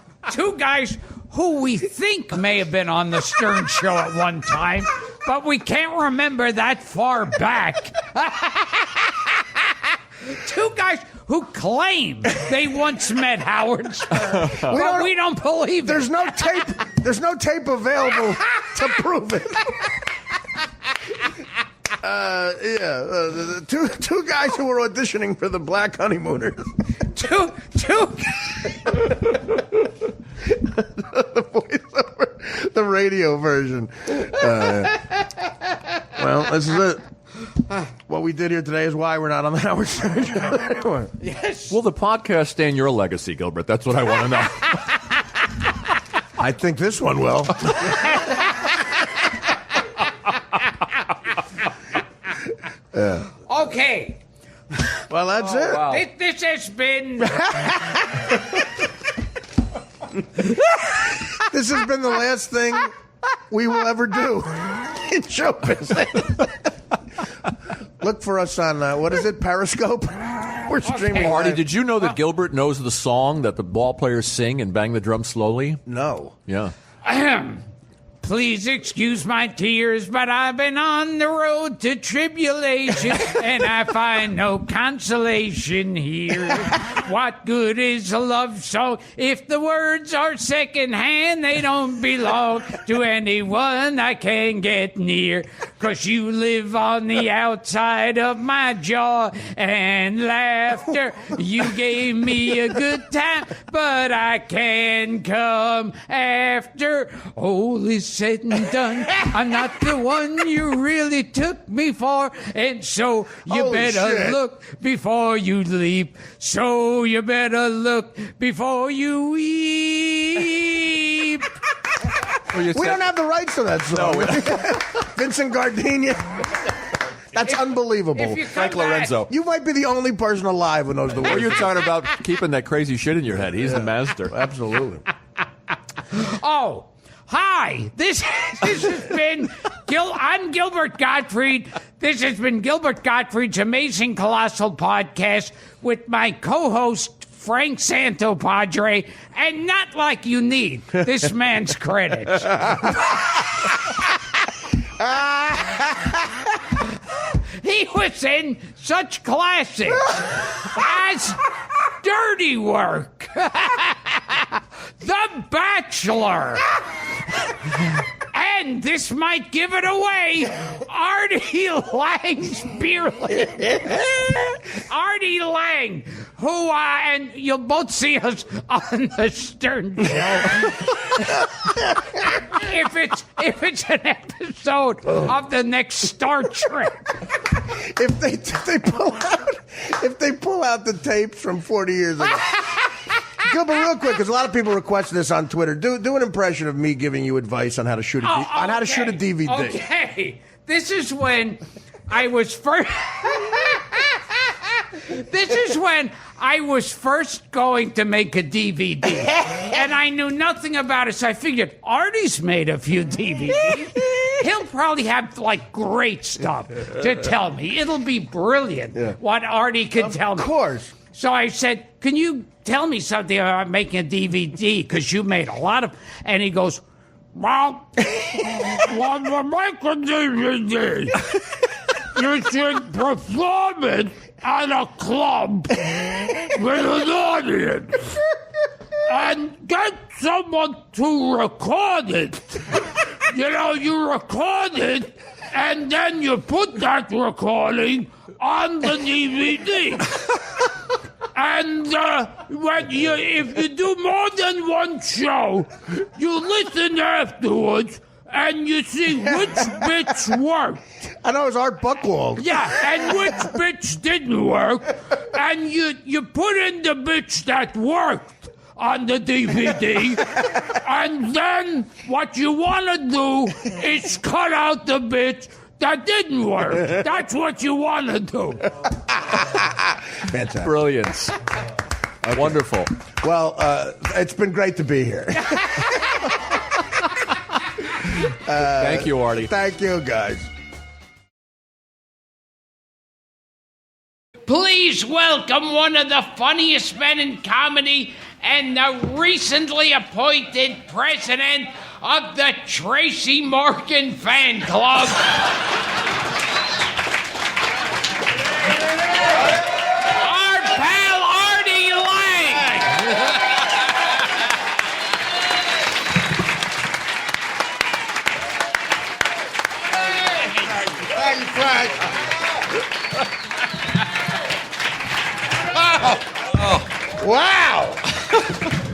who we think may have been on the Stern Show at one time, but we can't remember that far back. Two guys who claim they once met Howard Stern, but we don't believe it. There's no tape. There's no tape available to prove it. Two guys who were auditioning for the Black Honeymooners. Two. The voiceover, the radio version. Well, this is it. What we did here today is why we're not on the Howard Stern Show anymore. Yes. Will the podcast stain your legacy, Gilbert? That's what I want to know. I think this one will. Okay. Well, that's it. Wow. This has been. This has been the last thing we will ever do in show business. Look for us on, what is it, Periscope? We're streaming Artie, live. did you know that Gilbert knows the song that the ball players sing and bang the drum slowly? No. Yeah. Please excuse my tears, but I've been on the road to tribulation, and I find no consolation here. What good is a love song if the words are secondhand? They don't belong to anyone I can get near. 'Cause you live on the outside of my jaw and laughter. You gave me a good time, but I can come after. All is said and done, I'm not the one you really took me for, and so you better look before you leap. So you better look before you weep. We don't have the rights to that song. No, Vincent Gardenia. That's unbelievable. Frank Lorenzo. You might be the only person alive who knows the words. Well, you're talking about keeping that crazy shit in your head. He's the master. Absolutely. Oh, hi. This has been I'm Gilbert Gottfried. This has been Gilbert Gottfried's Amazing Colossal Podcast with my co-host Frank Santopadre, and not like you need this man's credits. He was in such classics as Dirty Work, The Bachelor, and this might give it away, Artie Lange's Beer League. Artie Lange, who, and you'll both see us on the Stern Show. if it's an episode of the next Star Trek. If they pull out the tapes from 40 years ago. Gilbert, real quick, because a lot of people requested this on Twitter. Do an impression of me giving you advice on how to shoot how to shoot a DVD. Okay, this is when I was first. This is when I was first going to make a DVD, and I knew nothing about it, so I figured Artie's made a few DVDs. He'll probably have, like, great stuff to tell me. It'll be brilliant what Artie can tell me. Of course. So I said, can you tell me something about making a DVD, because you made a lot of... And he goes, well, when you make a DVD, you should perform it at a club with an audience and get someone to record it. You know, you record it and then you put that recording on the DVD. And if you do more than one show, you listen afterwards and you see which bits worked. I know, it was Art Buchwald. Yeah, and which bits didn't work. And you put in the bits that worked on the DVD. And then what you want to do is cut out the bits that didn't work. That's what you want to do. Fantastic. Brilliance. Wonderful. Well, it's been great to be here. Thank you, Artie. Thank you, guys. Please welcome one of the funniest men in comedy and the recently appointed president of the Tracy Morgan fan club. Our pal Artie Lange. Thank you, Frank. Wow!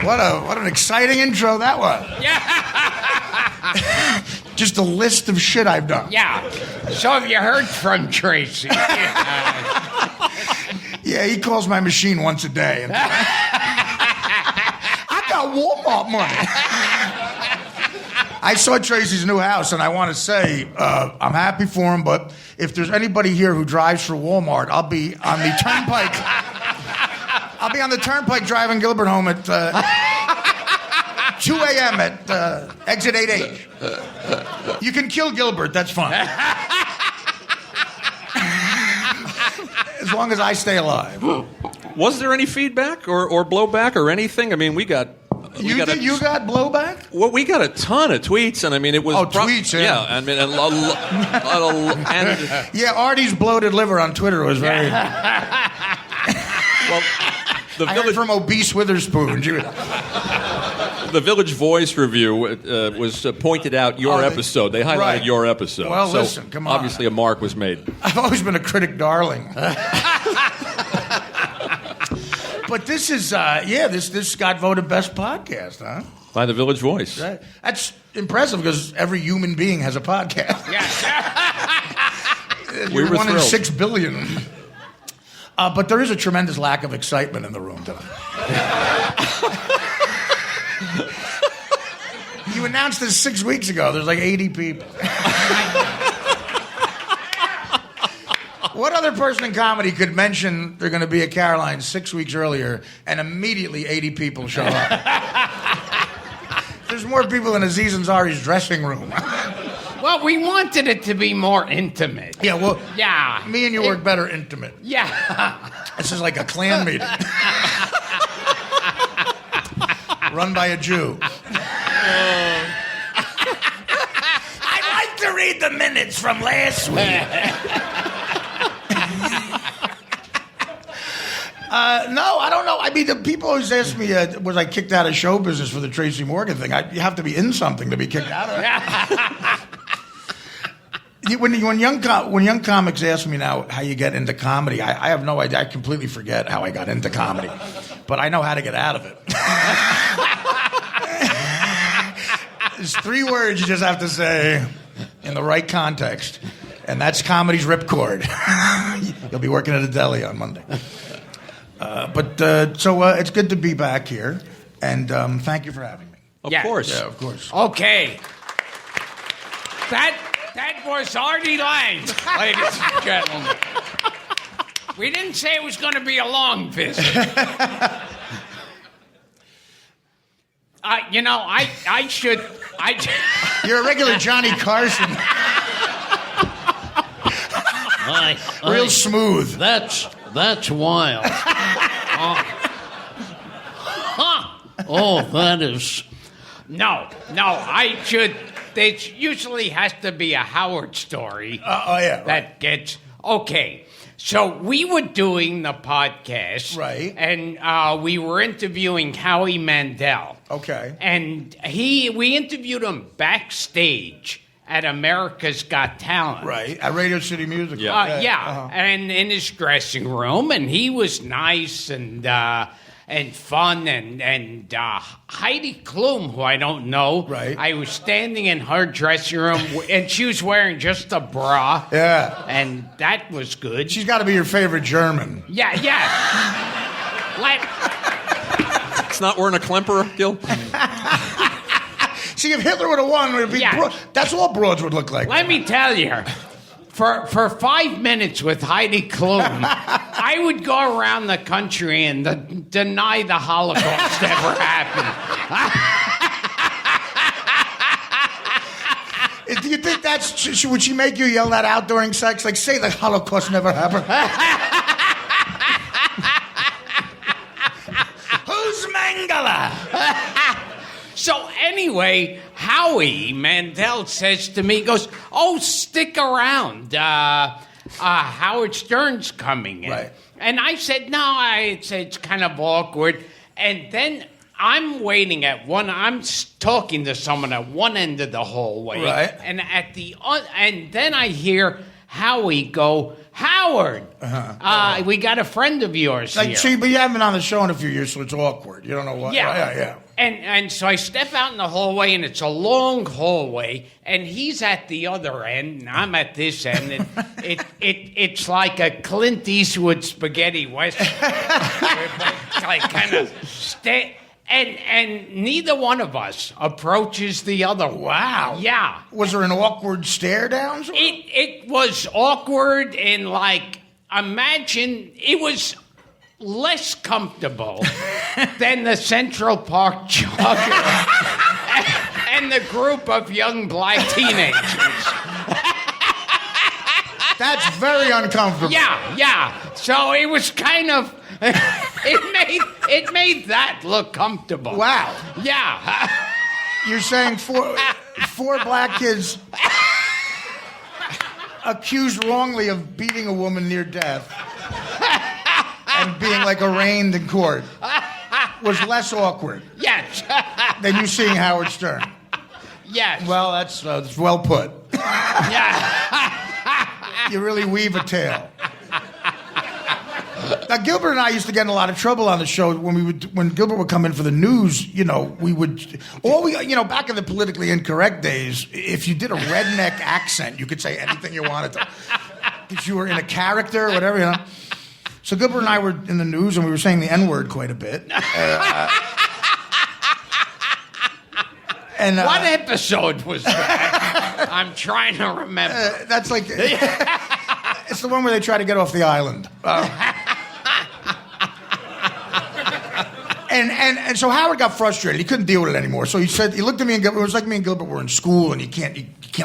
What an exciting intro that was. Yeah. Just a list of shit I've done. Yeah. So have you heard from Tracy? Yeah, he calls my machine once a day. And I got Walmart money. I saw Tracy's new house, and I want to say I'm happy for him, but if there's anybody here who drives for Walmart, I'll be on the turnpike. I'll be on the turnpike driving Gilbert home at 2 a.m. at exit 88. You can kill Gilbert, that's fine. As long as I stay alive. Was there any feedback or blowback or anything? I mean, we got You got blowback? Well, we got a ton of tweets, and I mean, it was tweets. Yeah, I mean, and yeah, Artie's bloated liver on Twitter was very. Well, the I heard from obese Witherspoon. The Village Voice review was pointed out your episode. They highlighted right. your episode. Well, so listen, come on. Obviously, a mark was made. I've always been a critic darling. But this is, this got voted best podcast, huh? By the Village Voice. Right. That's impressive because every human being has a podcast. Yes. You're were one in thrilled. 6 billion. But there is a tremendous lack of excitement in the room tonight. You announced this 6 weeks ago. There's like 80 people. What other person in comedy could mention they're going to be at Caroline 6 weeks earlier and immediately 80 people show up? There's more people in Aziz Ansari's dressing room. Well, we wanted it to be more intimate. Yeah, well, Yeah. me and you work better intimate. Yeah. This is like a Klan meeting. Run by a Jew. I'd like to read the minutes from last week. No, I don't know. I mean, the people always ask me, was I kicked out of show business for the Tracy Morgan thing? You have to be in something to be kicked out of it. When young comics ask me now how you get into comedy, I have no idea. I completely forget how I got into comedy, but I know how to get out of it. There's 3 words you just have to say in the right context, and that's comedy's ripcord. You'll be working at a deli on Monday. So it's good to be back here, and thank you for having me. Of Yeah. course. Yeah, of course. Okay. That was Artie Lange, ladies and gentlemen. We didn't say it was going to be a long visit. I should. You're a regular Johnny Carson. Real smooth. That's wild. Oh, that is. No, I should. There usually has to be a Howard story. Yeah. That gets. Okay. So we were doing the podcast. Right. And we were interviewing Howie Mandel. Okay. And we interviewed him backstage at America's Got Talent. Right. At Radio City Music. Yeah. And in his dressing room, and he was nice and fun, and Heidi Klum, who I don't know. Right. I was standing in her dressing room, and she was wearing just a bra. Yeah. And that was good. She's got to be your favorite German. Yeah. It's not wearing a Klemper, Gil? See, if Hitler would have won, it would be that's what all broads would look like. Let me tell you, for 5 minutes with Heidi Klum, I would go around the country and deny the Holocaust ever happened. Do you think would she make you yell that out during sex? Like, say the Holocaust never happened. Who's Mengele? So anyway, Howie Mandel says to me, he goes, "Oh, stick around. Howard Stern's coming in." Right. And I said, "No, it's kind of awkward." And then I'm waiting I'm talking to someone at one end of the hallway. Right. And and then I hear Howie go, "Howard, we got a friend of yours here." See, but you haven't been on the show in a few years, so it's awkward. You don't know what. Yeah. Yeah. And so I step out in the hallway, and it's a long hallway, and he's at the other end, and I'm at this end, and it's like a Clint Eastwood spaghetti western. It's like kind of and neither one of us approaches the other. Wow. Yeah. Was there an awkward stare down? It was awkward, and like, imagine it was less comfortable than the Central Park jogger and the group of young black teenagers. That's very uncomfortable. Yeah. So it was kind of, it It made that look comfortable. Wow. Yeah. You're saying four black kids accused wrongly of beating a woman near death and being like arraigned in court was less awkward Yes. than you seeing Howard Stern. Yes. Well, that's well put. Yeah. You really weave a tale. Now, Gilbert and I used to get in a lot of trouble on the show when Gilbert would come in for the news. Back in the politically incorrect days, if you did a redneck accent, you could say anything you wanted to. If you were in a character or whatever, So Gilbert and I were in the news, and we were saying the N-word quite a bit. What episode was that? I'm trying to remember. That's like... It's the one where they try to get off the island. And so Howard got frustrated. He couldn't deal with it anymore. So he looked at me and Gilbert. It was like me and Gilbert were in school, and you can't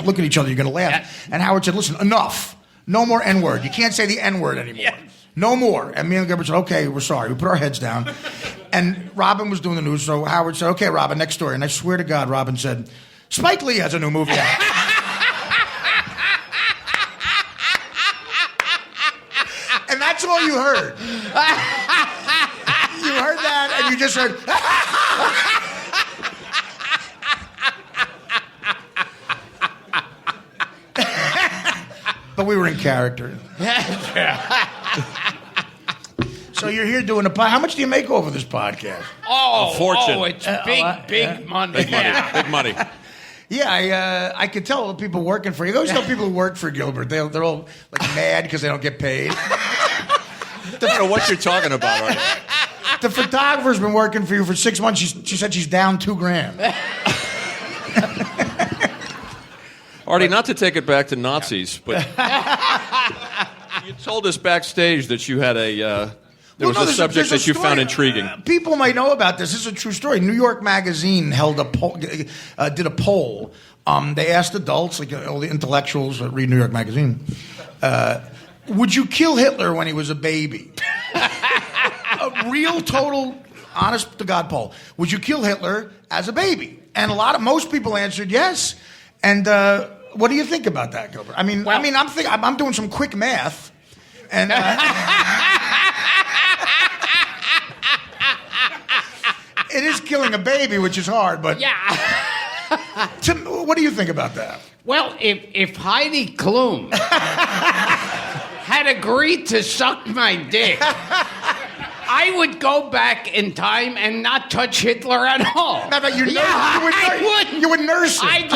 look at each other. You're going to laugh. And Howard said, "Listen, enough. No more N-word. You can't say the N-word anymore. Yes. No more." And me and Gilbert said, "Okay, we're sorry." We put our heads down. And Robin was doing the news, so Howard said, "Okay, Robin, next story." And I swear to God, Robin said, "Spike Lee has a new movie out." And that's all you heard. You heard that, and you just heard... But we were in character. So you're here doing a podcast. How much do you make over this podcast? A fortune. It's big money. Big money. Big money. Yeah, I could tell the people working for you. I always tell people who work for Gilbert, they're all like mad because they don't get paid. Doesn't know what you're talking about, Artie. The photographer's been working for you for 6 months. She said she's down $2,000. Artie, not to take it back to Nazis, but you told us backstage that you had a subject that you found intriguing. People might know about this. This is a true story. New York Magazine held did a poll. They asked adults, like all the intellectuals that read New York Magazine, would you kill Hitler when he was a baby? A real, total, honest-to-God poll. Would you kill Hitler as a baby? And most people answered yes. And what do you think about that, Gilbert? I'm doing some quick math, and it is killing a baby, which is hard. But Yeah. Tim, what do you think about that? Well, if Heidi Klum had agreed to suck my dick, I would go back in time and not touch Hitler at all. No, you would nurse him.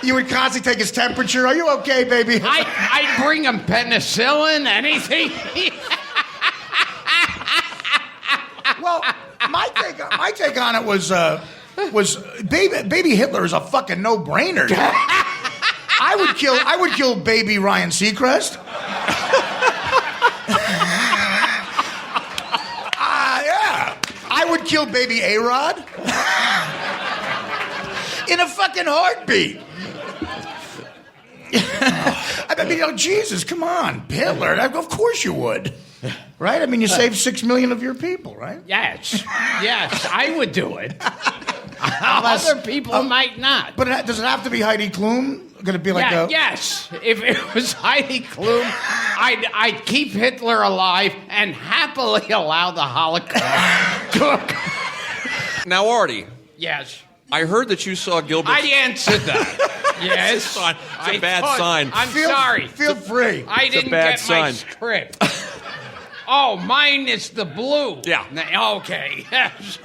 You would constantly take his temperature. Are you okay, baby? I'd bring him penicillin, anything. Well, my take on it was baby Hitler is a fucking no-brainer. I would kill baby Ryan Seacrest. Yeah, I would kill baby A-Rod in a fucking heartbeat. Jesus, come on, Hitler. Of course you would. Right? I mean, you saved 6 million of your people, right? Yes, I would do it. Other people might not. But does it have to be Heidi Klum? Going to be like Yes. If it was Heidi Klum, I'd keep Hitler alive and happily allow the Holocaust to occur. Now, Artie. Yes. I heard that you saw Gilbert. I answered that. Yes. It's a bad sign. I'm sorry. Feel free. I didn't bad get my sign. script. Oh, mine is the blue. Yeah. Okay. Yes.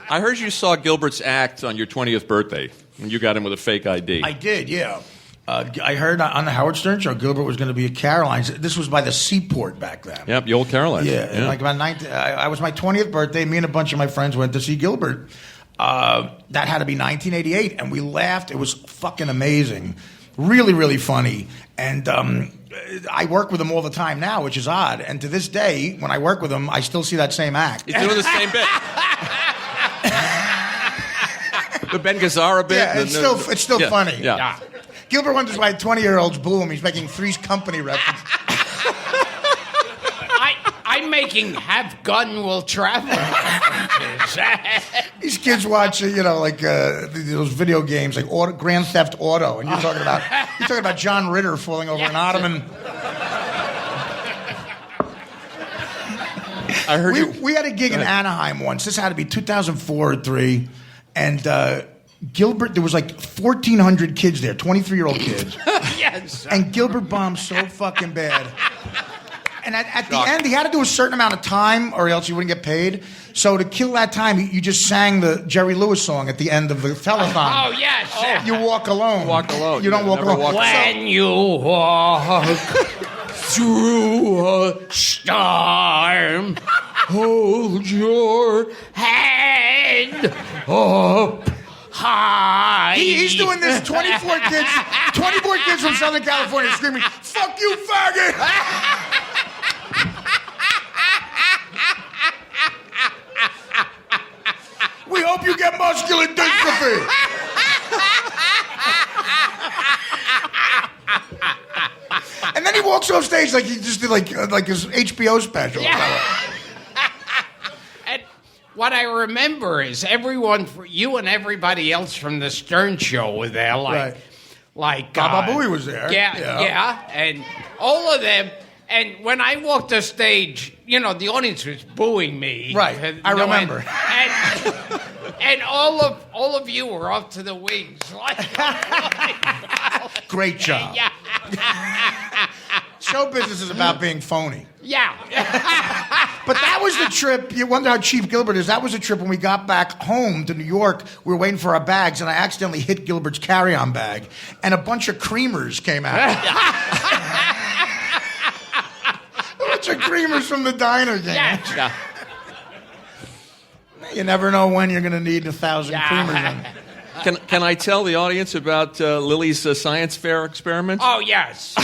I heard you saw Gilbert's act on your 20th birthday, and you got him with a fake ID. I did, yeah. I heard on the Howard Stern show Gilbert was going to be at Caroline's. This was by the seaport back then. Yep, the old Caroline. Yeah. Like about I was my 20th birthday. Me and a bunch of my friends went to see Gilbert. That had to be 1988, and we laughed. It was fucking amazing. Really, really funny. And I work with him all the time now, which is odd. And to this day, when I work with him, I still see that same act. He's doing the same bit. The Ben Gazzara bit. Yeah, it's still funny. Yeah. Gilbert wonders why 20-year-olds boo him. He's making Three's Company references. I make making Have Gun Will Travel references. These kids watch, those video games like Grand Theft Auto, and you're talking about John Ritter falling over an ottoman. I heard we had a gig in Anaheim once. This had to be 2004 or 3, and Gilbert. There was like 1,400 kids there, 23-year-old kids. Yes. And Gilbert bombed so fucking bad. And at the end, he had to do a certain amount of time, or else he wouldn't get paid. So to kill that time, you just sang the Jerry Lewis song at the end of the telethon. Oh, yes. You walk alone. Walk alone. You don't walk alone. When you walk through a storm, hold your head up high. He's doing this. 24 kids from Southern California screaming, "Fuck you, faggot!" We hope you get muscular dystrophy. And then he walks off stage like he just did like his HBO special. Yeah. And what I remember is everyone, you and everybody else from the Stern Show were there, like Baba Booey was there. Yeah, and all of them. And when I walked the stage, the audience was booing me. Right, I remember. And all of you were up to the wings. Great job. Yeah. Show business is about being phony. Yeah. But that was the trip. You wonder how cheap Gilbert is. That was the trip when we got back home to New York. We were waiting for our bags, and I accidentally hit Gilbert's carry-on bag, and a bunch of creamers came out. A bunch of creamers from the diner game. Yeah. You never know when you're going to need 1,000 creamers. Can I tell the audience about Lily's science fair experiment? Oh, yes.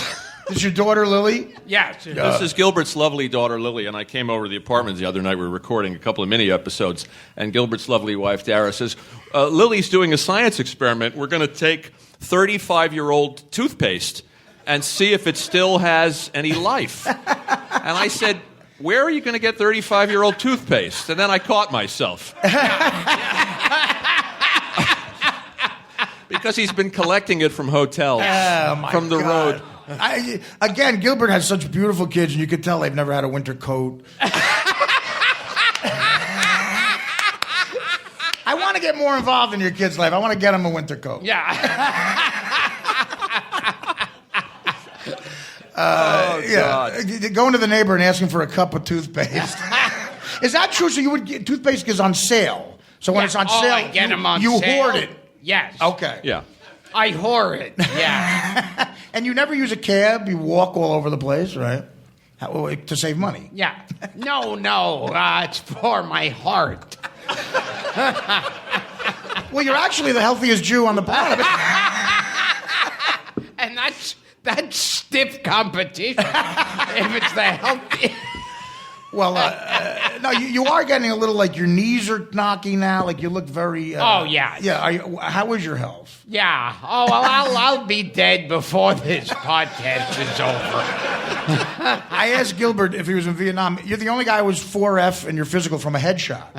Is your daughter Lily? Yes. This is Gilbert's lovely daughter, Lily, and I came over to the apartment the other night. We were recording a couple of mini episodes, and Gilbert's lovely wife, Dara, says, Lily's doing a science experiment. We're going to take 35-year-old toothpaste and see if it still has any life. And I said, where are you going to get 35-year-old toothpaste? And then I caught myself. Because he's been collecting it from hotels, from the road. Again, Gilbert has such beautiful kids, and you could tell they've never had a winter coat. I want to get more involved in your kid's life. I want to get them a winter coat. Yeah. Yeah. Going to the neighbor and asking for a cup of toothpaste. Is that true? So you would get toothpaste is on sale. So when it's on sale, I get them on you sale. hoard it. Yes. Okay. Yeah. I hoard it. Yeah. And you never use a cab. You walk all over the place, right? To save money. Yeah. No. It's for my heart. Well, you're actually the healthiest Jew on the planet. And that's stiff competition. If it's the healthy. Well, no, you are getting a little like your knees are knocking now. Like you look very. Oh yeah. Yeah. How is your health? Yeah. Oh well, I'll be dead before this podcast is over. I asked Gilbert if he was in Vietnam. You're the only guy who was 4F in your physical from a headshot.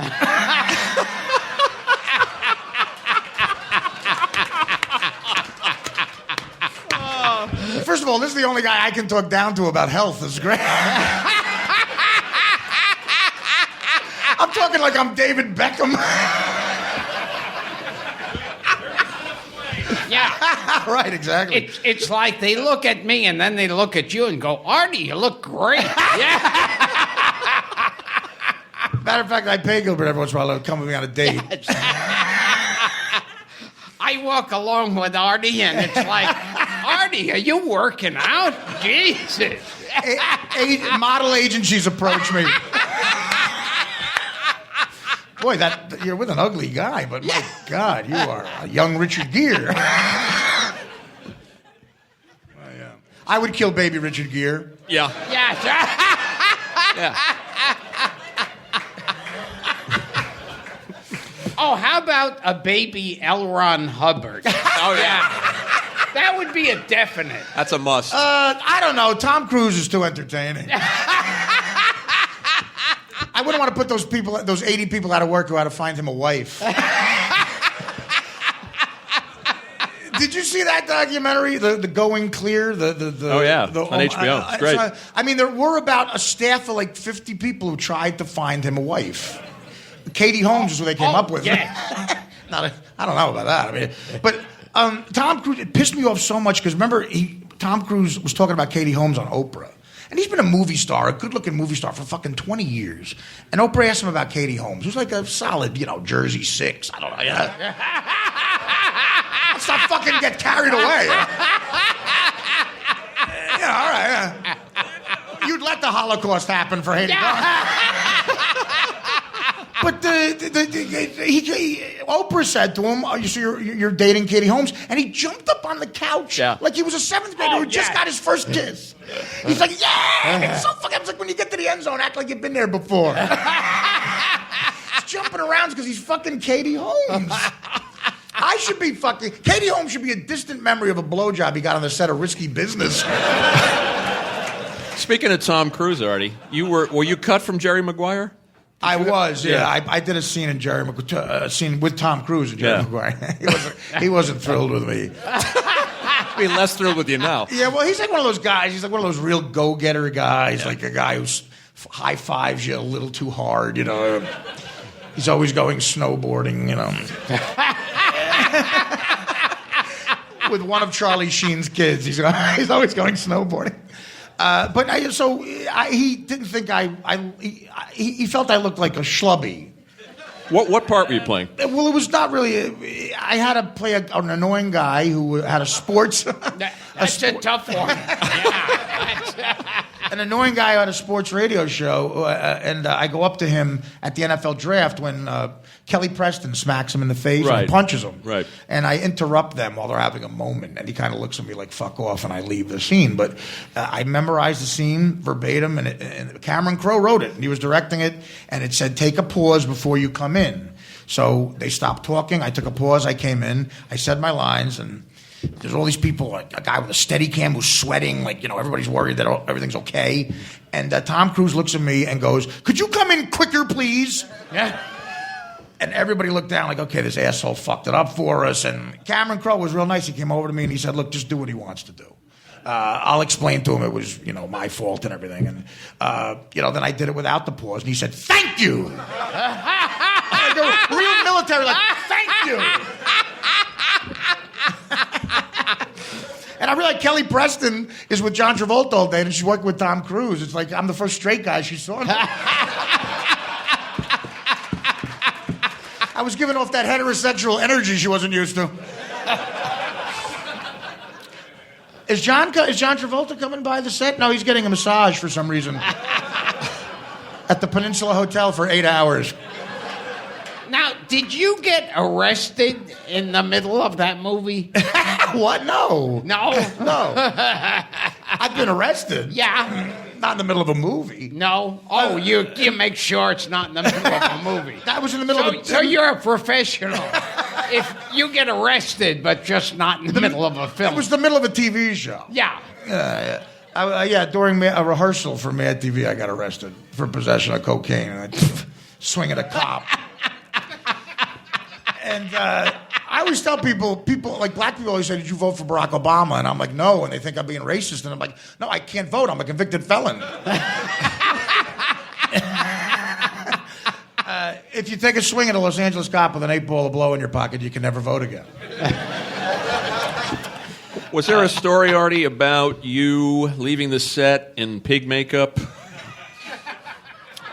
First of all, this is the only guy I can talk down to about health. This is great. I'm talking like I'm David Beckham. Yeah. Right, exactly. It's like they look at me and then they look at you and go, Artie, you look great. Yeah. Matter of fact, I pay Gilbert every once in a while to come with me on a date. I walk along with Artie and it's like, Artie, are you working out? Jesus. Model agencies approach me. Boy, you're with an ugly guy, but my God, you are a young Richard Gere. I would kill baby Richard Gere. Yeah. Yes. Yeah. Oh, how about a baby L. Ron Hubbard? Oh, yeah. That would be a definite. That's a must. I don't know. Tom Cruise is too entertaining. wouldn't want to put those 80 people out of work who had to find him a wife. Did you see that documentary, the Going Clear? Oh yeah, on HBO. It's great. I mean, there were about a staff of like 50 people who tried to find him a wife. Katie Holmes is what they came up with. Yes. I don't know about that. I mean, but Tom Cruise, it pissed me off so much because remember, Tom Cruise was talking about Katie Holmes on Oprah. And he's been a movie star, a good-looking movie star for fucking 20 years. And Oprah asked him about Katie Holmes, who's like a solid, Jersey 6. I don't know. Let's not fucking get carried away. All right. You'd let the Holocaust happen for hating But Oprah said to him, so you're dating Katie Holmes? And he jumped up on the couch like he was a 7th grader who just got his first kiss. He's like, it's so fucking... It's like when you get to the end zone, act like you've been there before. He's jumping around because he's fucking Katie Holmes. I should be fucking... Katie Holmes should be a distant memory of a blowjob he got on the set of Risky Business. Speaking of Tom Cruise, Artie, were you cut from Jerry Maguire? I was, yeah. I did a scene in scene with Tom Cruise and Jerry Maguire. He wasn't thrilled with me. I'd be less thrilled with you now. Yeah, well, he's like one of those guys. He's like one of those real go-getter guys, like a guy who's high-fives you a little too hard, He's always going snowboarding, with one of Charlie Sheen's kids. He's always going snowboarding. He didn't think he felt I looked like a schlubby. What part were you playing? Well, it was not really. I had to play an annoying guy who had a sports. That's a tough one. An annoying guy who had a sports radio show, and I go up to him at the NFL draft when Kelly Preston smacks him in the face and punches him. Right. And I interrupt them while they're having a moment, and he kind of looks at me like, fuck off, and I leave the scene. But I memorized the scene verbatim, and Cameron Crowe wrote it, and he was directing it, and it said, take a pause before you come in. So they stopped talking. I took a pause. I came in. I said my lines, and there's all these people, like a guy with a Steadicam who's sweating, like, everybody's worried that everything's okay. And Tom Cruise looks at me and goes, could you come in quicker, please? Yeah. And everybody looked down like, okay, this asshole fucked it up for us. And Cameron Crowe was real nice. He came over to me and he said, look, just do what he wants to do. I'll explain to him it was, my fault and everything. And, then I did it without the pause. And he said, thank you. Real military, like, thank you. And I realized Kelly Preston is with John Travolta all day, and she's working with Tom Cruise. It's like I'm the first straight guy she saw. I was giving off that heterosexual energy she wasn't used to. Is John Travolta coming by the set? No, he's getting a massage for some reason at the Peninsula Hotel for 8 hours. Now, did you get arrested in the middle of that movie? What? No. No? No. I've been arrested. Yeah. Not in the middle of a movie. No? Oh, you make sure it's not in the middle of a movie. That was in the middle of a... So you're a professional. If you get arrested, but just not in the middle of a film. It was the middle of a TV show. Yeah. During a rehearsal for Mad TV, I got arrested for possession of cocaine. And I swing at a cop. And I always tell people, like black people always say, did you vote for Barack Obama? And I'm like, no. And they think I'm being racist. And I'm like, no, I can't vote. I'm a convicted felon. If you take a swing at a Los Angeles cop with an 8-ball of blow in your pocket, you can never vote again. Was there a story, Artie, about you leaving the set in pig makeup?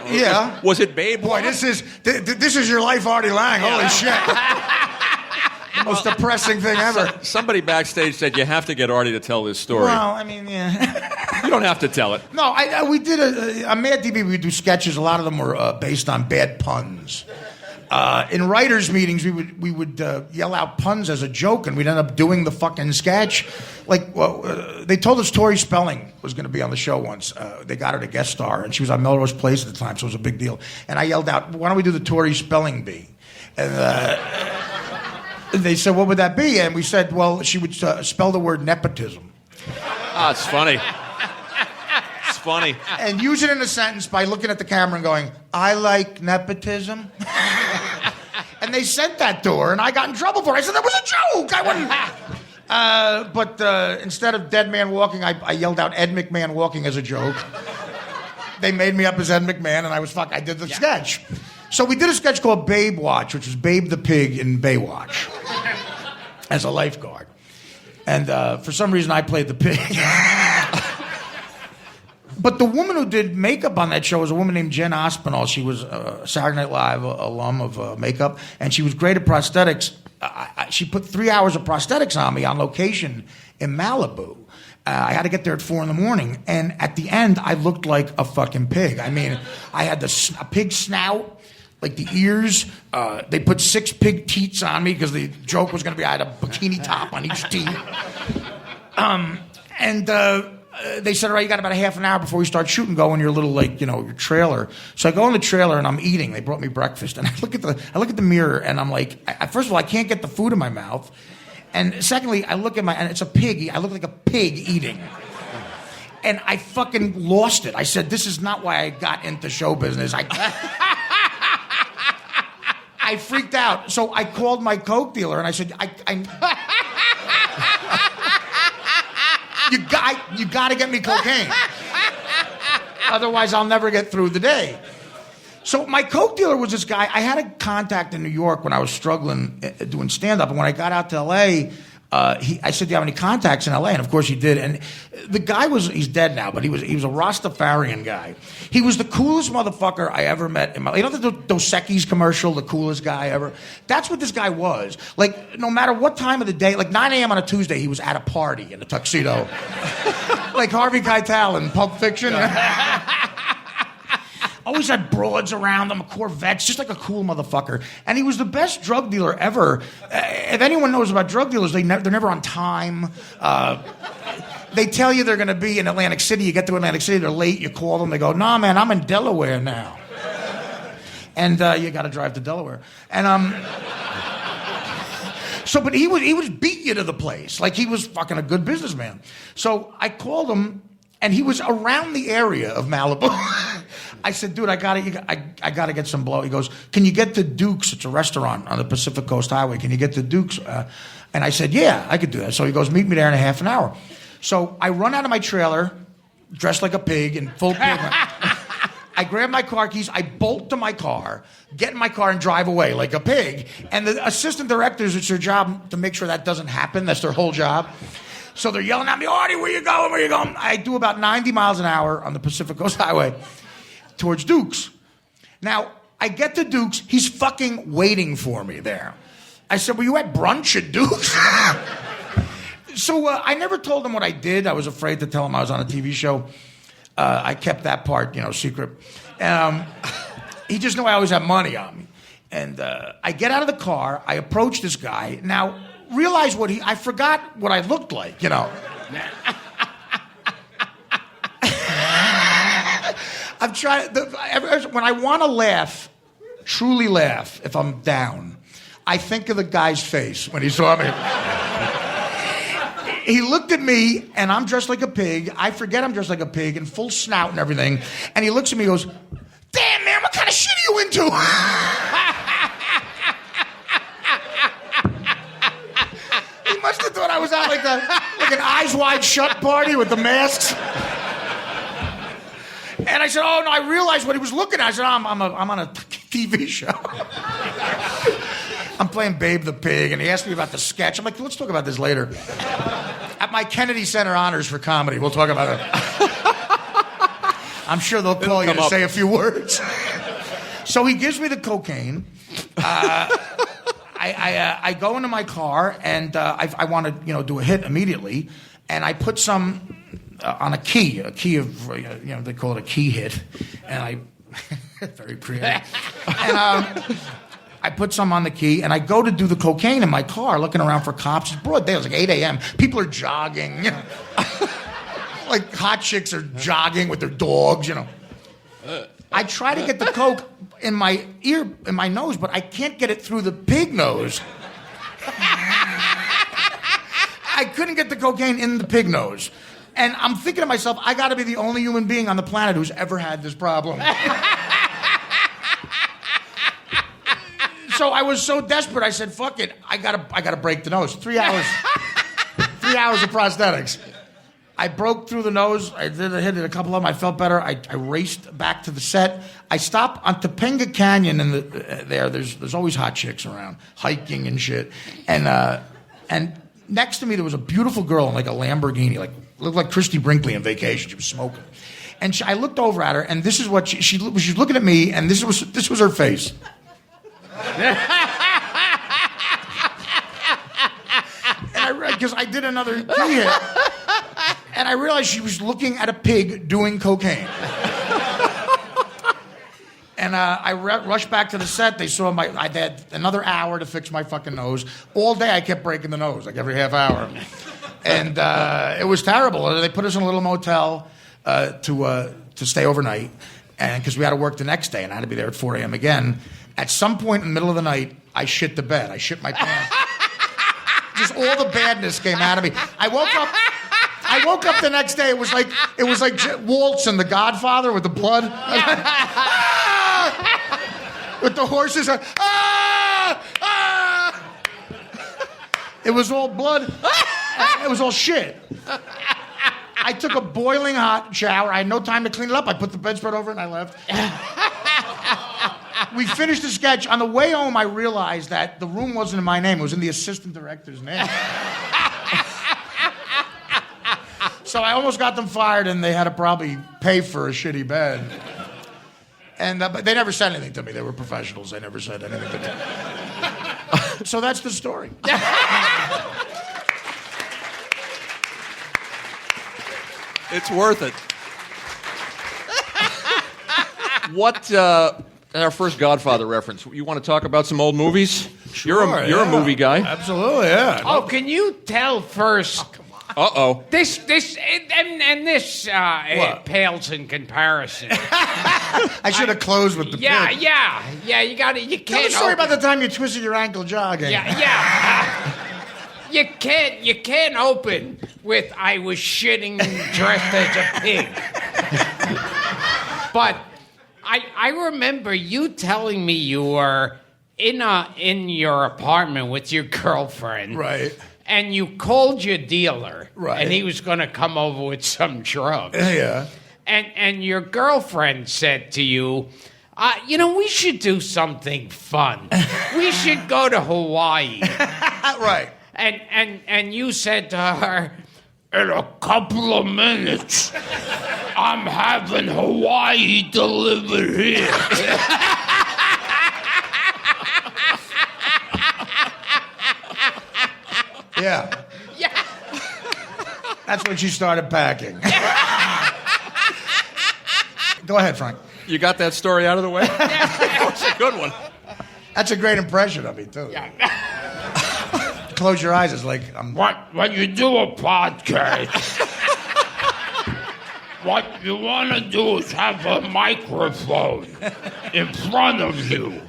Yeah. Was it Babe? Boy, this is your life, Artie Lange. Holy shit. Most depressing thing ever. Somebody backstage said you have to get Artie to tell this story. Well, I mean, yeah. You don't have to tell it. No, we did on Mad TV. We do sketches. A lot of them were based on bad puns. In writers' meetings, we would yell out puns as a joke, and we'd end up doing the fucking sketch. Like, they told us Tori Spelling was going to be on the show once. They got her to guest star, and she was on Melrose Place at the time, so it was a big deal. And I yelled out, "Why don't we do the Tori Spelling bee?" And they said, "What would that be?" And we said, "Well, she would spell the word nepotism." Ah, it's funny. It's funny. And use it in a sentence by looking at the camera and going, I like nepotism. And they sent that to her, and I got in trouble for it. I said, that was a joke. I wouldn't. But instead of Dead Man Walking, I yelled out Ed McMahon Walking as a joke. They made me up as Ed McMahon, and I did the sketch. So we did a sketch called Babe Watch, which was Babe the Pig in Baywatch as a lifeguard. And for some reason, I played the pig. But the woman who did makeup on that show was a woman named Jen Ospinall. She was a Saturday Night Live alum of makeup, and she was great at prosthetics. She put 3 hours of prosthetics on me on location in Malibu. I had to get there at 4 a.m, and at the end, I looked like a fucking pig. I mean, I had a pig snout, like the ears. They put 6 pig teats on me because the joke was going to be I had a bikini top on each teeth. They said, all right, you got about a half an hour before we start shooting. Go in your little, your trailer. So I go in the trailer and I'm eating. They brought me breakfast, and I look at the mirror and I'm like, first of all, I can't get the food in my mouth, and secondly, I look at and it's a pig. I look like a pig eating, and I fucking lost it. I said, this is not why I got into show business. I freaked out. So I called my Coke dealer and I said, You got to get me cocaine. Otherwise, I'll never get through the day. So my Coke dealer was this guy. I had a contact in New York when I was struggling doing stand-up. And when I got out to L.A., I said, do you have any contacts in L.A.? And, of course, he did. And the guy he's dead now, but he was a Rastafarian guy. He was the coolest motherfucker I ever met in my life. You know the Dos Equis commercial, the coolest guy ever? That's what this guy was. Like, no matter what time of the day, like 9 a.m. on a Tuesday, he was at a party in a tuxedo. Like Harvey Keitel in Pulp Fiction. Always had broads around him, Corvettes, just like a cool motherfucker. And he was the best drug dealer ever. If anyone knows about drug dealers, they're never on time. They tell you they're going to be in Atlantic City. You get to Atlantic City, they're late. You call them, they go, nah, man, I'm in Delaware now. And you got to drive to Delaware. And but he would beat you to the place. Like he was fucking a good businessman. So I called him, and he was around the area of Malibu. I said, dude, I gotta get some blow. He goes, can you get to Duke's? It's a restaurant on the Pacific Coast Highway. Can you get to Duke's? And I said, yeah, I could do that. So he goes, meet me there in a half an hour. So I run out of my trailer, dressed like a pig in full pig. I grab my car keys, I bolt to my car, get in my car and drive away like a pig. And the assistant directors, it's their job to make sure that doesn't happen. That's their whole job. So they're yelling at me, Artie, where you going? Where you going? I do about 90 miles an hour on the Pacific Coast Highway towards Duke's. Now, I get to Duke's. He's fucking waiting for me there. I said, were you at brunch at Duke's? So I never told him what I did. I was afraid to tell him I was on a TV show. I kept that part, secret. He just knew I always had money on me. And I get out of the car. I approach this guy. Now, realize I forgot what I looked like, I'm trying. When I want to laugh, truly laugh, if I'm down, I think of the guy's face when he saw me. He looked at me, and I'm dressed like a pig. I forget I'm dressed like a pig, and full snout and everything. And he looks at me and goes, damn, man, what kind of shit are you into? He must have thought I was at like an Eyes Wide Shut party with the masks. And I said, oh, no, I realized what he was looking at. I said, I'm on a TV show. I'm playing Babe the Pig, and he asked me about the sketch. I'm like, let's talk about this later. At my Kennedy Center Honors for Comedy, we'll talk about it. I'm sure they'll call you to say a few words. So he gives me the cocaine. I go into my car, and I want to do a hit immediately, and I put some on a key of, they call it a key hit, and I, very creative, and I put some on the key, and I go to do the cocaine in my car, looking around for cops. It's broad day. It was like 8 a.m. People are jogging, like hot chicks are jogging with their dogs, I try to get the coke in my ear, in my nose, but I can't get it through the pig nose. I couldn't get the cocaine in the pig nose. And I'm thinking to myself, I got to be the only human being on the planet who's ever had this problem. So I was so desperate, I said, fuck it, I gotta break the nose. 3 hours. 3 hours of prosthetics. I broke through the nose. I hit it a couple of them. I felt better. I raced back to the set. I stopped on Topanga Canyon there's always hot chicks around, hiking and shit. And next to me there was a beautiful girl in like a Lamborghini, like looked like Christy Brinkley on vacation. She was smoking. And I looked over at her, and this is what she was looking at me, and this was her face. Because I did another key hit, and I realized she was looking at a pig doing cocaine. And I rushed back to the set. They saw I had another hour to fix my fucking nose. All day I kept breaking the nose, like every half hour. And it was terrible. They put us in a little motel to stay overnight, and because we had to work the next day, and I had to be there at 4 a.m. again. At some point in the middle of the night, I shit the bed. I shit my pants. Just all the badness came out of me. I woke up the next day. It was like Waltz in The Godfather with the blood. With the horses. It was all blood. It was all shit. I took a boiling hot shower. I had no time to clean it up. I put the bedspread over it and I left. We finished the sketch. On the way home, I realized that the room wasn't in my name. It was in the assistant director's name. So I almost got them fired, and they had to probably pay for a shitty bed. And but they never said anything to me. They were professionals. They never said anything to me. So that's the story. It's worth it. What... our first Godfather reference. You want to talk about some old movies? Sure, you're a movie guy. Absolutely, yeah. Oh, can you tell first? Uh-oh. This pales in comparison. I should have closed with the pig. Yeah. You got it. You can't. Tell the story about the time you twisted your ankle jogging. Yeah. You can't open with "I was shitting dressed as a pig." But I remember you telling me you were in your apartment with your girlfriend. Right. And you called your dealer. Right. And he was going to come over with some drugs. Yeah. And your girlfriend said to you, we should do something fun. We should go to Hawaii. Right. And you said to her, in a couple of minutes, I'm having Hawaii delivered here. Yeah. That's when she started packing. Go ahead, Frank. You got that story out of the way? That's a good one. That's a great impression of me, too. Yeah. Close your eyes. It's like I'm... When you do a podcast, what you want to do is have a microphone in front of you.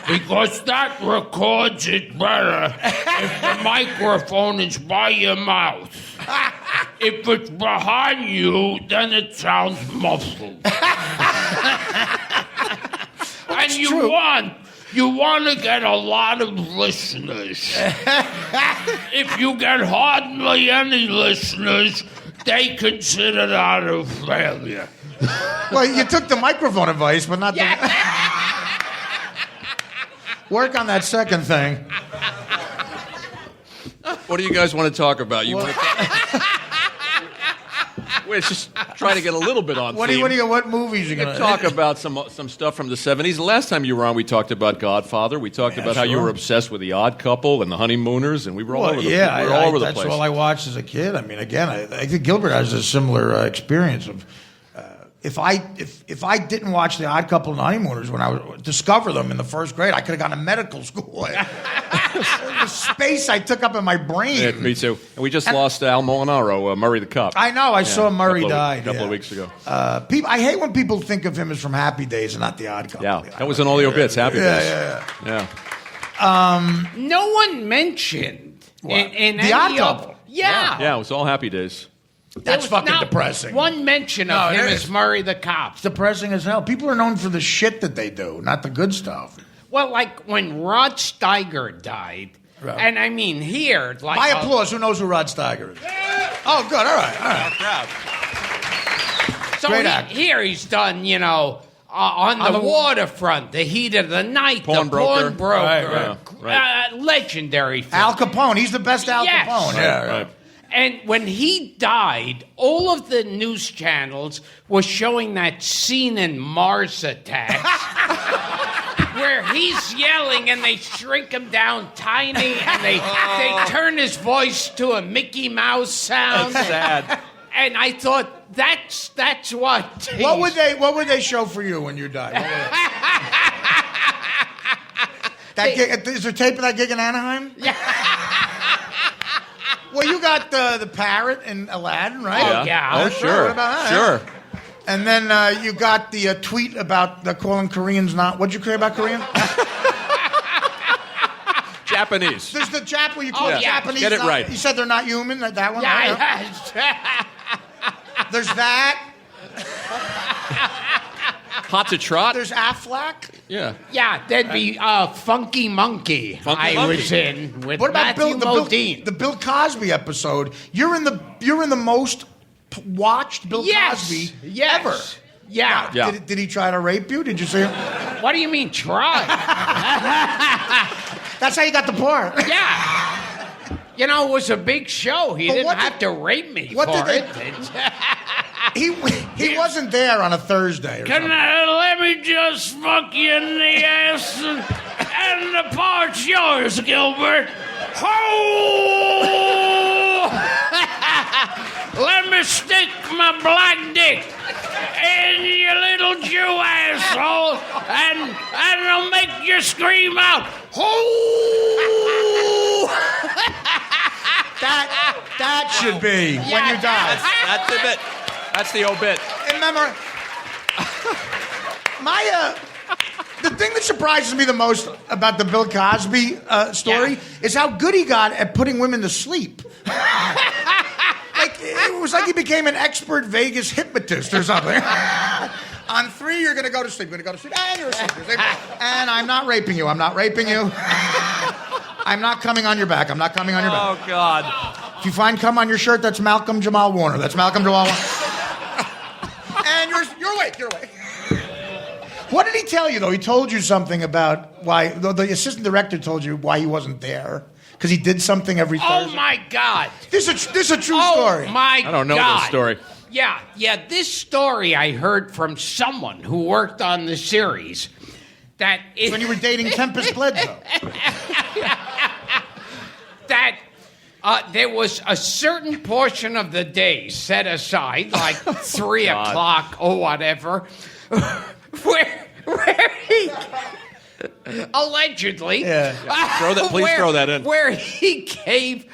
Because that records it better if the microphone is by your mouth. If it's behind you, then it sounds muffled. And you want to get a lot of listeners. If you get hardly any listeners, they consider that a failure. Well, you took the microphone advice, but not the... Work on that second thing. What do you guys want to talk about? Let's just try to get a little bit on theme. What movies are you going to talk about some stuff from the 70s. The last time you were on, we talked about Godfather. We talked about how you were obsessed with The Odd Couple and The Honeymooners, and we were all over the place. That's all I watched as a kid. I mean, again, I think Gilbert has a similar experience of... If I didn't watch The Odd Couple and Honeymooners when I discovered them in the first grade, I could have gone to medical school. The space I took up in my brain. Yeah, me too. And we just lost Al Molinaro, Murray the Cop. I know. I saw Murray died. A couple of weeks ago. I hate when people think of him as from Happy Days and not The Odd Couple. Yeah, that was in all your bits. Happy Days. Yeah. No one mentioned in The Odd Couple. Yeah. Yeah, it was all Happy Days. That's fucking not depressing. One mention No, of it him is. as Murray the Cop. It's depressing as hell. People are known for the shit that they do, not the good stuff. Well, like when Rod Steiger died, Right. and I mean here, like My applause. Who knows who Rod Steiger is? Oh, good. All right. So Great act. here he's done, on the waterfront, The Heat of the Night, Pawnbroker. The Pawnbroker, Right. legendary film. Al Capone. He's the best Al Yes. Capone. Yeah, right. And when he died, all of the news channels were showing that scene in Mars Attacks where he's yelling and they shrink him down tiny and they turn his voice to a Mickey Mouse sound. That's sad. And I thought that's what. What would they show for you when you died? Is there tape of that gig in Anaheim? Yeah. Well, you got the parrot in Aladdin, right? Yeah. Oh, sure. What about that? Sure. And then you got the tweet about calling Koreans not. What'd you say about Korean? Japanese. There's the Jap where you call Japanese. Get it not, right. You said they're not human. That one. Yeah. There's that. Hot to trot. There's Aflac. Yeah. Yeah, there'd be Funky Monkey. Funky I Monkey. was in with What about Matthew Modine. the Bill Cosby episode? You're in the most watched Bill Cosby ever. Yeah. Yeah. Did he try to rape you? Did you see him? What do you mean try? That's how you got the part. Yeah. It was a big show. He But didn't what have did- to rape me what for did it. He wasn't there on a Thursday. Or something. Let me just fuck you in the ass and the part's yours, Gilbert. Ho! Let me stick my black dick in your little Jew asshole and it'll make you scream out, ho! That should be when you die. That's the bit. That's the obit. Remember, the thing that surprises me the most about the Bill Cosby story is how good he got at putting women to sleep. It was like he became an expert Vegas hypnotist or something. On 3, you're going to go to sleep. You're going to go to sleep. And you're asleep. And I'm not raping you. I'm not raping you. I'm not coming on your back. I'm not coming on your back. Oh, God. If you find cum on your shirt, that's Malcolm Jamal Warner. That's Malcolm Jamal Warner. And you're awake. You're awake. What did he tell you, though? He told you something about why... The assistant director told you why he wasn't there. Because he did something every Thursday. Oh, my God. This is a true story. Oh, my God. I don't know this story. Yeah. This story I heard from someone who worked on the series. That When you were dating Tempest Bledsoe. that there was a certain portion of the day set aside, like 3 o'clock or whatever, where he allegedly Please throw that in. where he gave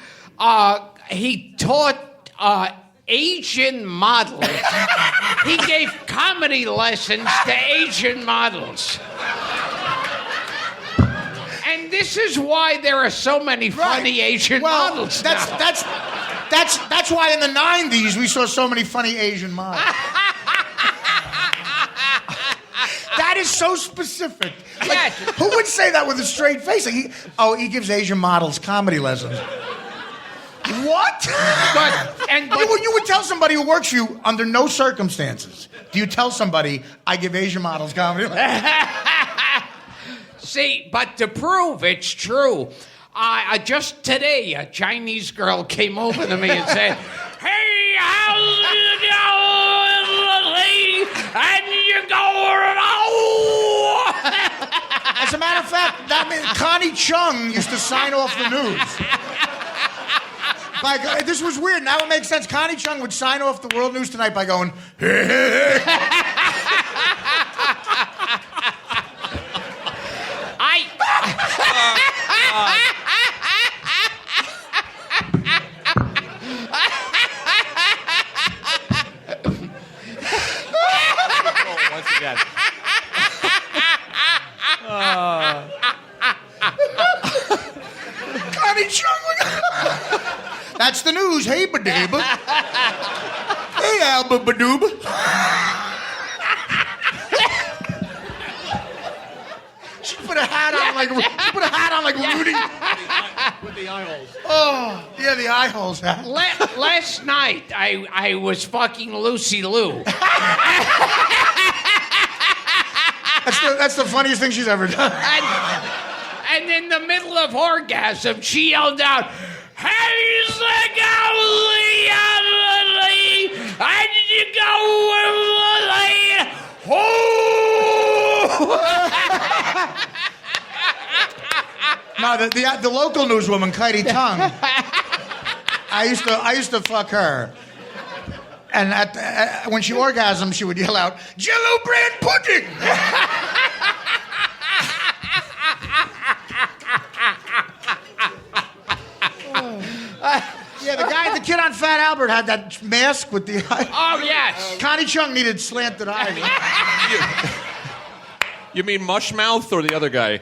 he taught Asian models. He gave comedy lessons to Asian models. And this is why there are so many funny Asian models now. That's why in the 90s we saw so many funny Asian models. That is so specific. Yes. Who would say that with a straight face? Like he gives Asian models comedy lessons. What? You would tell somebody who works for you under no circumstances. Do you tell somebody, I give Asian models comedy lessons? See, but to prove it's true, just today a Chinese girl came over to me and said, "Hey, how's it going, lady? And you going As a matter of fact, that means Connie Chung used to sign off the news. This was weird. Now it makes sense. Connie Chung would sign off the World News Tonight by going, hey. Once again. Connie Chung. That's the news. Hey, badaba. Hey, Alba Badooba. She put a hat on like Rudy. With the eye holes. Oh, yeah, the eye holes hat. Last night, I was fucking Lucy Liu. That's the funniest thing she's ever done. And in the middle of orgasm, she yelled out, "Hey, Zagali, and you go No, the local newswoman, Katie Tung. I used to fuck her. And when she orgasmed, she would yell out, "Jello bread pudding!" Yeah, the kid on Fat Albert had that mask with the eye. Oh, yes. Connie Chung needed slanted eyes. You mean Mushmouth or the other guy?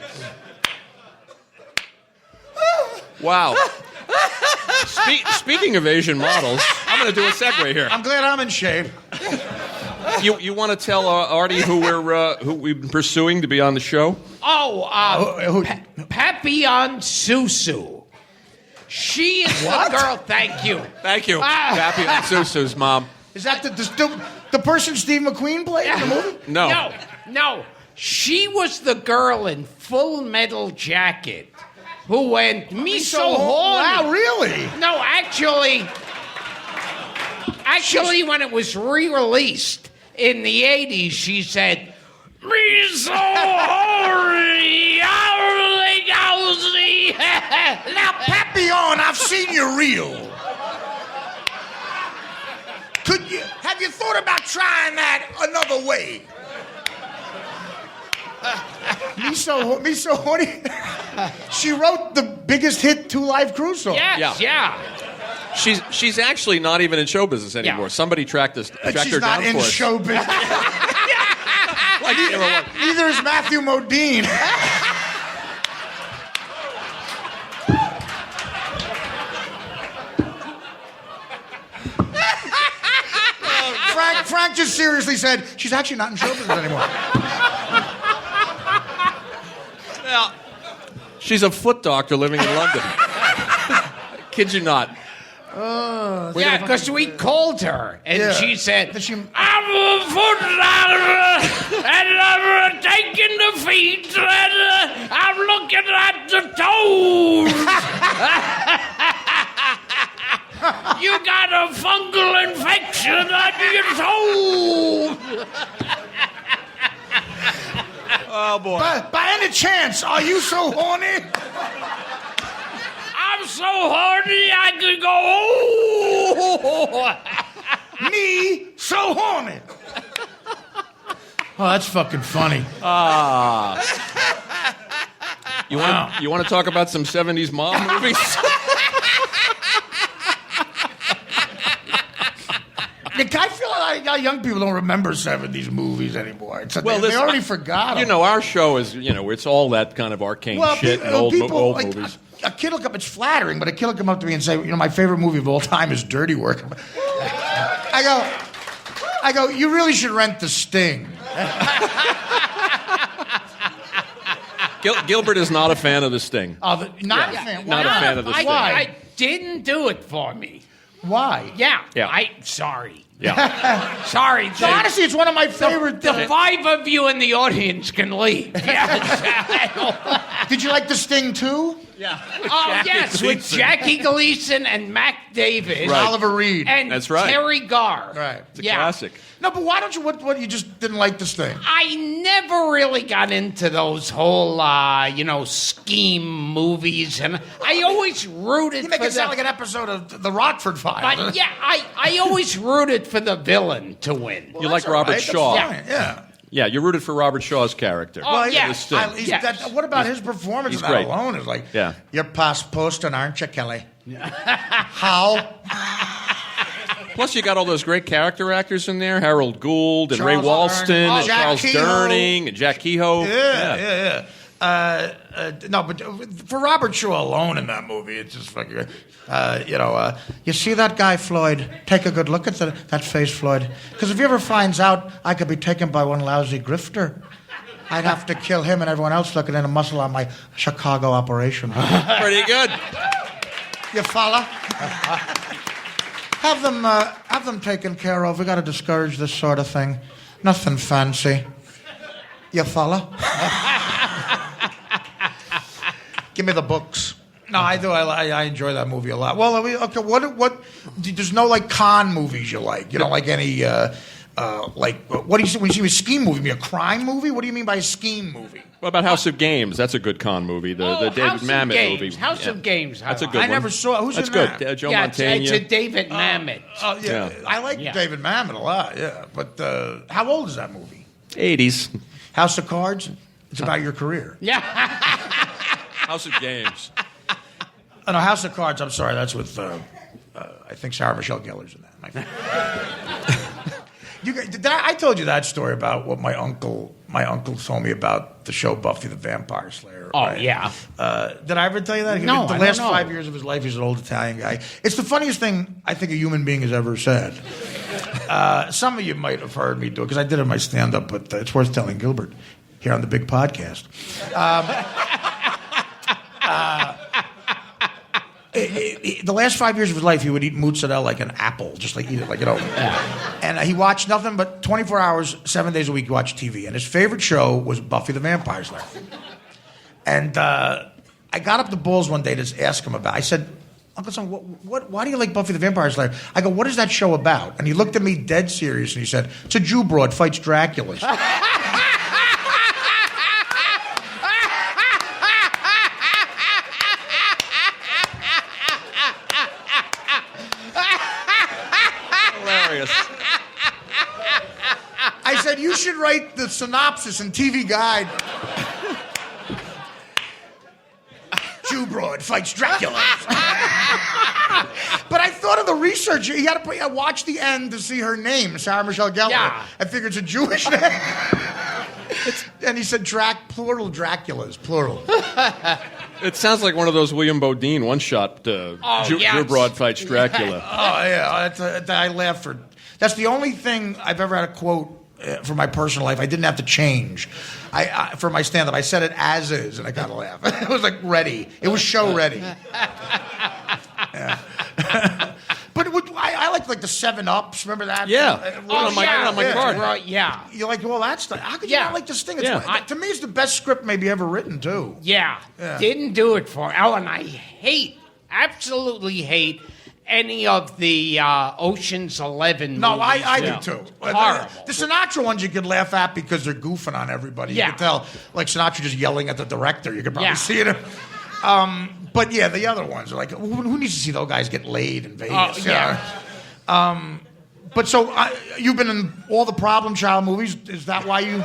Wow. Speaking of Asian models, I'm going to do a segue here. I'm glad I'm in shape. You want to tell Artie who we've been pursuing to be on the show? Papillon Susu. She is the girl. Thank you. Thank you. Papillon Susu's mom. Is that the person Steve McQueen played in the movie? No. She was the girl in Full Metal Jacket who went, "Me so horny." Wow, really? No, actually, when it was re-released in the 80s, she said, "Me so horny." Now, Papillon, I've seen you reel. Have you thought about trying that another way? Me so horny. She wrote the biggest hit Two Live Cruise song. Yes, yeah. She's actually not even in show business anymore. Yeah. Somebody tracked her down for us. She's not in show business. Neither is Matthew Modine. Frank just seriously said, she's actually not in show business anymore. Well, she's a foot doctor living in London. Kid you not. Yeah, because we called her, and she said, I'm a foot doctor, and I'm taking the feet, and I'm looking at the toes. You got a fungal infection on your toes. Oh, boy. By any chance, are you so horny? I'm so horny I could go, Me so horny. Oh, that's fucking funny. You want to talk about some 70s mom movies? I feel like young people don't remember 70s movies anymore. They listen, already forgot them. You know, our show is, it's all that kind of arcane shit and old movies. A kid will come, it's flattering, but a kid will come up to me and say, my favorite movie of all time is Dirty Work. I go, you really should rent The Sting. Gilbert is not a fan of The Sting. Not a fan. Not a fan of The Sting. I didn't do it for me. Why? Yeah. Sorry. Yeah. Sorry, So honestly, it's one of my favorite. The five of you in the audience can leave. Yes. Did you like The Sting too? Yeah. Yes, with Jackie Gleason and Mac Davis. Right. Oliver Reed. And That's right. Terry Garr. Right. It's a classic. No, but why don't you? What you just didn't like The Sting? I never really got into those whole, scheme movies, and I always rooted You make for it sound like an episode of The Rockford Files. But yeah, I always rooted for the villain to win. You like Robert Shaw. Yeah. Yeah, you rooted for Robert Shaw's character. Oh, The yeah. Sting. What about his performance he's in that great. alone? Is like, Yeah. You're past posting, aren't you, Kelly? How? Plus, you got all those great character actors in there: Harold Gould and Ray Charles Walston, Arne. and Jack Charles Kehoe. Durning, and Jack Kehoe. Yeah. No, but for Robert Shaw alone in that movie, it's just fucking. You see that guy, Floyd? Take a good look at that face, Floyd. Because if he ever finds out I could be taken by one lousy grifter, I'd have to kill him and everyone else looking in a muscle on my Chicago operation. Pretty good. You follow? Have them taken care of. We got to discourage this sort of thing. Nothing fancy. You follow? Give me the books. No, I do. I enjoy that movie a lot. Well, okay. What? There's no like con movies you like. You don't like any what do you say when you see a scheme movie? You mean a crime movie? What do you mean by a scheme movie? What about House of Games? That's a good con movie. The David Mamet movie. House of Games. That's a good one. I never saw. Who's That's in good. that? Joe Yeah, Mantegna. it's a David Mamet. Oh yeah. I like David Mamet a lot. Yeah, but how old is that movie? 80s. House of Cards. It's about your career. Yeah. House of Games. Oh, no, House of Cards. I'm sorry. That's with I think Sarah Michelle Gellar's in that. I told you that story about what my uncle told me about the show Buffy the Vampire Slayer. Oh, right? yeah. Did I ever tell you that? No, The I last don't know. 5 years of his life, he's an old Italian guy. It's the funniest thing I think a human being has ever said. Some of you might have heard me do it because I did it in my stand-up, but it's worth telling Gilbert here on the big podcast. The last 5 years of his life, he would eat mozzarella like an apple, just like eat it like And he watched nothing but 24 hours, 7 days a week. He watched TV, and his favorite show was Buffy the Vampire Slayer. And I got up the balls one day to ask him about. I said, Uncle Son, why do you like Buffy the Vampire Slayer? I go, what is that show about? And he looked at me dead serious, and he said, it's a Jew broad fights Draculas. Hilarious. I said, you should write the synopsis and TV guide. Jew broad fights Dracula. But I thought of the research. You got to watch the end to see her name, Sarah Michelle Gellar. Yeah. I figured it's a Jewish name. And he said plural Draculas, plural. It sounds like one of those William Bodine one-shot Jew Broad fights Dracula. Oh, yeah. I laughed for... That's the only thing I've ever had a quote for my personal life I didn't have to change. For my stand-up, I said it as is, and I got to laugh. It was like ready. It was show ready. Yeah. But I liked like the 7-Ups. Remember that? Yeah. On my card. Right, yeah. You're like, well, that's the... How could you not like this thing? To me, it's the best script maybe ever written, too. Yeah. Didn't do it for... Oh, and I absolutely hate any of the Ocean's 11 movies. No, I do, too. Horrible. The Sinatra ones you could laugh at because they're goofing on everybody. Yeah. You could tell, like, Sinatra just yelling at the director. You could probably see it. But, yeah, the other ones are like, who needs to see those guys get laid in Vegas? But so you've been in all the Problem Child movies. Is that why you...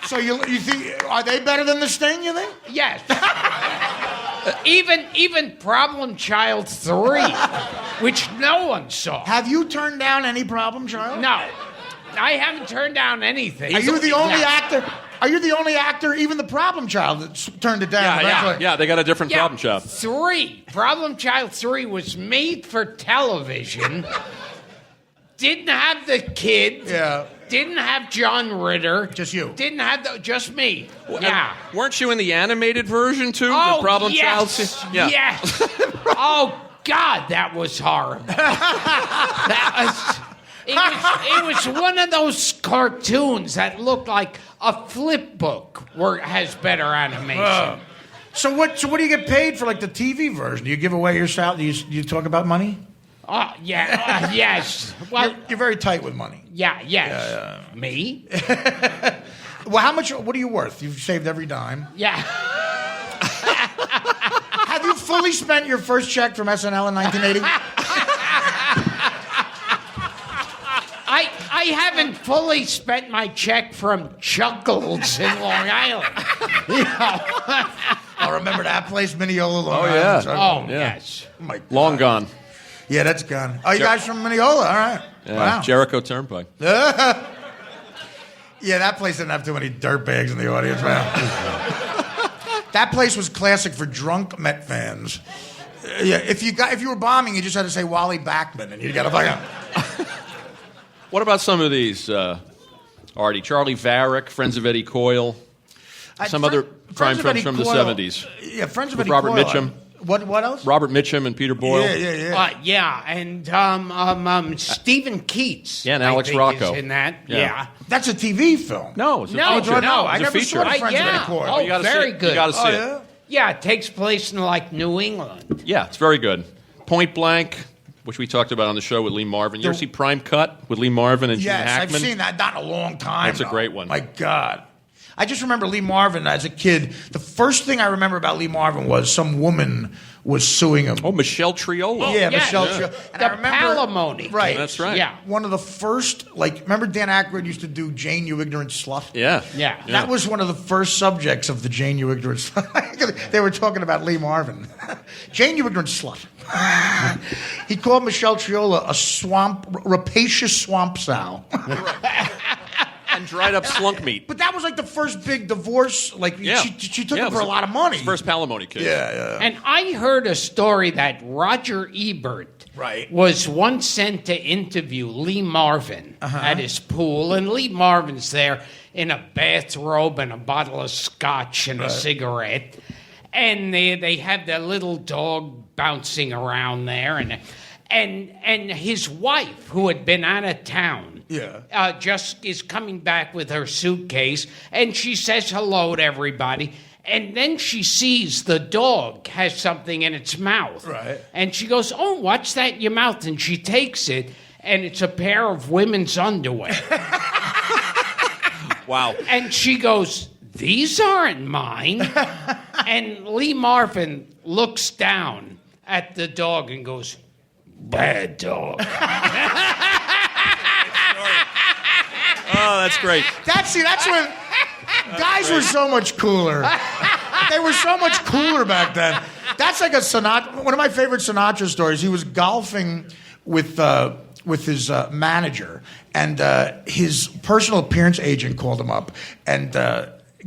So you think... Are they better than The Sting, you think? Yes. Even Problem Child 3, which no one saw. Have you turned down any Problem Child? No. I haven't turned down anything. Are you the only actor... Are you the only actor, even the Problem Child, that turned it down? Yeah, they got a different Problem Child. 3. Problem Child 3 was made for television. Didn't have the kid. Yeah. Didn't have John Ritter. Just you. Didn't have just me. Weren't you in the animated version, too? Oh, the Problem Child? Yeah. Yes. Oh, God, that was horrible. It was one of those cartoons that looked like a flip book where it has better animation. So what do you get paid for, like, the TV version? Do you give away your salary? Do you talk about money? Oh, yeah. Yes. Well, you're very tight with money. Yeah, yes. Yeah. Me? Well, what are you worth? You've saved every dime. Yeah. Have you fully spent your first check from SNL in 1980? I haven't fully spent my check from Chuckles in Long Island. I remember that place, Mineola, Long Island. Yeah. Yes. Oh, my God. Long gone. Yeah, that's gone. Oh, you guys from Mineola? All right. Yeah, Wow. Jericho Turnpike. Yeah, Yeah, that place didn't have too many dirtbags in the audience, man. That place was classic for drunk Met fans. Yeah, if you were bombing, you just had to say Wally Backman, and you got to fucking. What about some of these, Artie? Charlie Varick, Friends of Eddie Coyle, some other crime films from the 70s. Yeah, Friends of With Eddie Robert Coyle. Mitchum. What else? Robert Mitchum and Peter Boyle. Yeah. And Stephen Keats. Yeah, and I Alex think, Rocco. is in that. Yeah. Yeah. That's a TV film. No, it's a No, feature. no, I It's a never feature. saw it. Friends of Eddie Coyle. Oh, You gotta see very it. good. You got to see Oh, it. yeah? Yeah, it takes place in like New England. Yeah, it's very good. Point Blank, which we talked about on the show with Lee Marvin. You ever see Prime Cut with Lee Marvin and Gene Yes, Hackman? I've seen that. Not in a long time. That's a great one. My God. I just remember Lee Marvin as a kid. The first thing I remember about Lee Marvin was some woman was suing him. Oh, Michelle Triola. Yeah, yeah. Michelle. Yeah. And The I remember, palimony. Right. That's right. Yeah. One of the first, remember Dan Aykroyd used to do Jane, You Ignorant Slut? Yeah. Yeah. That was one of the first subjects of the Jane, You Ignorant Slut. They were talking about Lee Marvin. Jane, You Ignorant Slut. He called Michelle Triola a rapacious swamp sow. And dried up slunk meat. But that was like the first big divorce. Yeah. She took Yeah, him it for was a lot of money. First palimony case. Yeah. And I heard a story that Roger Ebert Right. was once sent to interview Lee Marvin at his pool, and Lee Marvin's there in a bathrobe and a bottle of scotch and a cigarette, and they have their little dog bouncing around there, and his wife, who had been out of town, just is coming back with her suitcase, and she says hello to everybody. And then she sees the dog has something in its mouth. Right. And she goes, "Oh, what's that in your mouth?" And she takes it, and it's a pair of women's underwear. Wow. And she goes, "These aren't mine." And Lee Marvin looks down at the dog and goes, "Bad dog." Oh, that's great. That's when guys were so much cooler. They were so much cooler back then. That's like a Sinatra. One of my favorite Sinatra stories. He was golfing with his manager, and his personal appearance agent called him up and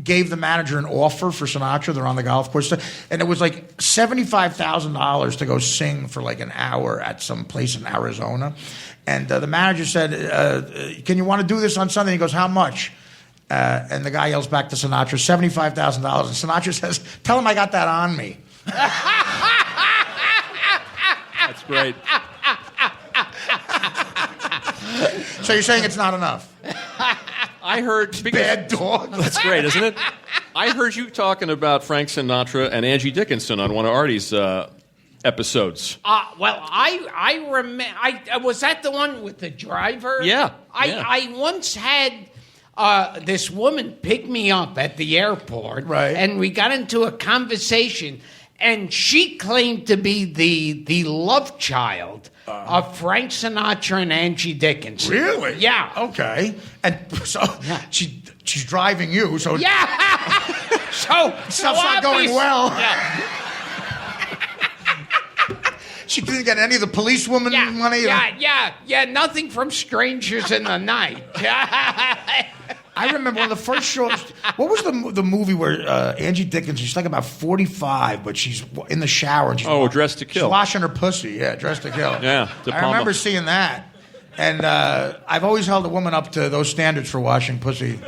gave the manager an offer for Sinatra. They're on the golf course, and it was like $75,000 to go sing for like an hour at some place in Arizona. And the manager said, "Can you want to do this on Sunday?" He goes, "How much?" And the guy yells back to Sinatra, $75,000. And Sinatra says, "Tell him I got that on me." That's great. So you're saying it's not enough? I heard... Bad dog. That's great, isn't it? I heard you talking about Frank Sinatra and Angie Dickinson on one of Artie's episodes. Well, I remember. Was that the one with the driver? Yeah. I once had this woman pick me up at the airport, Right. And we got into a conversation, and she claimed to be the love child of Frank Sinatra and Angie Dickinson. Really? Yeah. Okay. And so she's driving you, so Yeah. so stuff's not going obvious- well. Yeah. She didn't get any of the policewoman Yeah, money. yeah, nothing from strangers in the night. I remember one of the first shows. What was the movie where Angie Dickinson? She's like about 45, but she's in the shower. And she's Dressed to Kill. She's washing her pussy. Yeah, Dressed to Kill. Yeah, De I Palma. remember seeing that, and I've always held a woman up to those standards for washing pussy.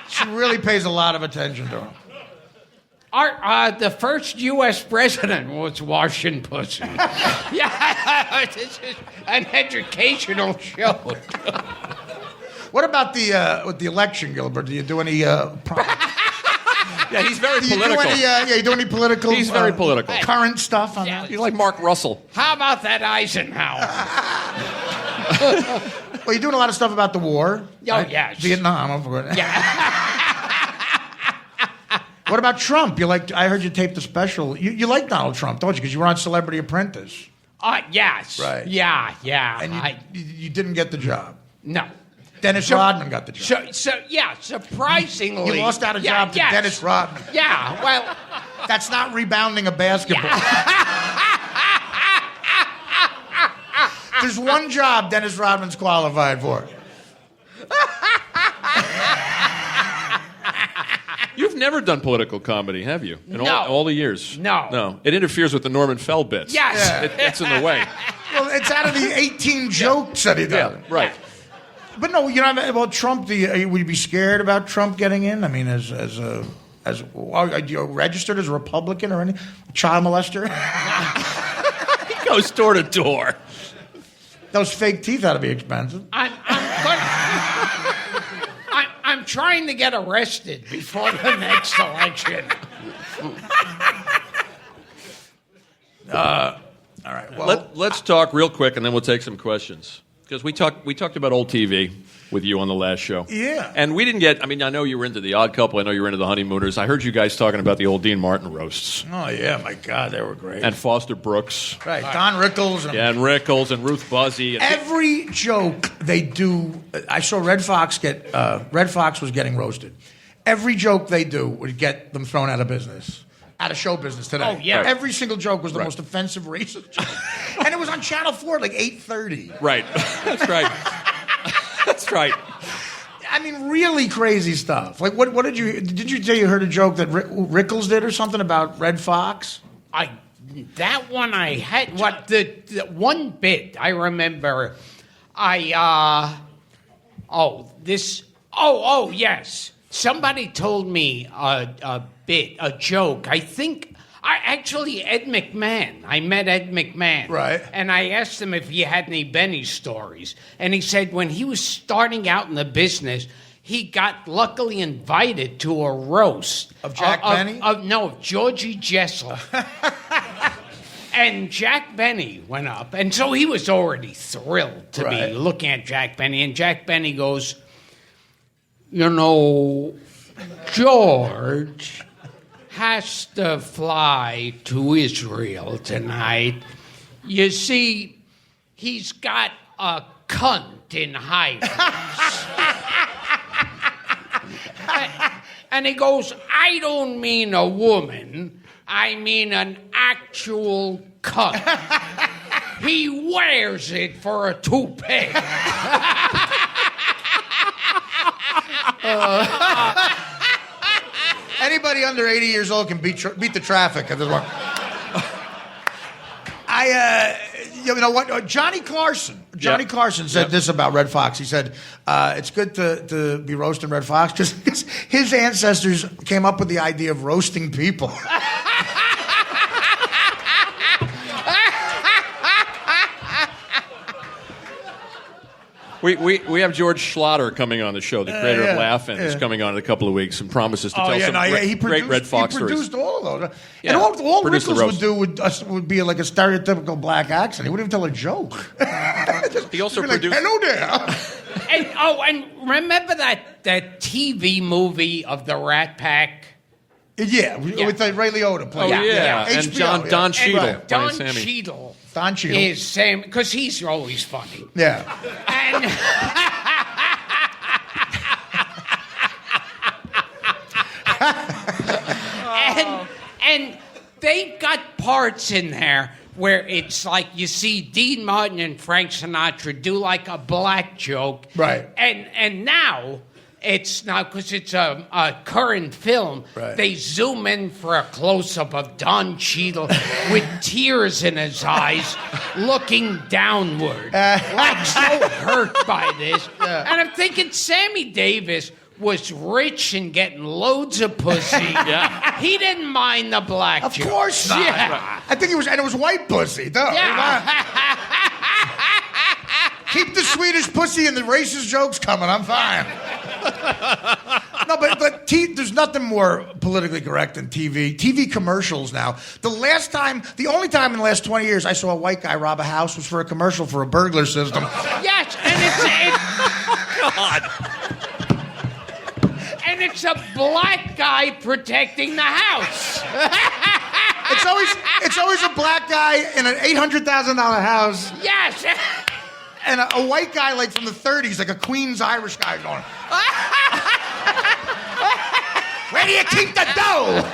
She really pays a lot of attention to her. The first U.S. president was washing pussy. Yeah, this is an educational show. What about with the election, Gilbert? Do you do any? Yeah, he's very Do you political. do any? You do any political? He's very political. Current stuff on Yeah. that. He's like Mark Russell. How about that Eisenhower? Well, you're doing a lot of stuff about the war. Oh, yes. Vietnam. I forgot. Yeah. What about Trump? I heard you taped the special. You like Donald Trump, don't you? Because you were on Celebrity Apprentice. Yes. Right. Yeah. And you didn't get the job. No. Dennis Rodman got the job. Surprisingly. You lost out a job to Dennis Rodman. Yeah, well. That's not rebounding a basketball. There's one job Dennis Rodman's qualified for. You've never done political comedy, have you? In No. all the years? No. No. It interferes with the Norman Fell bits. Yes. It's in the way. Well, it's out of the 18 jokes that he does. Yeah, right. But no, you know about Trump. Would you be scared about Trump getting in? I mean, are you registered as a Republican or any child molester? He goes door to door. Those fake teeth ought to be expensive. I'm trying to get arrested before the next election. All right. Well, Let's talk real quick, and then we'll take some questions. Because we talked about old TV with you on the last show. Yeah. And we didn't get, I mean, I know you were into The Odd Couple. I know you were into The Honeymooners. I heard you guys talking about the old Dean Martin roasts. oh yeah, my God, they were great. And Foster Brooks. Right, Don Rickles. And Rickles and Ruth Buzzy. And Every joke they do, I saw Red Fox was getting roasted. Every joke they do would get them thrown out of business. Out of show business today. Oh, yeah. Every single joke was the Right. most offensive racist joke. And it was on Channel 4 at like 8:30. Right. That's right. That's right. I mean, really crazy stuff. Like, what did you say you heard a joke that Rickles did or something about Red Fox? That one I had. What the one bit I remember? Yes. Somebody told me a joke. I think Ed McMahon. I met Ed McMahon. Right. And I asked him if he had any Benny stories. And he said when he was starting out in the business, he got luckily invited to a roast. Of Jack Benny? Of Georgie Jessel. And Jack Benny went up. And so he was already thrilled to be looking at Jack Benny. And Jack Benny goes, you know, George has to fly to Israel tonight. You see, he's got a cunt in Haifa. And he goes, I don't mean a woman. I mean an actual cunt. He wears it for a toupee. Anybody under 80 years old can beat the traffic at this one. You know what? Johnny Carson said this about Red Fox. He said, it's good to be roasting Red Fox because his ancestors came up with the idea of roasting people. We have George Schlatter coming on the show, the creator of Laugh-In. He's coming on in a couple of weeks and promises to tell some great Red Fox stories. He produced all of those. Yeah, and all produced the Rickles would roast. do would be like a stereotypical black accent. He wouldn't even tell a joke. He also He'd be like, produced... hello there. And remember that TV movie of the Rat Pack? Yeah, with Ray Liotta playing. Oh, yeah. And HBO, Don Cheadle. Right. Don Sammy. Cheadle. Don Cheadle. Is Sam, because he's always funny. Yeah. And they've got parts in there where it's like you see Dean Martin and Frank Sinatra do like a black joke. Right. And now it's now because it's a current film. Right. They zoom in for a close-up of Don Cheadle with tears in his eyes, looking downward, like so hurt by this. Yeah. And I'm thinking Sammy Davis was rich and getting loads of pussy. Yeah. He didn't mind the black Of joke. course not. Yeah. I think it was white pussy. No, keep the Swedish pussy and the racist jokes coming. I'm fine. No, but there's nothing more politically correct than TV. TV commercials now. The only time in the last 20 years I saw a white guy rob a house was for a commercial for a burglar system. Yes, and it's a black guy protecting the house. It's always a black guy in an $800,000 house. Yes. And a white guy like from the 30s, like a Queens Irish guy going, where do you keep the dough?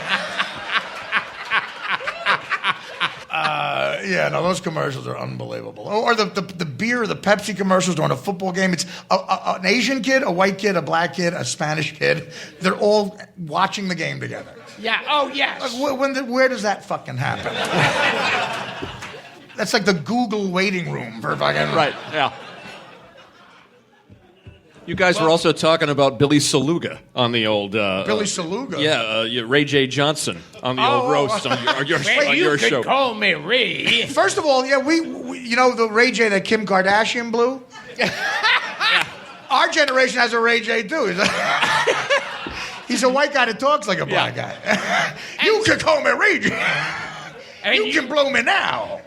Yeah, no, those commercials are unbelievable. Or the beer, the Pepsi commercials during a football game. It's an Asian kid, a white kid, a black kid, a Spanish kid. They're all watching the game together. Yeah. Oh, yes. Like, where does that fucking happen? That's like the Google waiting room for fucking... Right, yeah. You guys were also talking about Billy Saluga on the old... Billy Saluga? Yeah, Ray J. Johnson on the old roast on your You show. could call me Ray. First of all, yeah, we you know the Ray J that Kim Kardashian blew? Our generation has a Ray J too. He's a white guy that talks like a black guy. You could call me Ray J. You can blow me now.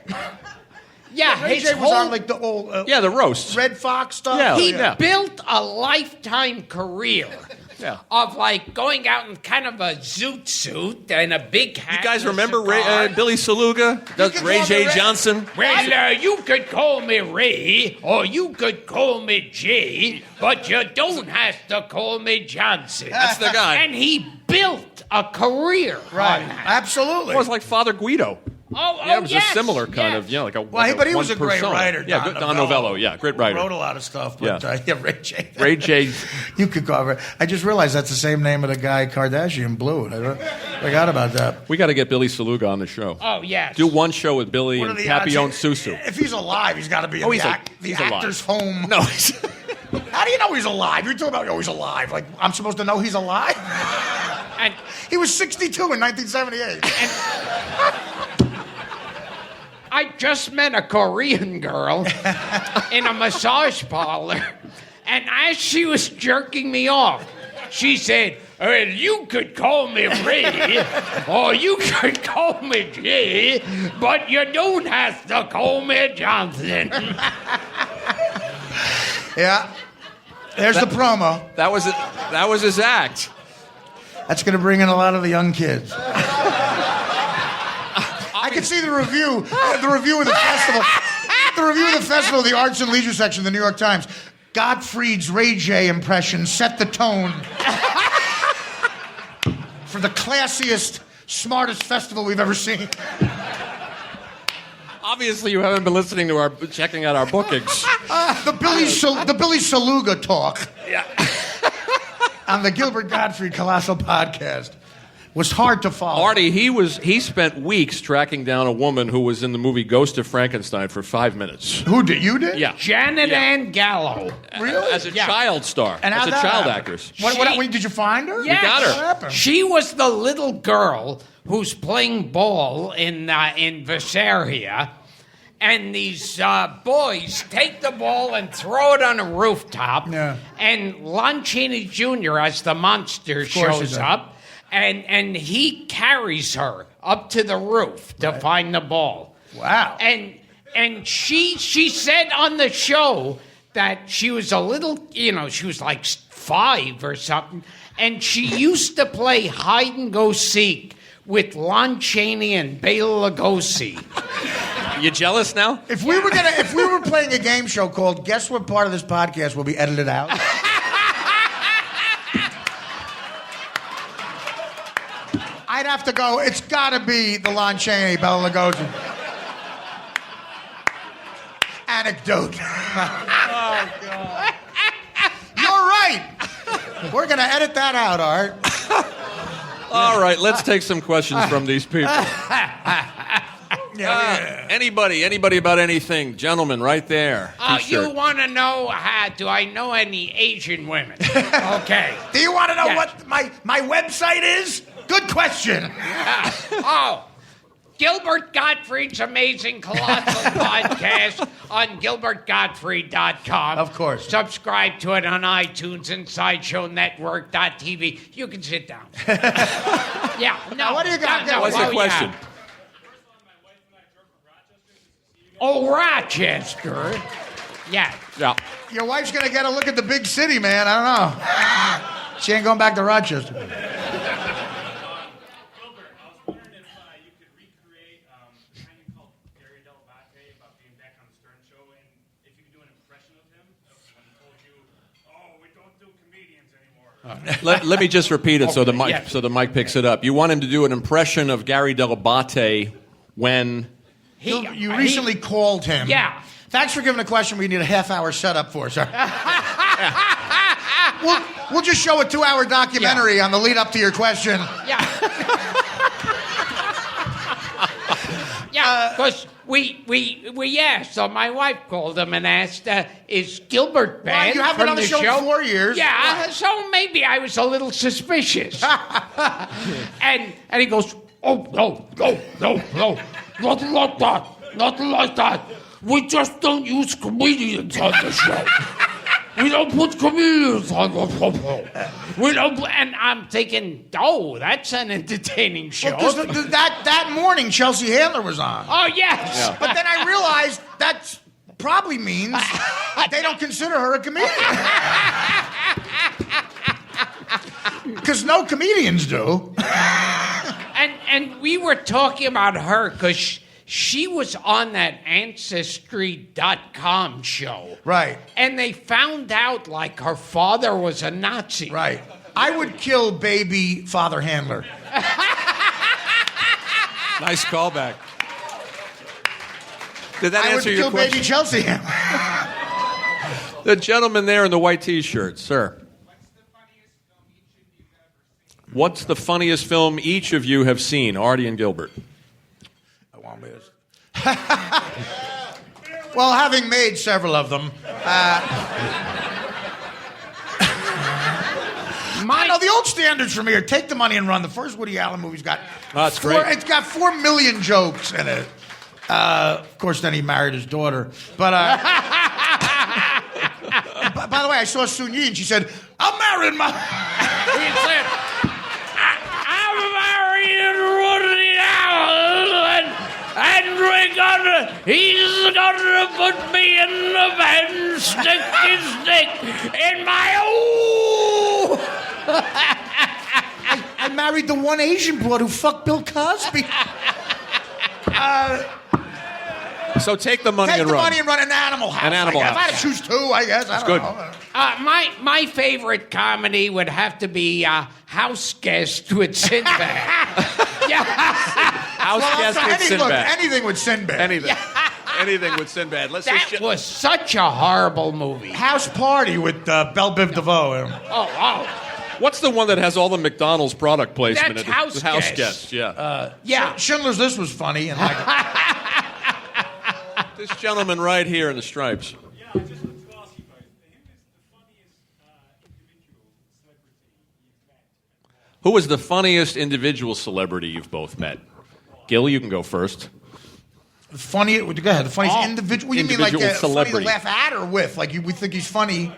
Yeah, Ray his J was whole... on like the old the roast. Red Fox stuff. Yeah. He Yeah. built a lifetime career of like going out in kind of a zoot suit and a big hat. You guys and a remember cigar. Billy Saluga? That's can Ray call J. me Ray. Johnson? Well, you could call me Ray, or you could call me Jay, but you don't have to call me Johnson. That's the guy. And he built a career Right. on that. Absolutely. It was like Father Guido. Oh, It was yes, a similar kind of, yes. like a Well, but he was a one great persona. writer. Yeah, Don Novello. Yeah, great writer. Wrote a lot of stuff. But, Yeah. Ray J. Ray J. You could cover. I just realized that's the same name of the guy Kardashian blew. I forgot about that. We got to get Billy Saluga on the show. Oh, yes. Do one show with Billy What are and the Papillon odds? Susu. If he's alive, he's got to be in he's the alive. actor's home. No, How do you know he's alive? You're talking about he's alive. Like, I'm supposed to know he's alive? And He was 62 in 1978. I just met a Korean girl in a massage parlor, and as she was jerking me off, she said, well, you could call me Ray, or you could call me Jay, but you don't have to call me Johnson. Yeah. There's the promo. that was his act. That's going to bring in a lot of the young kids. I can see the review of the festival. The review of the festival, the Arts and Leisure section of the New York Times. Gottfried's Ray J impression set the tone for the classiest, smartest festival we've ever seen. Obviously, you haven't been listening to checking out our bookings. The Billy Saluga talk on the Gilbert Gottfried Colossal Podcast was hard to follow. Artie, he spent weeks tracking down a woman who was in the movie Ghost of Frankenstein for 5 minutes. Who did you did? Yeah. Janet Ann Gallo. Really? As a Yeah. child star. And as how'd a that child happen? actress. What, did you find her? Yes. got her. What happened? She was the little girl who's playing ball in Visaria, and these boys take the ball and throw it on a rooftop. Yeah. And Lon Chaney Jr. as the monster course he shows does. up, and he carries her up to the roof to find the ball. Wow. And she said on the show that she was a little, she was like 5 or something, and she used to play hide and go seek with Lon Chaney and Bela Lugosi. You jealous now? If we were playing a game show called Guess What Part of This Podcast Will Be Edited Out? I'd have to go, it's gotta be the Lon Chaney, Bela Lugosi. Anecdote. Oh, God. You're right. We're gonna edit that out, Art. All right, let's take some questions from these people. Anybody about anything? Gentlemen, right there. You T-shirt. want to know, do I know any Asian women? Okay. Do you want to know Yeah. what my website is? Good question. Gilbert Gottfried's Amazing Colossal Podcast on GilbertGottfried.com. Of course. Subscribe to it on iTunes and SideshowNetwork.tv. You can sit down. Yeah. No. what do you got? No, What's the question? Oh, Rochester. Yeah. Yeah. Your wife's going to get a look at the big city, man. I don't know. She ain't going back to Rochester. Gilbert, I was wondering if you could recreate a kind called Gary Dell'Abate about being back on the Stern Show, and if you could do an impression of him when he told you, "Oh, we don't do comedians anymore." Let me just repeat it so the mic yes. picks it up. You want him to do an impression of Gary Dell'Abate when You recently called him. Yeah. Thanks for giving a question we need a half-hour setup for, sir. We'll just show a 2-hour documentary on the lead up to your question. Yeah. Yeah, because we asked. So my wife called him and asked, "Is Gilbert banned Well, you have been from on the show for 4 years. Yeah, Right. so maybe I was a little suspicious. and he goes, "Oh no, nothing like that, nothing like that. We just don't use comedians on the show. We don't put comedians on the show. We don't." And I'm thinking, oh, that's an entertaining show. Well, that morning, Chelsea Handler was on. Oh, yes. Yeah. But then I realized that probably means they don't consider her a comedian. Because no comedians do. And we were talking about her because she was on that Ancestry.com show. Right. And they found out, like, her father was a Nazi. Right. I would kill baby Father Handler. Nice callback. Did that I would answer your kill question? baby Chelsea Handler. The gentleman there in the white T-shirt, sir. What's the funniest film each of you have seen, Artie and Gilbert? Well, having made several of them, I know the old standards for me are Take the Money and Run. The first Woody Allen movie's got That's great. It's got 4 million jokes in it. Of course, then he married his daughter. But by the way, I saw Sun Yi and she said, "I'm marrying my." He said, I'm marrying Woody Allen, and he's gonna put me in the van, stick his dick in my I married the one Asian broad who fucked Bill Cosby. So take the money Take and the run. money and run an Animal House. An Animal I guess. House. If I had to choose 2, I guess. That's good. My favorite comedy would have to be House Guest with Sinbad. Yeah. House guest with Sinbad. Anything with Sinbad. Anything. Anything with Sinbad. That was such a horrible movie. House Party with Belle Biv DeVoe. Oh. What's the one that has all the McDonald's product placement? That's in it? House House Guest. Guest, yeah. Yeah. Schindler's List was funny. And like, This gentleman right here in the stripes. Yeah, I just want to ask you both. Who is the funniest individual celebrity you've met? Who is the funniest individual celebrity you've both met? Gil, you can go first. funny. Go ahead. The funniest individual. What do you mean, like individual funny to celebrity. laugh at or with? Like we think he's funny.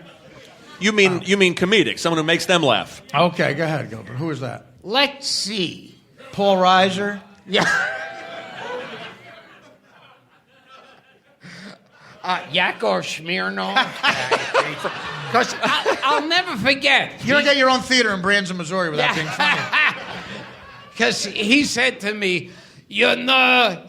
You mean comedic, someone who makes them laugh. Okay, go ahead, Gilbert. Who is that? Let's see. Paul Reiser. Yeah. Yakov Smirnoff. Because I'll never forget. You're gonna get your own theater in Branson, Missouri, without being funny. Because he said to me, you know,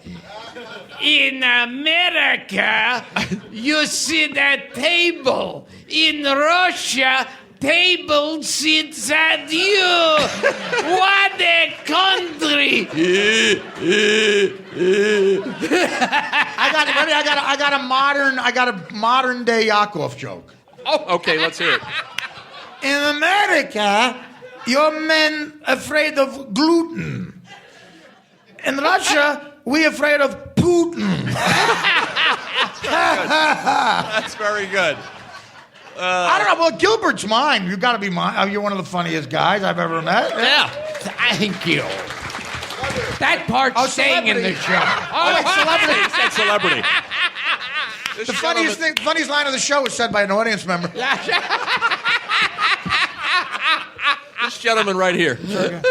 in America, you sit at table. In Russia, table sits at you. What a country! I got a modern day Yakov joke. Oh, okay, let's hear it. In America, you're men afraid of gluten. In Russia, we afraid of Putin. That's very good. I don't know. Well, Gilbert's mine. You've got to be mine. You're one of the funniest guys I've ever met. Yeah. Thank you. That part's staying in the show. Celebrity. He said celebrity. The funniest line of the show was said by an audience member. This gentleman right here. My question's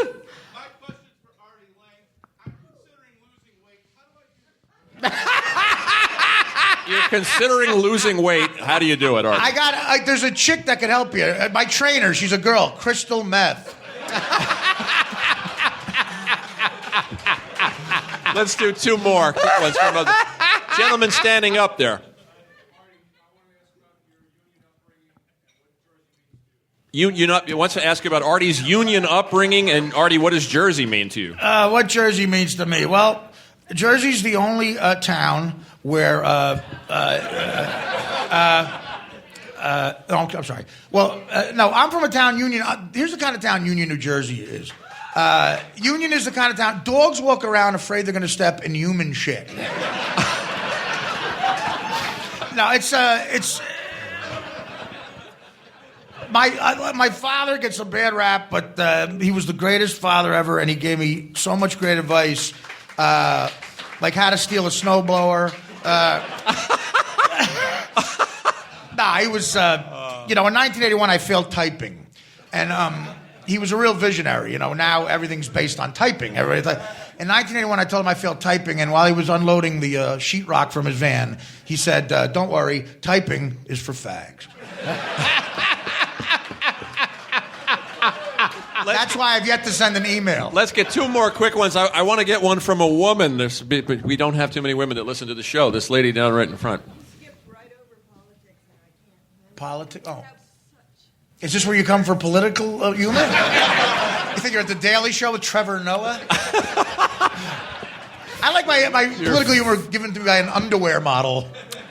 for Artie Lange. I'm considering losing weight. How do I do You're considering losing weight. How do you do it, Artie? There's a chick that could help you. My trainer, she's a girl, Crystal Meth. Let's do two more quick ones from other gentlemen standing up there. Wants to ask about Artie's union upbringing, and Artie, what does Jersey mean to you? What Jersey means to me? Well, Jersey's the only town where. I'm sorry. Well, no, I'm from a town, Union. Here's the kind of town Union, New Jersey is. Union is the kind of town dogs walk around afraid they're going to step in human shit. No, it's. My father gets a bad rap, but he was the greatest father ever, and he gave me so much great advice, like how to steal a snowblower. Nah, he was, in 1981 I failed typing, and he was a real visionary. Now everything's based on typing. In 1981 I told him I failed typing, and while he was unloading the sheetrock from his van, he said, "Don't worry, typing is for fags." That's why I've yet to send an email. Let's get two more quick ones. I want to get one from a woman. But we don't have too many women that listen to the show. This lady down right in front. Politics? Oh. Is this where you come for political humor? You think you're at the Daily Show with Trevor Noah? I like my political humor given to by an underwear model.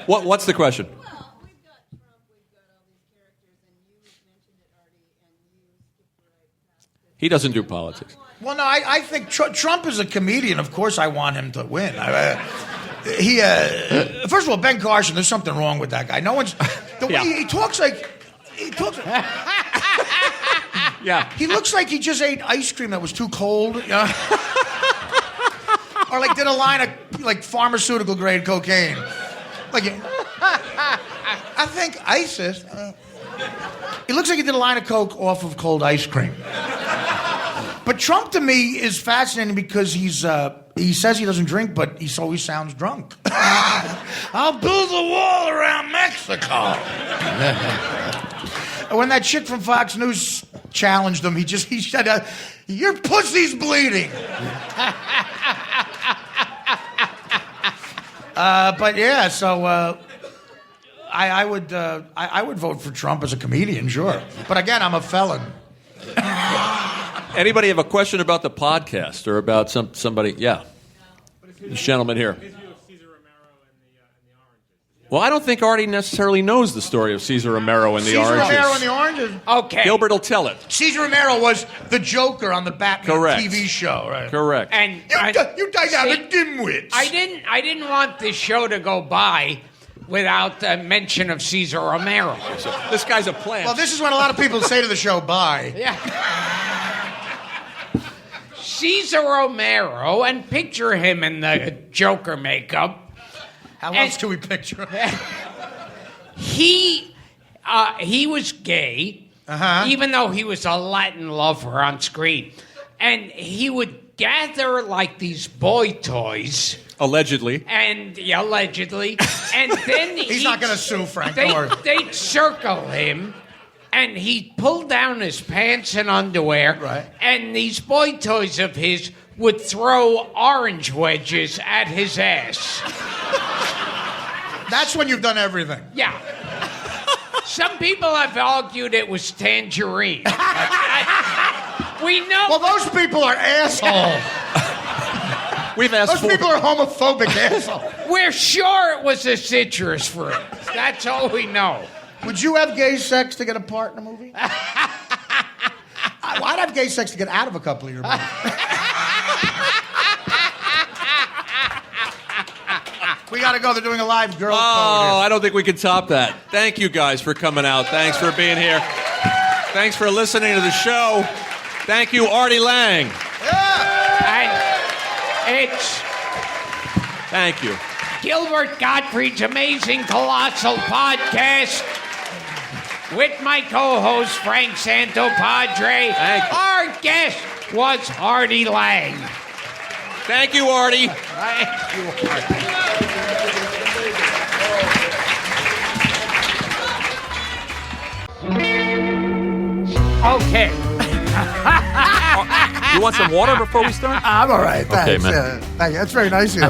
What's the question? Well, we've got Trump, we've got all these characters, and you mentioned it, Artie, and you skipped right past it. He doesn't do politics. Well, no, I think Trump is a comedian. Of course I want him to win. First of all, Ben Carson, there's something wrong with that guy. No one's... The way he talks like... Yeah. He looks like he just ate ice cream that was too cold. Or like did a line of like pharmaceutical grade cocaine. Like, I think ISIS... It looks like he did a line of coke off of cold ice cream. But Trump to me is fascinating because he says he doesn't drink, but he always sounds drunk. I'll build a wall around Mexico. When that chick from Fox News challenged him, he said, "Your pussy's bleeding." But yeah, so I would vote for Trump as a comedian, sure. But again, I'm a felon. Anybody have a question about the podcast or about somebody? Yeah. This gentleman here. His view of Caesar Romero and the Oranges. Well, I don't think Artie necessarily knows the story of Caesar Romero and the Oranges. Caesar Romero and the Oranges. Okay. Gilbert will tell it. Caesar Romero was the Joker on the Batman Correct. TV show, right? Correct. And You die down the dimwits. I didn't want this show to go by without a mention of Caesar Romero. This guy's a plant. Well, this is when a lot of people say to the show, "Bye." Yeah. Caesar Romero, and picture him in the Joker makeup. How else do we picture him? He was gay, even though he was a Latin lover on screen. And he would gather like these boy toys. Allegedly. And allegedly. And then He's not going to sue, Frank. Don't worry. they'd circle him. And he'd pull down his pants and underwear. Right. And these boy toys of his would throw orange wedges at his ass. That's when you've done everything. Yeah. Some people have argued it was tangerine. We know. Well, those people are assholes. We've asked Those people are homophobic assholes. We're sure it was a citrus fruit. That's all we know. Would you have gay sex to get a part in a movie? I'd have gay sex to get out of a couple of your movies. We got to go. They're doing a live girl code. I don't think we can top that. Thank you guys for coming out. Thanks for being here. Thanks for listening to the show. Thank you, Artie Lange. And it's Thank you. Gilbert Gottfried's amazing colossal podcast with my co-host Frank Santopadre. Thank you. Our guest was Artie Lange. Thank you, Artie. Thank you, Artie. Okay. You want some water before we start? I'm all right. Thanks. Okay, man. Yeah, thank you. That's very nice of you.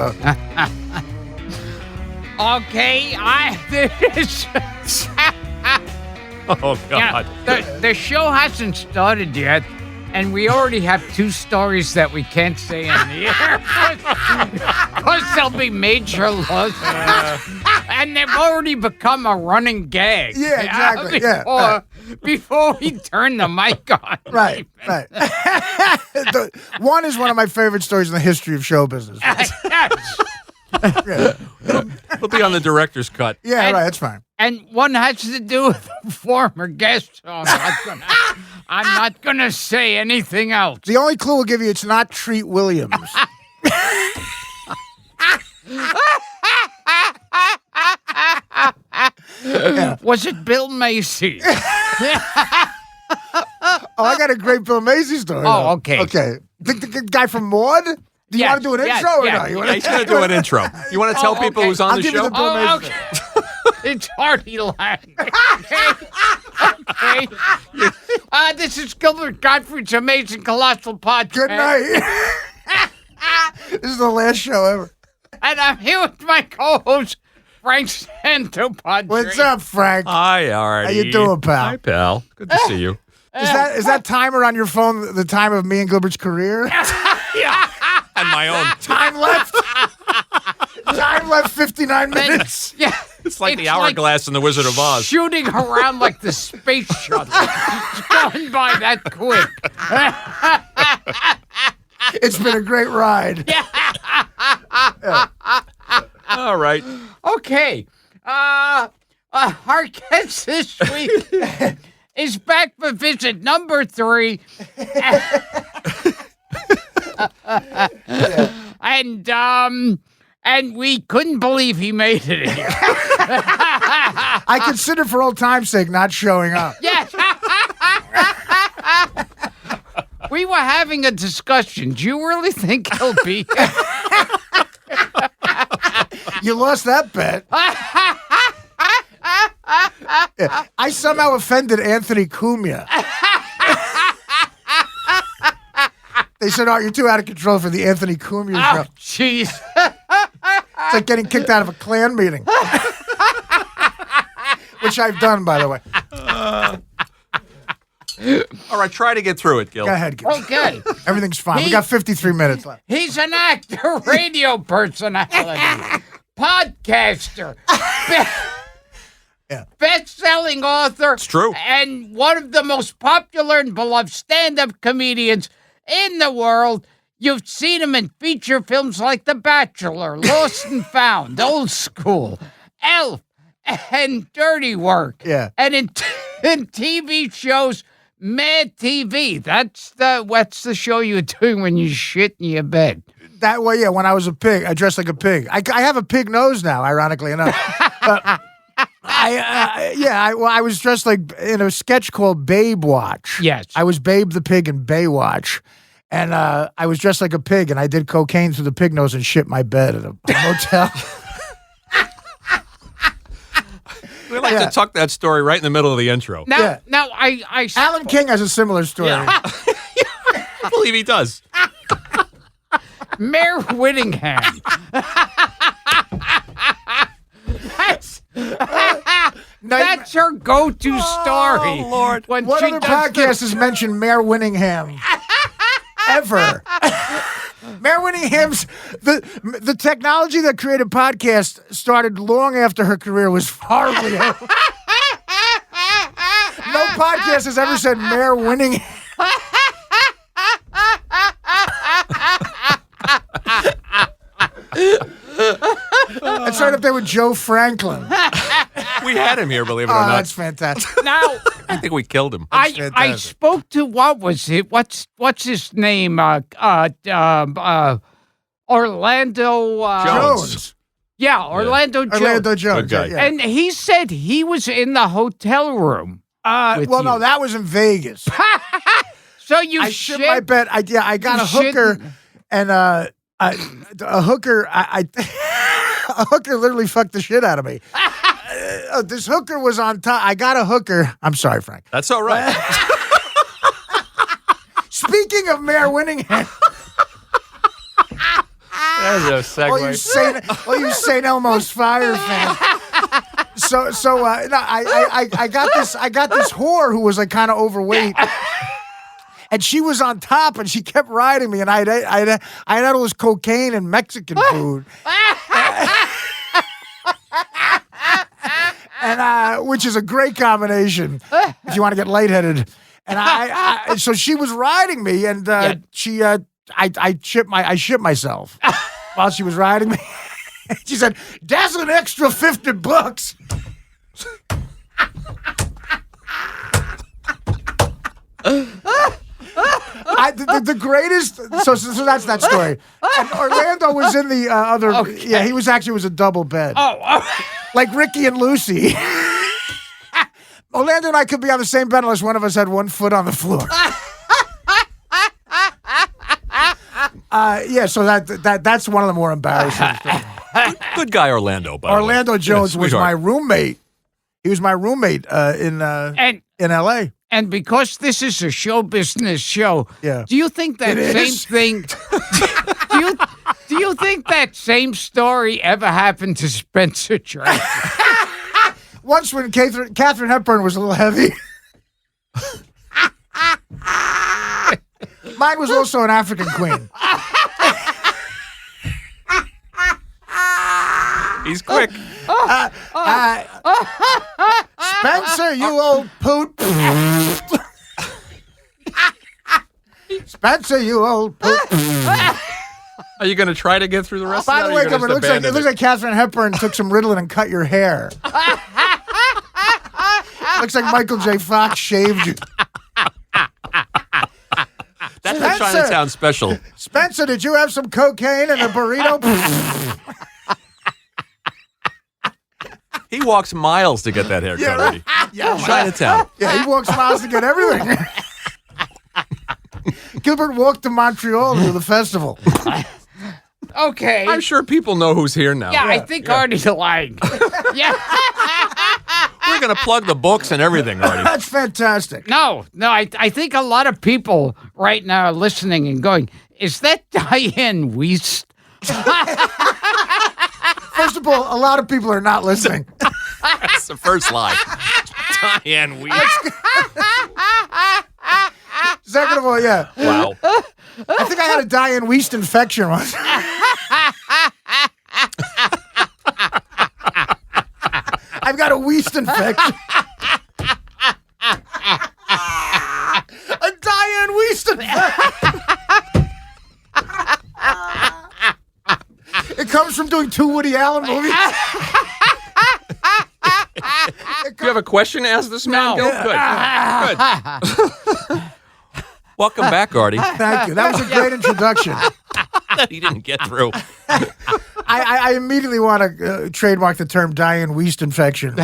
Okay, this. Oh, God. The show hasn't started yet, and we already have two stories that we can't say on the air. there'll be major losses. And they've already become a running gag. Yeah, exactly. Before we turn the mic on. Right. One is one of my favorite stories in the history of show business. Yes. We'll be on the director's cut. Yeah, right. That's fine. And one has to do with a former guest, so I'm not gonna say anything else. The only clue we'll give you, it's not Treat Williams. Was it Bill Macy? Oh, I got a great Bill Macy story. Oh, though. okay. Okay. The guy from Maud? Do you want to do an intro or no? You He's going to do an intro. You want to tell people okay. who's on I'll the give you show? the Bill Macy. Okay. It's Artie Lange. Okay. This is Gilbert Gottfried's amazing colossal podcast. Good night. This is the last show ever. And I'm here with my co-host, Frank Santopadre. What's up, Frank? Hi, Artie. How you doing, pal? Hi, pal. Good to see you. Is that timer on your phone the time of me and Gilbert's career? And my own. Time left? Time left 59 minutes. Yeah. It's like the hourglass in The Wizard of Oz. Shooting around like the space shuttle. It's going by that quick. It's been a great ride. All right. Okay. Our guest this week is back for visit number 3. And we couldn't believe he made it here. I consider for old time's sake not showing up. Yes. We were having a discussion. Do you really think he'll be here? You lost that bet. Yeah. I somehow offended Anthony Cumia. They said, "Oh, you're too out of control for the Anthony Cumia show." Oh, jeez. It's like getting kicked out of a Klan meeting, which I've done, by the way. All right, try to get through it, Gil. Go ahead, Gil. Okay. Everything's fine. We got 53 minutes left. He's an actor, radio personality, podcaster, best-selling author. It's true. And one of the most popular and beloved stand-up comedians in the world. You've seen him in feature films like The Bachelor, Lost and Found, Old School, Elf, and Dirty Work. Yeah. And in TV shows, Mad TV. What's the show you're doing when you shit in your bed? That way, yeah, when I was a pig, I dressed like a pig. I have a pig nose now, ironically enough. But I was dressed like in a sketch called Babe Watch. Yes. I was Babe the pig in Baywatch. And I was dressed like a pig, and I did cocaine through the pig nose and shit my bed at a motel. We like to tuck that story right in the middle of the intro. Now, I Alan King has a similar story. I believe he does. Mayor Whittingham. That's her go-to story. Oh, Lord. When What she other does podcast has mentioned Mayor Whittingham? Ever. Mayor Whittingham's the technology that created podcast started long after her career was horribly over. No podcast has ever said Mayor Whittingham. It's right up there with Joe Franklin. We had him here, believe it or Oh, not. that's fantastic. Now, I think we killed him. I fantastic. spoke to what was it? What's his name? Orlando Jones. Yeah, Orlando Jones. Orlando Jones. Good guy. Yeah. And he said he was in the hotel room. with Well, no, you. that was in Vegas. So you I shit my bed. I got You a hooker, shit- and a hooker. A hooker literally fucked the shit out of me. This hooker was on top. I got a hooker. I'm sorry, Frank. That's all right. Speaking of Mayor Whittingham, There's a all segue. you St. Elmo's Fire fans. So no, I got this whore who was like kind of overweight. And she was on top, and she kept riding me, and I had all this cocaine and Mexican food, and which is a great combination if you want to get lightheaded. And so she was riding me, and I shit myself while she was riding me. She said, "That's an extra $50." The greatest. So that's that story. And Orlando was in the other. Okay. Yeah, he was a double bed. Like Ricky and Lucy. Orlando and I could be on the same bed unless one of us had one foot on the floor. So that's one of the more embarrassing stories. Good guy, Orlando. By Orlando the way. Jones was my roommate. He was my roommate in L.A. And because this is a show business show, do you think that same thing? do you think that same story ever happened to Spencer Tracy? Once when Katharine Hepburn was a little heavy. Mine was also an African queen. He's quick. Spencer, you old poot. Spencer, you old poot. Are you going to try to get through the rest By of the that? way, it looks like Katharine Hepburn took some Ritalin and cut your hair. Looks like Michael J. Fox shaved you. That's a Chinatown special. Spencer, did you have some cocaine in a burrito? He walks miles to get that haircut, Artie. Chinatown. Yeah, he walks miles to get everything. Gilbert walked to Montreal to the festival. Okay. I'm sure people know who's here now. Yeah, I think Artie's lying. Yeah. We're going to plug the books and everything, Artie. That's fantastic. No, I think a lot of people right now are listening and going, is that Diane Wiest? First of all, a lot of people are not listening. That's the first line. Diane Wiest. Second of all, yeah. Wow. I think I had a Diane Wiest infection once. I've got a Wiest infection. A Diane Wiest infection. It comes from doing 2 Woody Allen movies. Do you have a question to ask this man, Gil? Good. Welcome back, Artie. Thank you. That was a great introduction. That he didn't get through. I immediately want to trademark the term Diane Wiest infection.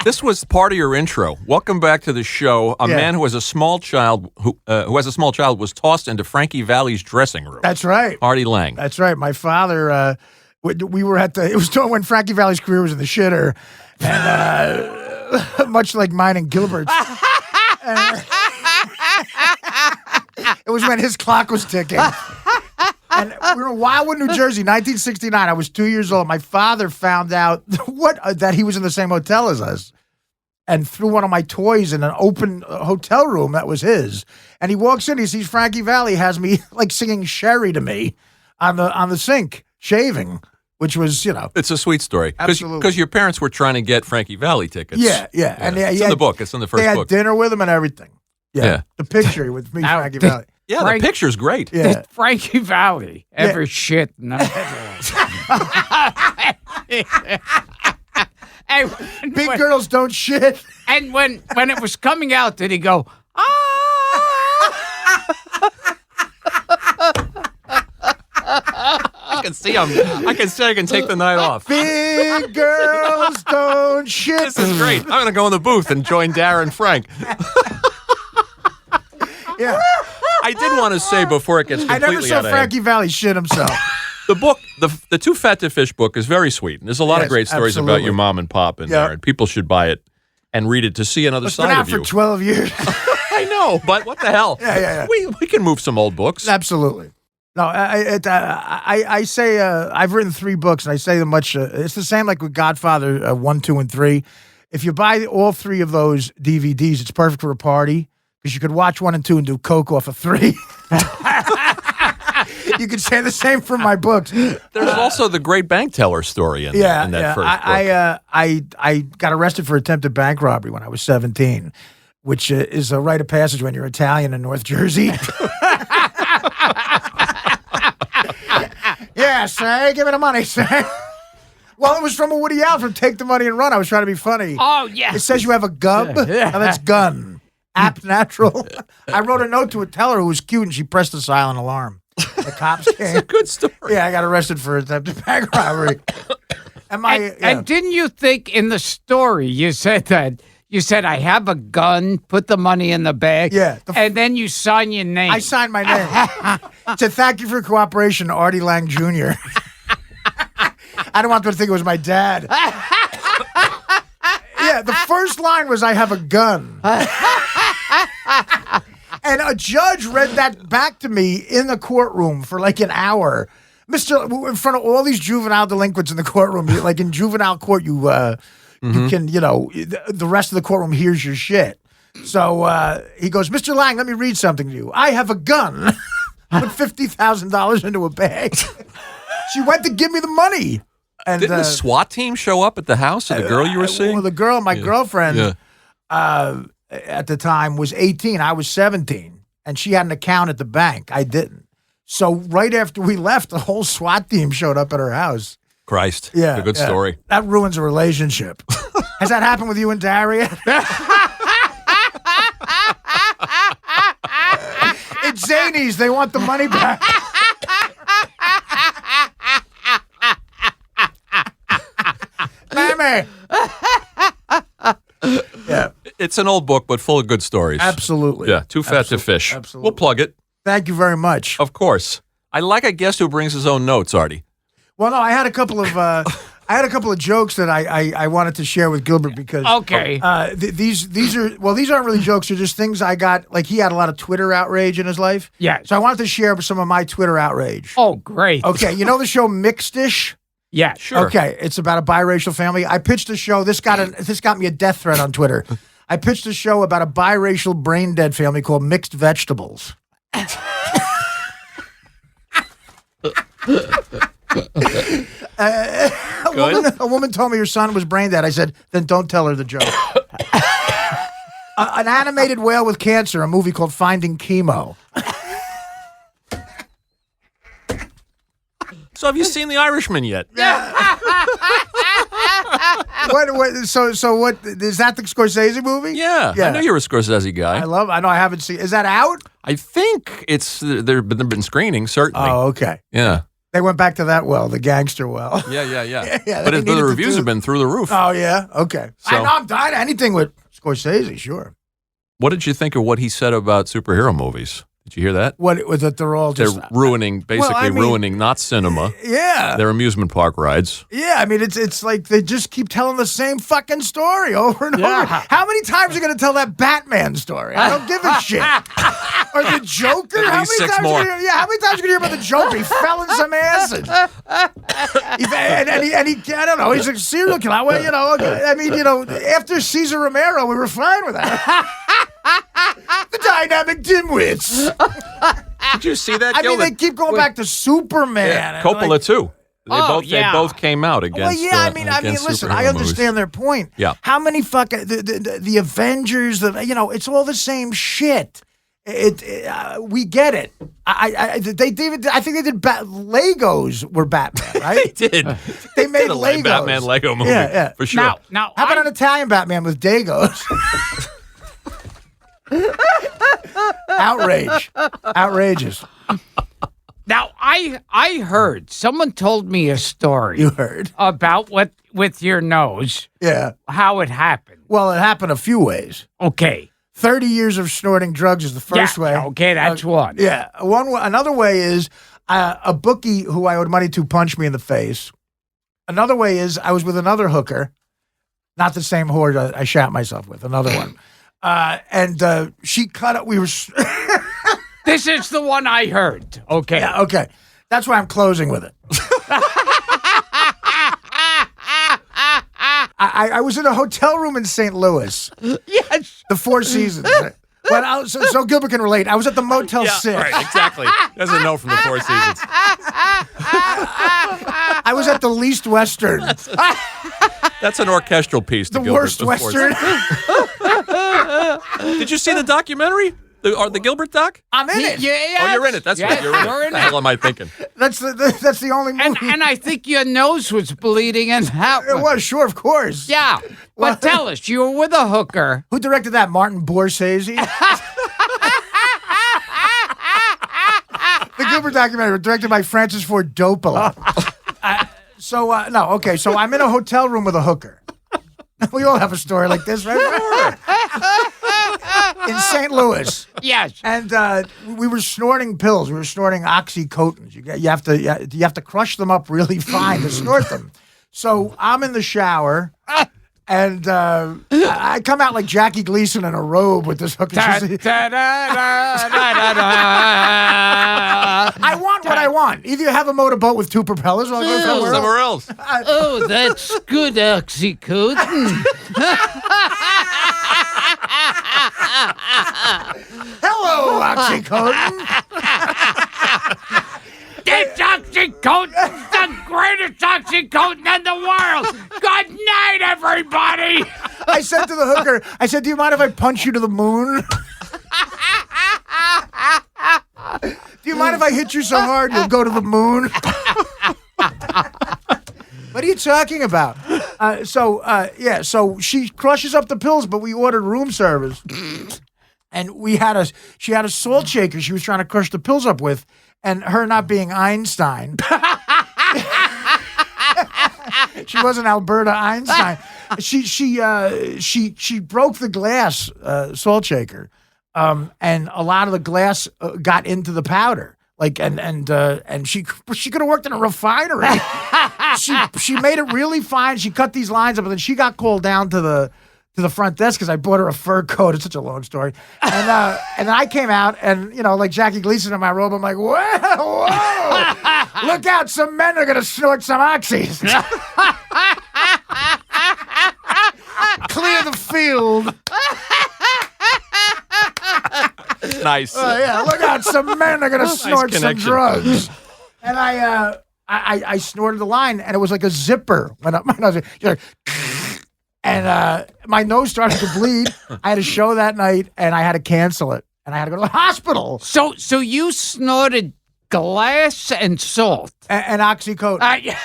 This was part of your intro. Welcome back to the show. A man who has a small child who has a small child was tossed into Frankie Valli's dressing room. That's right. Artie Lange. That's right. My father. We were it was when Frankie Valli's career was in the shitter, and much like mine and Gilbert's. It was when his clock was ticking. And we were in Wildwood, New Jersey, 1969. I was 2 years old. My father found out that he was in the same hotel as us and threw one of my toys in an open hotel room that was his. And he walks in, he sees Frankie Valli, has me like singing Sherry to me on the sink, shaving, which was, It's a sweet story. Absolutely. Because your parents were trying to get Frankie Valli tickets. Yeah. And it's in the book. It's in the first book. They had book. dinner with him and everything. Yeah. The picture with me, Frankie Valli. Yeah, the picture's great. Yeah. Did Frankie Valli ever shit in the Big girls don't shit. And when it was coming out, did he go, I can see him. I can take the night off. Big girls don't shit. This is great. I'm going to go in the booth and join Darren Frank. Yeah. I did want to say before it gets completely I never saw out of Frankie Valli shit himself. The book, the Too Fat to Fish book, is very sweet. And there's a lot of great stories about your mom and pop in there, and people should buy it and read it to see another It's side been out of you. for 12 years. I know, but what the hell? Yeah. We can move some old books. Absolutely. No, I say I've written 3 books, and I say them much. It's the same like with Godfather 1, 2, and 3. If you buy all 3 of those DVDs, it's perfect for a party because you could watch 1 and 2 and do coke off of 3. You could say the same for my books. There's also the great bank teller story in that first book. I got arrested for attempted bank robbery when I was 17, which is a rite of passage when you're Italian in North Jersey. Yeah, sir, give me the money, sir. Well, it was from a Woody Allen from Take the Money and Run. I was trying to be funny. Oh, yeah. It says you have a gub. Now that's gun. Apt natural. I wrote a note to a teller who was cute, and she pressed the silent alarm. The cops came. It's a good story. Yeah, I got arrested for attempted bank robbery. And didn't you think in the story you said that? You said, I have a gun, put the money in the bag. Yeah. And then you sign your name. I signed my name. It said, thank you for your cooperation, Artie Lange Jr. I don't want them to think it was my dad. Yeah, the first line was, I have a gun. And a judge read that back to me in the courtroom for like an hour. In front of all these juvenile delinquents in the courtroom. Like in juvenile court, you can, the rest of the courtroom hears your shit. So he goes, Mr. Lang, let me read something to you. I have a gun. Put $50,000 into a bag. She went to give me the money. And didn't the SWAT team show up at the house of the girl you were seeing? Well, the girl, my girlfriend, at the time was 18. I was 17. And she had an account at the bank. I didn't. So right after we left, the whole SWAT team showed up at her house. Christ. Yeah. A good story. That ruins a relationship. Has that happened with you and Daria? It's Zanies. They want the money back. Mammy. Yeah. It's an old book, but full of good stories. Absolutely. Yeah. Too fat to fish. Absolutely. We'll plug it. Thank you very much. Of course. I like a guest who brings his own notes, Artie. Well, no, I had a couple of jokes that I wanted to share with Gilbert because these aren't really jokes. They're just things I got. Like he had a lot of Twitter outrage in his life. Yeah. So I wanted to share some of my Twitter outrage. Oh, great. Okay, you know the show Mixed-ish? Yeah, sure. Okay, it's about a biracial family. I pitched a show. This got me a death threat on Twitter. I pitched a show about a biracial brain dead family called Mixed Vegetables. A woman told me her son was brain dead. I said, then don't tell her the joke. An animated whale with cancer, a movie called Finding Chemo. So have you seen The Irishman yet? So what is that the Scorsese movie? Yeah. I know you're a Scorsese guy. I know I haven't seen. Is that out? I think they've been screenings, certainly. Oh, okay. Yeah. They went back to that well, the gangster well. Yeah. Yeah, But the reviews have been through the roof. Oh, yeah? Okay. So- I know I'm dying. Anything with Scorsese, sure. What did you think of what he said about superhero movies? Did you hear that? What was that? They're all just They're ruining not cinema. Yeah. They're amusement park rides. Yeah, I mean, it's like they just keep telling the same fucking story over and over. How many times are you going to tell that Batman story? I don't give a shit. Or the Joker? At How least many 6 times more. how many times are you going to hear about the Joker? He fell in some acid. and he, I don't know, he's a serial killer. Well, after Caesar Romero, we were fine with that. The dynamic dimwits. Did you see that? I mean, they keep going back to Superman. Yeah, and Coppola too. They both came out against. Well, yeah, I mean, listen, I understand their point. Yeah. How many fucking the Avengers? It's all the same shit. We get it. I think they did. Legos were Batman, right? They did. They made a Legos. Batman Lego movie. Yeah, for sure. Now, how about an Italian Batman with Dagos? Outrageous. Now, I heard, someone told me a story. You heard? About what, with your nose, Yeah. how it happened. Well, it happened a few ways. Okay. 30 years of snorting drugs is the first way. Okay, that's one. Yeah. Another way is a bookie who I owed money to punched me in the face. Another way is I was with another hooker, not the same whore that I shot myself with, another one. And she cut up. We were. This is the one I heard. Okay. Yeah, okay. That's why I'm closing with it. I was in a hotel room in St. Louis. Yes. The Four Seasons. But so Gilbert can relate. I was at the Motel 6. Right, exactly. Doesn't know from the Four Seasons. I was at the Least Western. That's an orchestral piece. The Gilbert, worst the Four Western. Did you see the documentary? The Gilbert doc? I'm in it. Yeah, Oh, you're in it. That's right. You're in it. What the hell am I thinking? That's the only movie. And I think your nose was bleeding in that It one. was, sure, of course. Yeah. But tell us, you were with a hooker. Who directed that? Martin Borsese? The Gilbert documentary, directed by Francis Ford Coppola. So I'm in a hotel room with a hooker. We all have a story like this, right? In St. Louis. Yes. And we were snorting pills. We were snorting oxycodons. You have to crush them up really fine to snort them. So I'm in the shower, and I come out like Jackie Gleason in a robe with this hook. I want what I want. Either you have a motorboat with 2 propellers, or I'll go Somewhere else. Oh, that's good oxycodone. Hello, oxycodone. This oxycodone's the greatest oxycodone in the world. Good night, everybody. I said to the hooker, do you mind if I punch you to the moon? Do you mind if I hit you so hard you'll go to the moon? What are you talking about? So she crushes up the pills, but we ordered room service. And she had a salt shaker she was trying to crush the pills up with, and her not being Einstein. She wasn't Alberta Einstein. She broke the glass salt shaker, and a lot of the glass got into the powder. And she could have worked in a refinery. She made it really fine. She cut these lines up, and then she got called down to the front desk because I bought her a fur coat. It's such a long story. And then I came out, and like Jackie Gleason in my robe, I'm like, whoa, look out! Some men are gonna snort some oxys. Clear the field. Nice. Yeah, look out! Some men are gonna snort some connection. drugs. And I snorted the line, and it was like a zipper went up my nose. And my nose started to bleed. I had a show that night, and I had to cancel it, and I had to go to the hospital. So you snorted glass and salt. And oxycodone.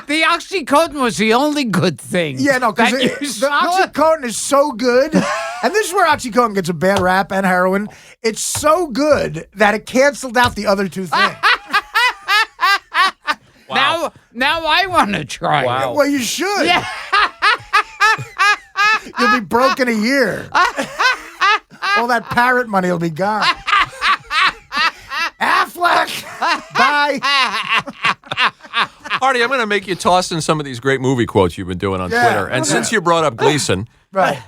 The oxycodone was the only good thing. Yeah, no, because that you the snort- oxycodone is so good. And this is where oxycodone gets a bad rap, and heroin. It's so good that it canceled out the other 2 things. Now I want to try. Wow. Well, you should. Yeah. You'll be broke in a year. All that parrot money will be gone. Affleck, bye. Artie, I'm going to make you toss in some of these great movie quotes you've been doing on Twitter. And since you brought up Gleason, Right.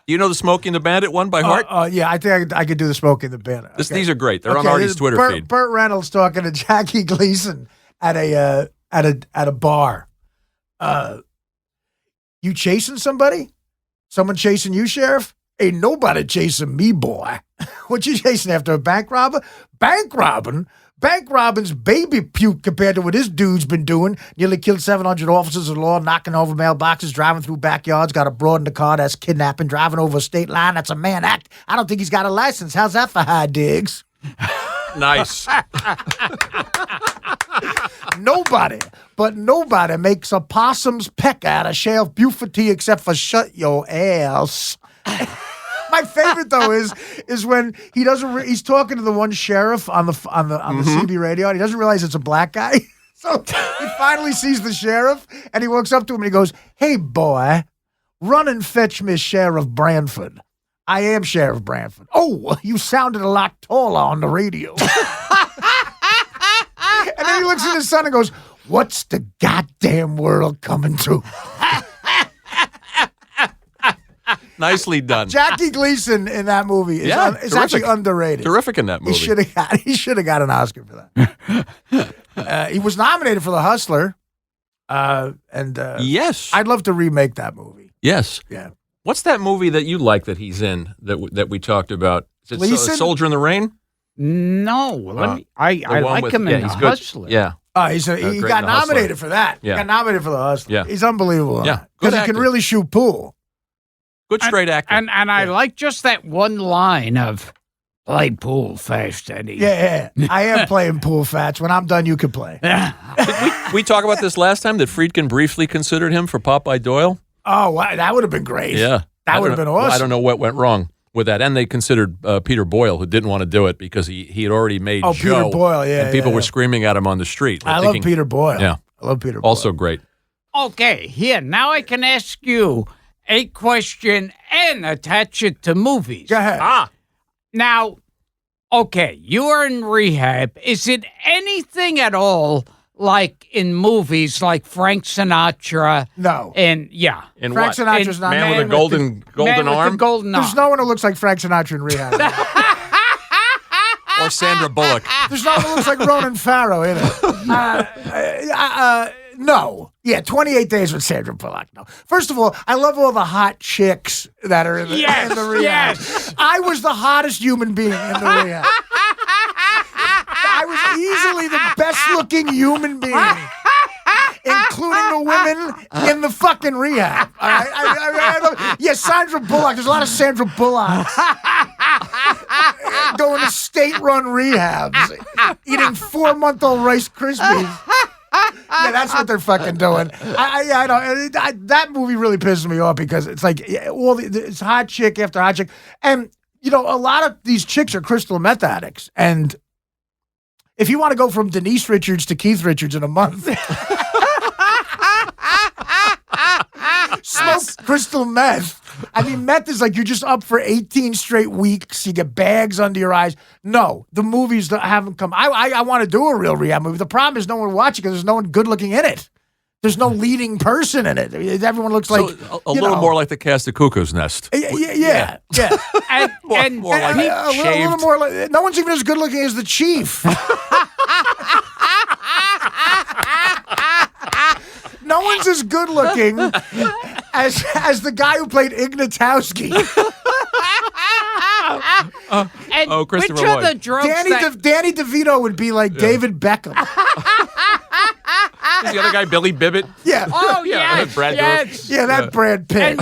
do you know the Smokey and the Bandit one by heart? Yeah, I think I could do the Smokey and the Bandit. Okay. These are great. They're on Okay, Artie's this is Twitter feed. Burt Reynolds talking to Jackie Gleason at a bar. You chasing somebody? Someone chasing you, Sheriff? Ain't nobody chasing me, boy. What you chasing after, a bank robber? Bank robbing? Bank robbing's baby puke compared to what this dude's been doing. Nearly killed 700 officers of law, knocking over mailboxes, driving through backyards, got a broad in the car, that's kidnapping, driving over a state line, that's a man act. I don't think he's got a license. How's that for high digs? Nice. Nobody makes a possum's peck out of Sheriff Buford except for shut your ass. My favorite though is when he doesn't. He's talking to the one sheriff on the CB radio, and he doesn't realize it's a black guy. So he finally sees the sheriff, and he walks up to him and he goes, "Hey boy, run and fetch Miss Sheriff Branford." I am Sheriff Branford. Oh, you sounded a lot taller on the radio. And then he looks at his son and goes, "What's the goddamn world coming to?" Nicely done. Jackie Gleason in that movie is terrific. actually underrated. Terrific in that movie. He should have got an Oscar for that. He was nominated for The Hustler. Yes. I'd love to remake that movie. Yes. Yeah. What's that movie that you like that he's in that we talked about? Is it Leeson? Soldier in the Rain? No, I The one like with- him yeah, in The he's good. Hustler. Yeah. He great got in The Hustler. nominated for that. Yeah. He got nominated for The Hustler. Yeah. He's unbelievable. Yeah. Good Because he can actor. really shoot pool. Good straight actor. And I like just that one line of play pool fast, Eddie. Yeah. I am playing pool, Fats. When I'm done, you can play. we talked about this last time that Friedkin briefly considered him for Popeye Doyle. Oh, wow, that would have been great. Yeah. That would have been Well, awesome. I don't know what went wrong with that. And they considered Peter Boyle, who didn't want to do it because he had already made Oh, Joe. Peter Boyle, yeah, And people yeah. were screaming at him on the street. I love Peter Boyle. Yeah. I love Peter Boyle. Also great. Okay, here, now I can ask you a question and attach it to movies. Go ahead. Now, okay, you are in rehab. Is it anything at all like in movies like Frank Sinatra? No. And yeah. In Frank what? Sinatra's not Man with a Man golden Man with arm? the golden There's arm. no one who looks like Frank Sinatra in Rehab. Or Sandra Bullock. There's no one who looks like Ronan Farrow in it. No. Yeah, 28 Days with Sandra Bullock. No. First of all, I love all the hot chicks that are in the, Yes, in the Rehab. yes. I was the hottest human being in the Rehab. I was easily the best-looking human being, including the women in the fucking Rehab. All right? Yeah, Sandra Bullock. There's a lot of Sandra Bullocks going to state-run rehabs, eating 4-month-old Rice Krispies. Yeah, that's what they're fucking doing. I don't. That movie really pisses me off because it's like it's hot chick after hot chick, and a lot of these chicks are crystal meth addicts, and if you want to go from Denise Richards to Keith Richards in a month, smoke crystal meth. I mean, meth is like you're just up for 18 straight weeks. You get bags under your eyes. No, the movies that haven't come. I want to do a real rehab movie. The problem is no one watching because there's no one good looking in it. There's no leading person in it. Everyone looks like a little more like the cast of Cuckoo's Nest. Yeah. More like A little shaved. more like, no one's even as good looking as the chief. No one's as good looking as the guy who played Ignatowski. And Christopher which are Lloyd. the drugs Danny DeVito would be like David Beckham. The other guy, Billy Bibbit. Yeah. Oh, Yeah, yes, Brad yes. Yeah, that Brad Pitt.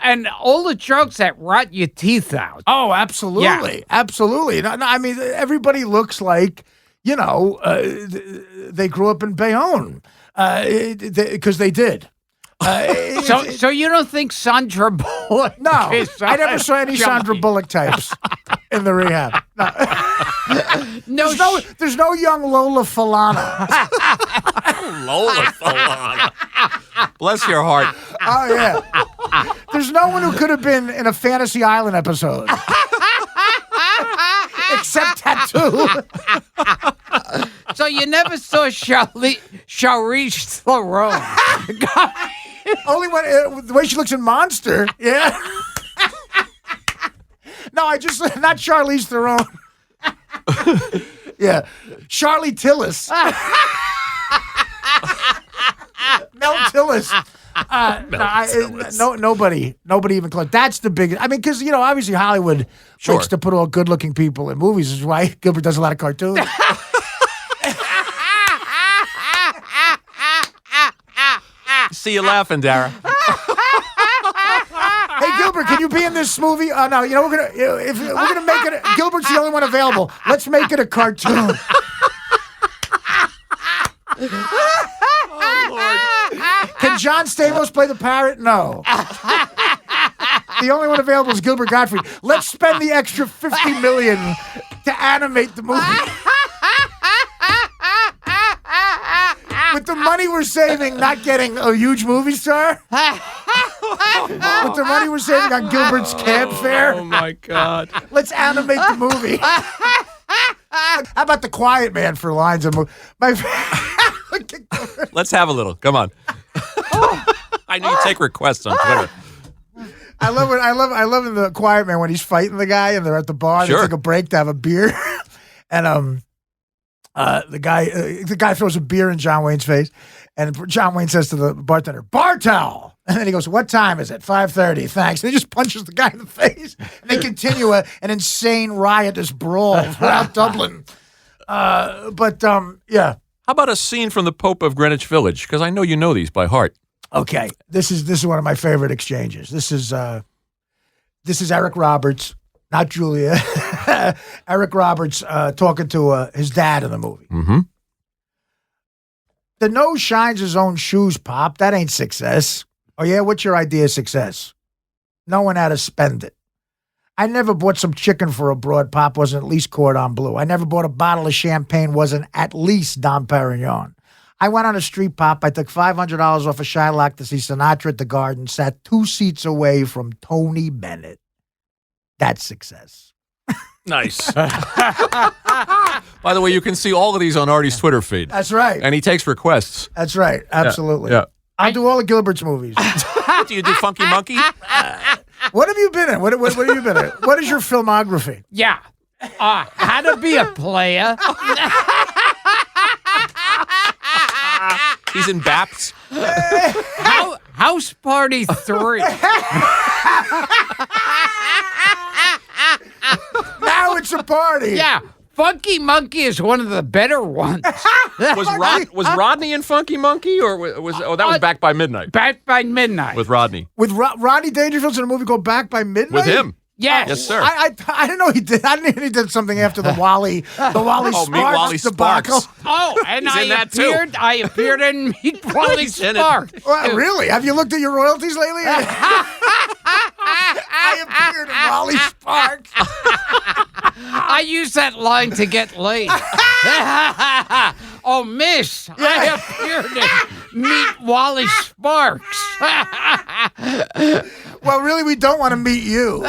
And all the drugs that rot your teeth out. Oh, absolutely. Yeah. Absolutely. No, I mean, everybody looks like, they grew up in Bayonne because they did. So you don't think Sandra Bullock? No, is I never saw any junkie? Sandra Bullock types in the Rehab. No. No, There's no young Lola Falana. Lola Falana. Bless your heart. Oh, yeah. There's no one who could have been in a Fantasy Island episode. Except Tattoo. So you never saw Charlize Theron? Only when the way she looks in Monster. Yeah. No, not Charlize Theron. Yeah. Charlie Tillis. Mel Tillis. Nobody even close. That's the biggest. I mean, because obviously Hollywood likes to put all good-looking people in movies. Is why Gilbert does a lot of cartoons. See you laughing, Dara. Hey Gilbert, can you be in this movie? No, if we're gonna make it. Gilbert's the only one available. Let's make it a cartoon. Can John Stamos play the parrot? No. The only one available is Gilbert Gottfried. Let's spend the extra $50 million to animate the movie. With the money we're saving, not getting a huge movie star. With the money we're saving on Gilbert's cab fare. Oh, my God. Let's animate the movie. How about The Quiet Man for lines of Let's have a little. Come on. I know you take requests on Twitter. I love in The Quiet Man when he's fighting the guy and they're at the bar. Sure. They take a break to have a beer, and the guy throws a beer in John Wayne's face, and John Wayne says to the bartender, "Bar towel." And then he goes, what time is it? 5:30. Thanks. And he just punches the guy in the face. And they continue an insane riotous brawl throughout Dublin. Yeah. How about a scene from The Pope of Greenwich Village? Because I know you know these by heart. Okay. This is one of my favorite exchanges. This is Eric Roberts, not Julia. Eric Roberts talking to his dad in the movie. Mm-hmm. The nose shines his own shoes, Pop. That ain't success. Oh, yeah? What's your idea of success? Knowing how to spend it. I never bought some chicken for a broad, Pop, wasn't at least cordon bleu. I never bought a bottle of champagne, wasn't at least Dom Perignon. I went on a street, Pop. I took $500 off of Shylock to see Sinatra at the Garden, sat 2 seats away from Tony Bennett. That's success. Nice. By the way, you can see all of these on Artie's Twitter feed. That's right. And he takes requests. That's right. Absolutely. Yeah. I'll do all of Gilbert's movies. Do you do Funky Monkey? What have you been in? What have you been in? What is your filmography? Yeah. How to Be a Player. He's in Baps. House Party 3. Now it's a party. Yeah. Funky Monkey is one of the better ones. Was Rodney in Funky Monkey, or was that was Back by Midnight? Back by Midnight. With Rodney. With Rodney Dangerfield's in a movie called Back by Midnight? With him. Yes. Yes, sir. I didn't know he did. I didn't know he did something after the Wally Oh, Sparks Meet Wally debacle. Sparks. Oh, and He's in that, too. I appeared in Meet Wally He's in it. Sparks. Well, really? Have you looked at your royalties lately? I appeared in Wally Sparks. I use that line to get laid. Oh, miss, I appeared in Meet Wally Sparks. Well, really, we don't want to meet you.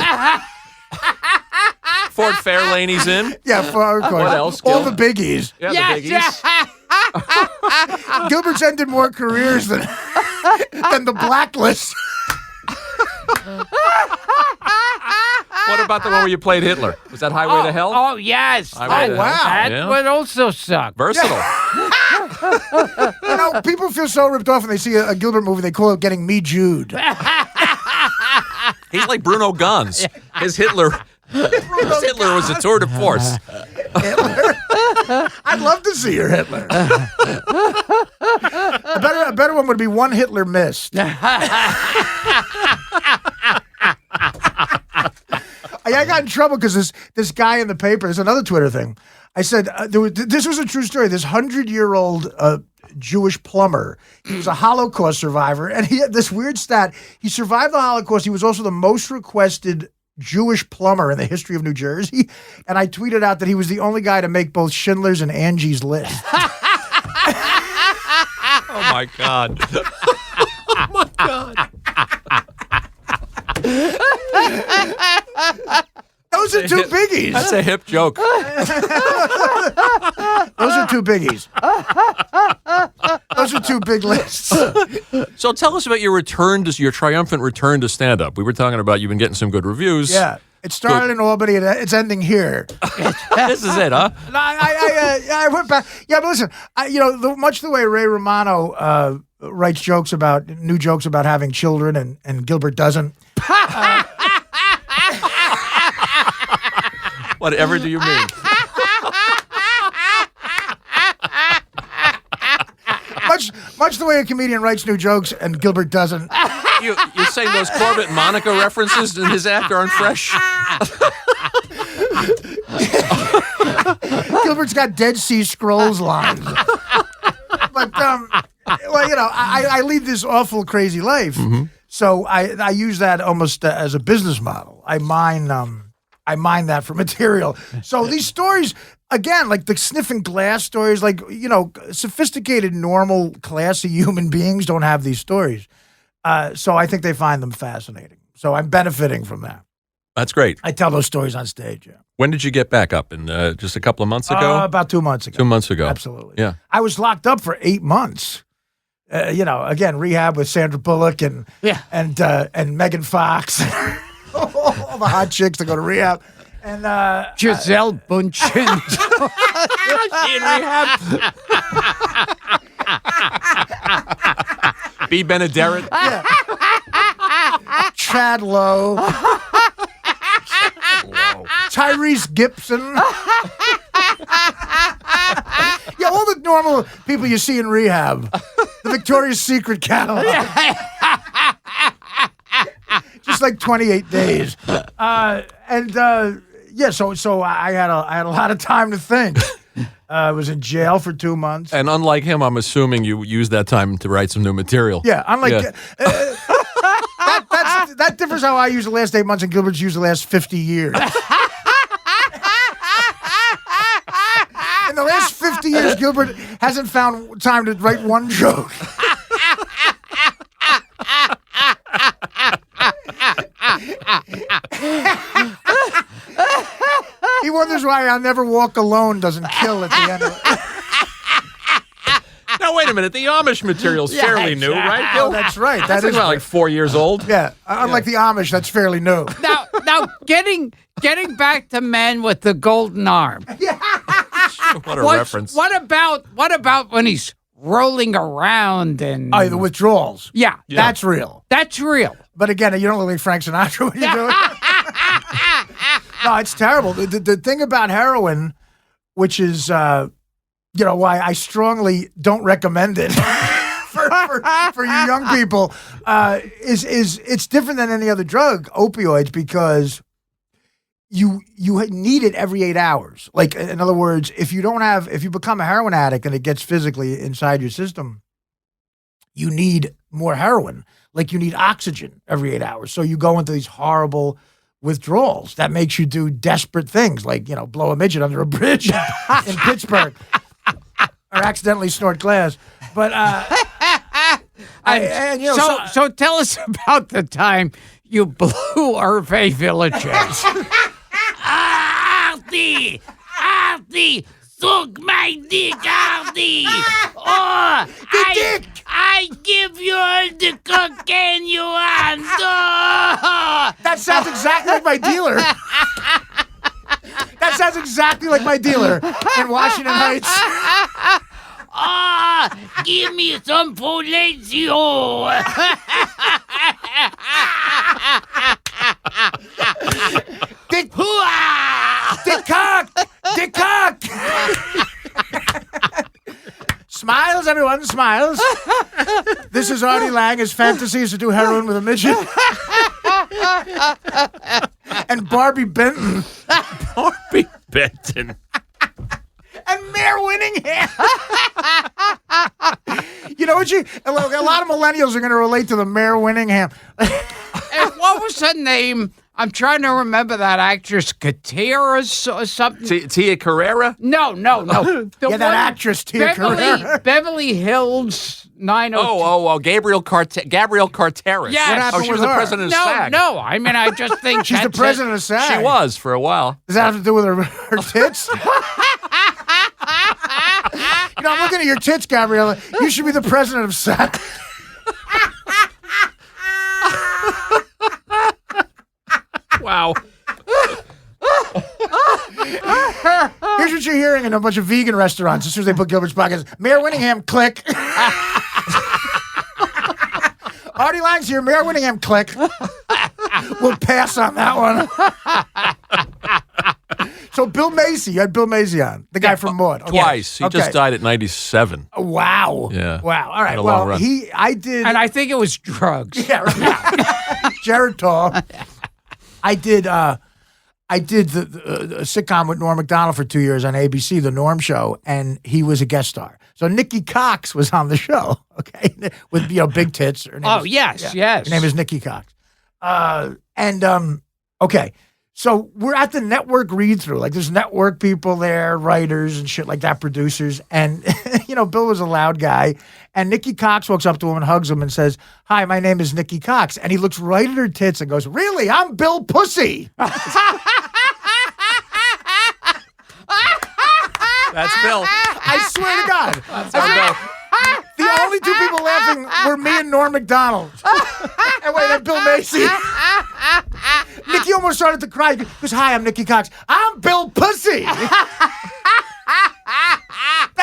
Ford Fairlane he's in. Yeah, of course. What else, All Gil? the biggies. Yeah, Yes. the biggies. Gilbert's ended more careers than the Blacklist. What about the one where you played Hitler? Was that Highway to Hell? Oh, yes. Highway to Hell. wow. That Yeah. would also suck. Versatile. You know, people feel so ripped off when they see a Gilbert movie. They call it getting Me Jude. He's like Bruno Ganz. His Hitler was a tour de force. Hitler. I'd love to see your Hitler. A better one would be One Hitler Missed. I got in trouble because this guy in the paper, there's another Twitter thing. I said, this was a true story. This 100-year-old Jewish plumber, he was a Holocaust survivor, and he had this weird stat. He survived the Holocaust. He was also the most requested Jewish plumber in the history of New Jersey. And I tweeted out that he was the only guy to make both Schindler's and Angie's List. Oh, my God. Oh, my God. Those are two biggies. That's a hip joke. Those are two biggies. Those are two big lists. So tell us about your triumphant return to stand-up. We were talking about you've been getting some good reviews. Yeah. It started in Albany, and it's ending here. This is it, huh? I went back. Yeah, but listen, much the way Ray Romano writes new jokes about having children, and Gilbert doesn't. Whatever do you mean? Much the way a comedian writes new jokes and Gilbert doesn't. You're saying those Corbett and Monica references in his act aren't fresh? Gilbert's got Dead Sea Scrolls lines. But, I lead this awful, crazy life. Mm-hmm. So I use that almost as a business model. I mine that for material. So these stories, again, like the sniffing glass stories, sophisticated, normal, classy human beings don't have these stories. So I think they find them fascinating. So I'm benefiting from that. That's great. I tell those stories on stage, yeah. When did you get back up? Just a couple of months ago? About 2 months ago. 2 months ago. Absolutely. Yeah. I was locked up for 8 months. Again, rehab with Sandra Bullock and Megan Fox. All the hot chicks that go to rehab. And Giselle Bundchen. She in rehab. B. Benaderet. Yeah. Chad Lowe. Tyrese Gibson. Yeah, all the normal people you see in Rehab. The Victoria's Secret catalog. Just like 28 days. Yeah, so I had a lot of time to think. I was in jail for 2 months. And unlike him, I'm assuming you used that time to write some new material. Yeah, unlike that differs how I use the last 8 months and Gilbert's used the last 50 years. In the last 50 years, Gilbert hasn't found time to write one joke. He wonders why I'll Never Walk Alone doesn't kill at the end of it. Now, wait a minute. The Amish material's fairly new, right, Gil? Oh, that's right. That's about like 4 years old. Yeah, unlike the Amish, that's fairly new. Now, getting back to Men with the Golden Arm. What a reference. What about when he's rolling around and The withdrawals. Yeah, That's real. that's real. But again, you don't look like Frank Sinatra when you do it. No, it's terrible. The thing about heroin, which is, why I strongly don't recommend it for you young people, is it's different than any other drug, opioids, because you need it every 8 hours. Like, in other words, if you become a heroin addict and it gets physically inside your system, you need more heroin. Like, you need oxygen every 8 hours. So you go into these horrible withdrawals that makes you do desperate things, like, blow a midget under a bridge in Pittsburgh or accidentally snort glass. But so tell us about the time you blew Hervé villages. Artie, suck my dick, Artie. Oh, I give you all the cocaine you want. Oh. That sounds exactly like my dealer. That sounds exactly like my dealer in Washington Heights. Oh, give me some Folatio. Dick cock. Smiles, everyone, smiles. This is Artie Lange. His fantasy is to do heroin with a midget. And Barbie Benton. Barbie Benton. And Mayor Winningham. You know what a lot of millennials are going to relate to the Mayor Winningham. And what was her name? I'm trying to remember that actress, Katia or something. Tia Carrera? No. That actress, Tia Carrera. Beverly Hills 902. Oh, Gabrielle Carteris. Yes. What happened she was with the her? president of SAG. No. I mean, I just think She's the president of SAG. She was for a while. Does that have to do with her tits? I'm looking at your tits, Gabriella. You should be the president of SAG. Wow. Here's what you're hearing in a bunch of vegan restaurants as soon as they put Gilbert's podcast. Mayor Winningham, click. Artie Lange's here. Mayor Winningham, click. We'll pass on that one. So Bill Macy, you had Bill Macy on, the guy from Maud. Okay. Twice. He just died at 97. Wow. Yeah. Wow. All right. Had a long run. I did. And I think it was drugs. Yeah, right. Jared Tall. I did the sitcom with Norm Macdonald for 2 years on ABC, The Norm Show, and he was a guest star. So Nikki Cox was on the show, okay, with big tits. Her name Yes. Her name is Nikki Cox. Okay. So we're at the network read-through. Like, there's network people there, writers and shit like that, producers. And, Bill was a loud guy. And Nikki Cox walks up to him and hugs him and says, "Hi, my name is Nikki Cox." And he looks right at her tits and goes, "Really? I'm Bill Pussy." That's Bill. I swear to God. That's Bill. The only two people laughing were me and Norm Macdonald. And wait, and Bill Macy. Nikki almost started to cry. He goes, "Hi, I'm Nikki Cox. I'm Bill Pussy."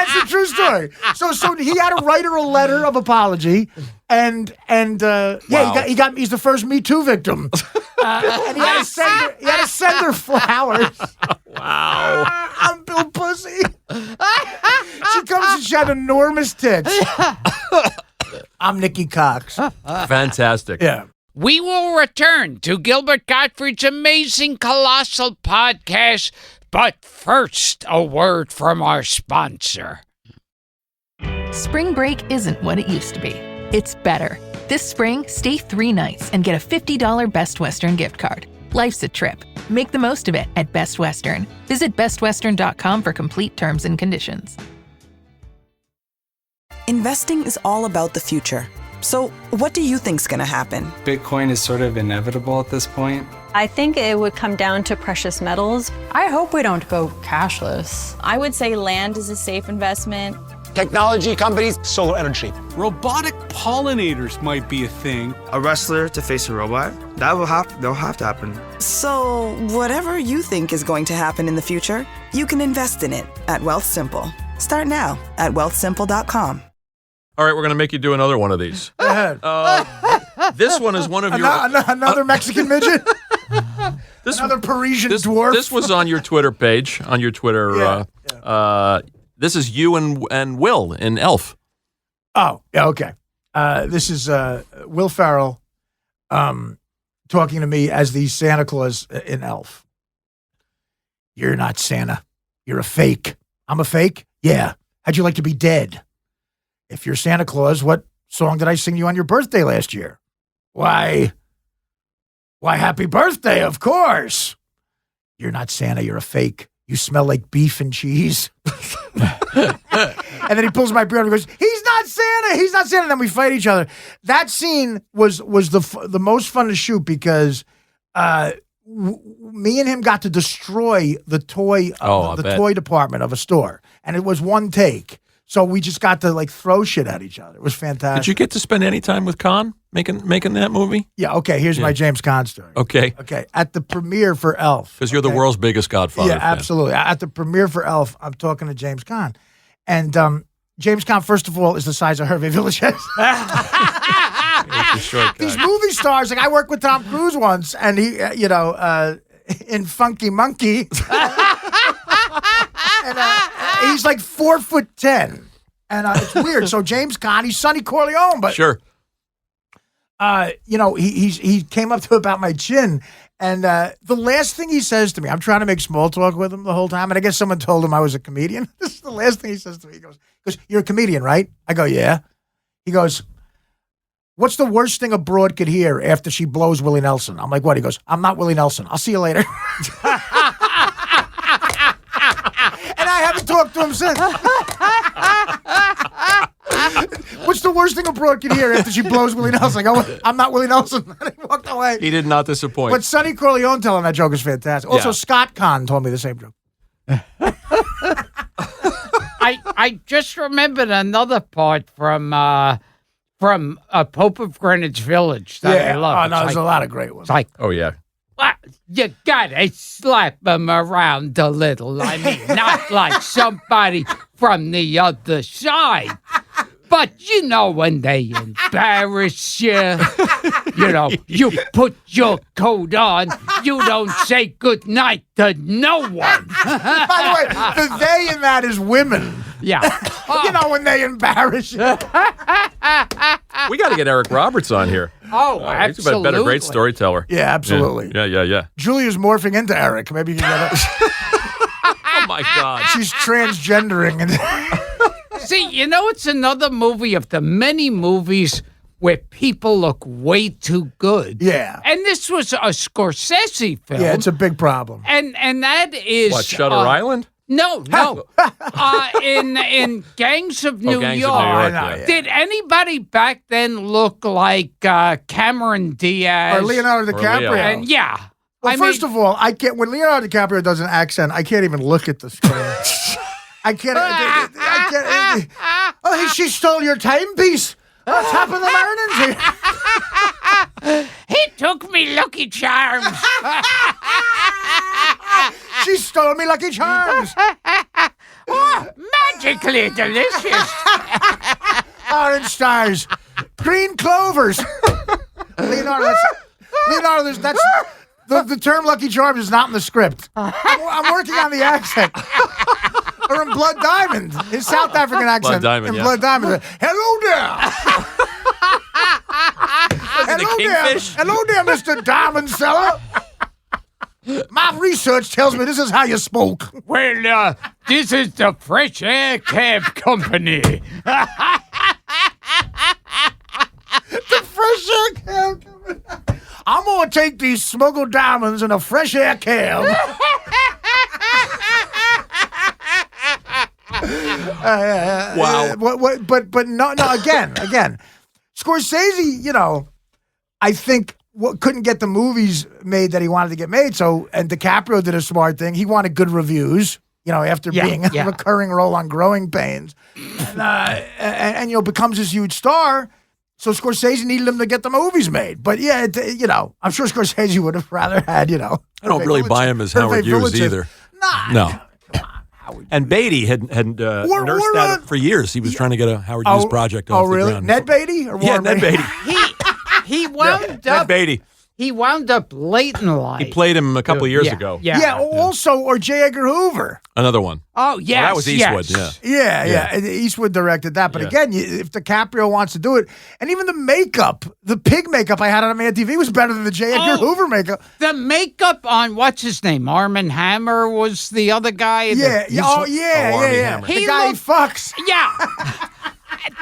That's the true story. So he had to write her a letter of apology, and he's the first Me Too victim, and he had to send her flowers. Wow. I'm Bill Pussy. She comes and she had enormous tits. I'm Nikki Cox. Fantastic. Yeah. We will return to Gilbert Gottfried's amazing colossal podcast, but first, a word from our sponsor. Spring break isn't what it used to be. It's better. This spring, stay 3 nights and get a $50 Best Western gift card. Life's a trip. Make the most of it at Best Western. Visit bestwestern.com for complete terms and conditions. Investing is all about the future. So, what do you think's going to happen? Bitcoin is sort of inevitable at this point. I think it would come down to precious metals. I hope we don't go cashless. I would say land is a safe investment. Technology companies, solar energy. Robotic pollinators might be a thing. A wrestler to face a robot? They'll have to happen. So, whatever you think is going to happen in the future, you can invest in it at Wealthsimple. Start now at wealthsimple.com. All right, we're going to make you do another one of these. Go ahead. This one is one of your... Another Mexican midget? Another Parisian dwarf? This was on your Twitter page, on your Twitter. This is you and Will in Elf. Oh, yeah, okay. This is Will Ferrell talking to me as the Santa Claus in Elf. You're not Santa. You're a fake. I'm a fake? Yeah. How'd you like to be dead? If you're Santa Claus, what song did I sing you on your birthday last year? Why, happy birthday, of course. You're not Santa, you're a fake. You smell like beef and cheese. And then he pulls my beard and goes, he's not Santa, he's not Santa. And then we fight each other. That scene was the most fun to shoot because me and him got to destroy the toy toy department of a store. And it was one take. So we just got to throw shit at each other. It was fantastic. Did you get to spend any time with Con making that movie? Yeah, okay. Here's my James Caan story. Okay. Okay. At the premiere for Elf. Because you're the world's biggest Godfather fan. Yeah, absolutely. At the premiere for Elf, I'm talking to James Caan. And James Caan, first of all, is the size of Hervé Villechaize. These movie stars, I worked with Tom Cruise once, and he, in Funky Monkey. And he's 4'10", and it's weird. So James Caan, he's Sonny Corleone, but sure. He came up to about my chin, and the last thing he says to me, I'm trying to make small talk with him the whole time, and I guess someone told him I was a comedian. This is the last thing he says to me. He goes, "You're a comedian, right?" I go, "Yeah." He goes, "What's the worst thing a broad could hear after she blows Willie Nelson?" I'm like, "What?" He goes, "I'm not Willie Nelson. I'll see you later." And I haven't talked to him since. What's the worst thing a broad could hear after she blows Willie Nelson? I go, "I'm not Willie Nelson." And he walked away. He did not disappoint. But Sonny Corleone telling that joke is fantastic. Also, Scott Conn told me the same joke. I just remembered another part from Pope of Greenwich Village that I love. Oh, no, there's a lot of great ones. It's oh, yeah. You gotta slap him around a little. I mean, not like somebody from the other side. But, when they embarrass you, you put your coat on, you don't say goodnight to no one. By the way, the they in that is women. Yeah. When they embarrass you. We got to get Eric Roberts on here. Oh, absolutely. He's a great storyteller. Yeah, absolutely. Yeah. Julia's morphing into Eric. Maybe you can get it. Oh, my God. She's transgendering. See, it's another movie of the many movies where people look way too good. Yeah. And this was a Scorsese film. Yeah, it's a big problem. And that is... What, Shutter Island? No. In Gangs of New York. Did anybody back then look like Cameron Diaz? Or Leonardo DiCaprio? And Well, first of all, I can't. When Leonardo DiCaprio does an accent, I can't even look at the screen. I can't. Oh, she stole your timepiece. What's happened to the earnings? He took me Lucky Charms. She stole me Lucky Charms. Magically delicious. Orange stars, green clovers. Leonardo, that's the term Lucky Charms is not in the script. I'm working on the accent. Or in Blood Diamond, his South African accent. Blood Diamond, Blood Diamond. Hello there. Hello there, Mr. Diamond Seller. My research tells me this is how you smoke. Well, this is the Fresh Air Cab Company. The Fresh Air Cab Company. I'm going to take these smuggled diamonds in a Fresh Air Cab. Wow. But no, again, Scorsese, I think couldn't get the movies made that he wanted to get made. So, and DiCaprio did a smart thing. He wanted good reviews, after being a recurring role on Growing Pains, and becomes this huge star. So Scorsese needed him to get the movies made. But yeah, I'm sure Scorsese would have rather had, I don't really buy him as Howard Hughes either. No. And Beatty had nursed that for years. He was trying to get a Howard Hughes project off the ground. Oh, really? Ned Beatty? Or Warren Ned Beatty. He wound up. Ned Beatty. He wound up late in life. He played him a couple of years ago. Yeah. Also, or J. Edgar Hoover. Another one. Oh, yes. Well, that was Eastwood, Yeah. Eastwood directed that. But again, if DiCaprio wants to do it, and even the makeup, the pig makeup I had on Mad TV was better than the J. Edgar Hoover makeup. The makeup on, what's his name? Arm & Hammer was the other guy. Yeah. The The guy he fucks. Yeah.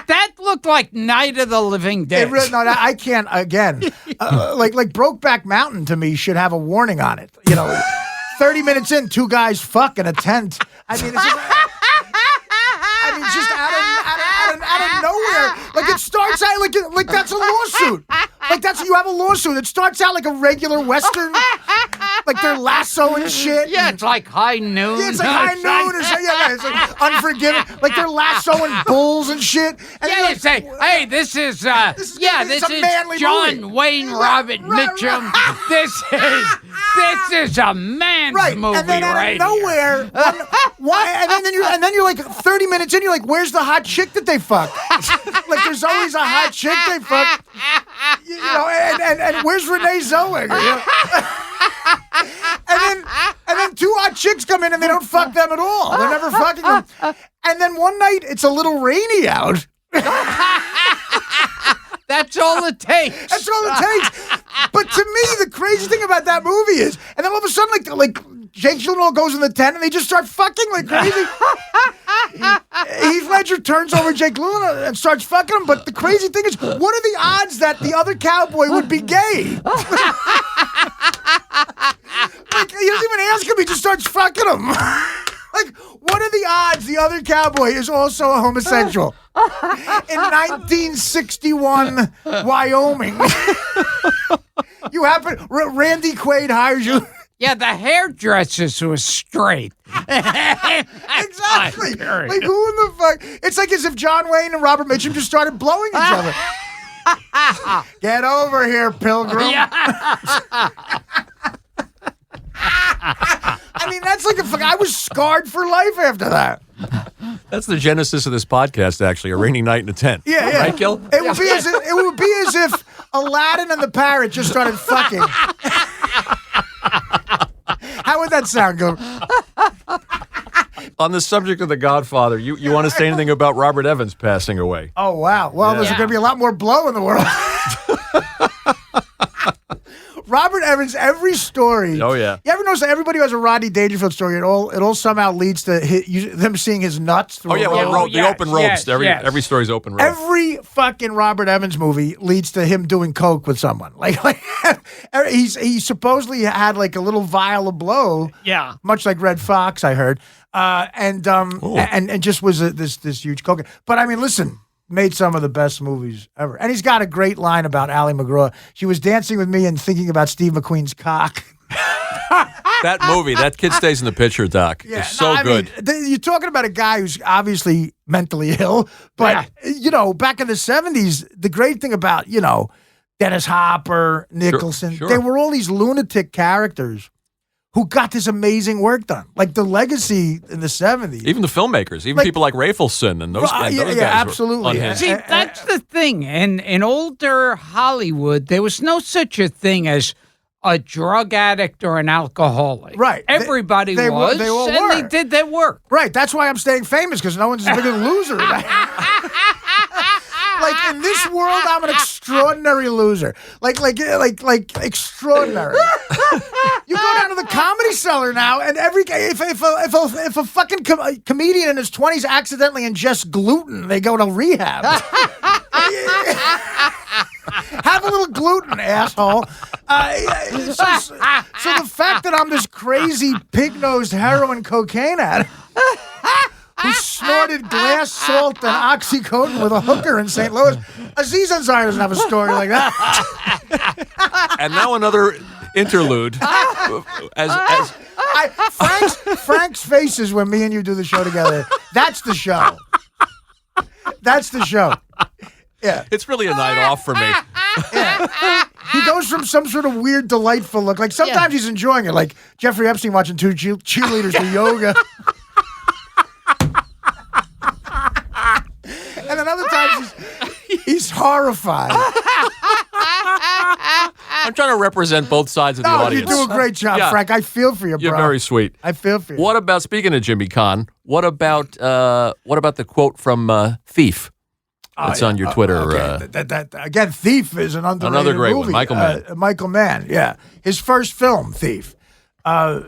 That looked like Night of the Living Dead. I can't, again, like Brokeback Mountain to me should have a warning on it. 30 minutes in, two guys fuck in a tent. I mean, it's just out of nowhere. Like it starts out like that's a lawsuit. Like you have a lawsuit. It starts out like a regular Western, like they're lassoing shit. Yeah, it's like High Noon. Yeah, it's like High Noon. It's like Unforgiven. Like they're lassoing bulls and shit. And they say, hey, this is this is John movie. Wayne Robert Mitchum. This is a man's movie, and then out right of nowhere, and then you're like 30 minutes in, you're like, where's the hot chick that they fuck? Like there's always a hot chick they fuck. And where's Renee Zellweger? And then two hot chicks come in and they don't fuck them at all. They're never fucking them. And then one night it's a little rainy out. That's all it takes. That's all it takes. But to me, the crazy thing about that movie is, and then all of a sudden, like Jake Gyllenhaal goes in the tent and they just start fucking like crazy. Heath Ledger turns over Jake Gyllenhaal and starts fucking him. But the crazy thing is, what are the odds that the other cowboy would be gay? Like he doesn't even ask him; he just starts fucking him. Like, what are the odds the other cowboy is also a homosexual? In 1961 Wyoming. You happen, Randy Quaid hires you. Yeah, the hairdressers was straight. Exactly. Like, who in the fuck? It's like as if John Wayne and Robert Mitchum just started blowing each other. Get over here, Pilgrim. I mean, that's like I was scarred for life after that. That's the genesis of this podcast, actually. A rainy night in a tent. Yeah. Right, Gil? It would be as if Aladdin and the parrot just started fucking. How would that sound, Gil? On the subject of The Godfather, you want to say anything about Robert Evans passing away? Oh, wow. Well, there's going to be a lot more blow in the world. Robert Evans, every story. Oh, yeah. You ever notice that everybody who has a Rodney Dangerfield story, it all somehow leads to them seeing his nuts through the open ropes. Every story's open ropes. Every fucking Robert Evans movie leads to him doing coke with someone. Like he supposedly had like a little vial of blow. Yeah. Much like Red Fox, I heard. And just was this huge coke. But I mean, listen. Made some of the best movies ever. And he's got a great line about Ally McGraw. She was dancing with me and thinking about Steve McQueen's cock. That movie, that kid stays in the picture, Doc. Yeah, it's so good. You're talking about a guy who's obviously mentally ill, but, back in the 70s, the great thing about, Dennis Hopper, Nicholson, Sure. they were all these lunatic characters who got this amazing work done. Like the legacy in the 70s. Even the filmmakers, even people like Rafelson and those guys. Those guys absolutely. were unhinged. See, that's the thing. In older Hollywood, there was no such a thing as a drug addict or an alcoholic. Right. Everybody was, they all and were. they did their work. Right. That's why I'm staying famous, because no one's as big a loser. Like in this world, I'm an extraordinary loser. Like extraordinary. You go down to the Comedy Cellar now, and if a fucking comedian in his 20s accidentally ingests gluten, they go to rehab. Have a little gluten, asshole. So the fact that I'm this crazy pig-nosed heroin cocaine addict who snorted glass salt and OxyContin with a hooker in St. Louis. Aziz Ansari doesn't have a story like that. And now another interlude. Frank's faces when me and you do the show together. That's the show. That's the show. Yeah. It's really a night off for me. Yeah. He goes from some sort of weird, delightful look. Like sometimes he's enjoying it, like Jeffrey Epstein watching two cheerleaders do yoga. And then other times he's horrified. I'm trying to represent both sides of the audience. You do a great job, Frank. I feel for you, bro. You're very sweet. I feel for you. What about, speaking of Jimmy Kahn, what about the quote from Thief? That's on your Twitter. Okay. Again, Thief is an underrated another great movie. one. Michael Mann. Michael Mann, yeah. His first film, Thief. All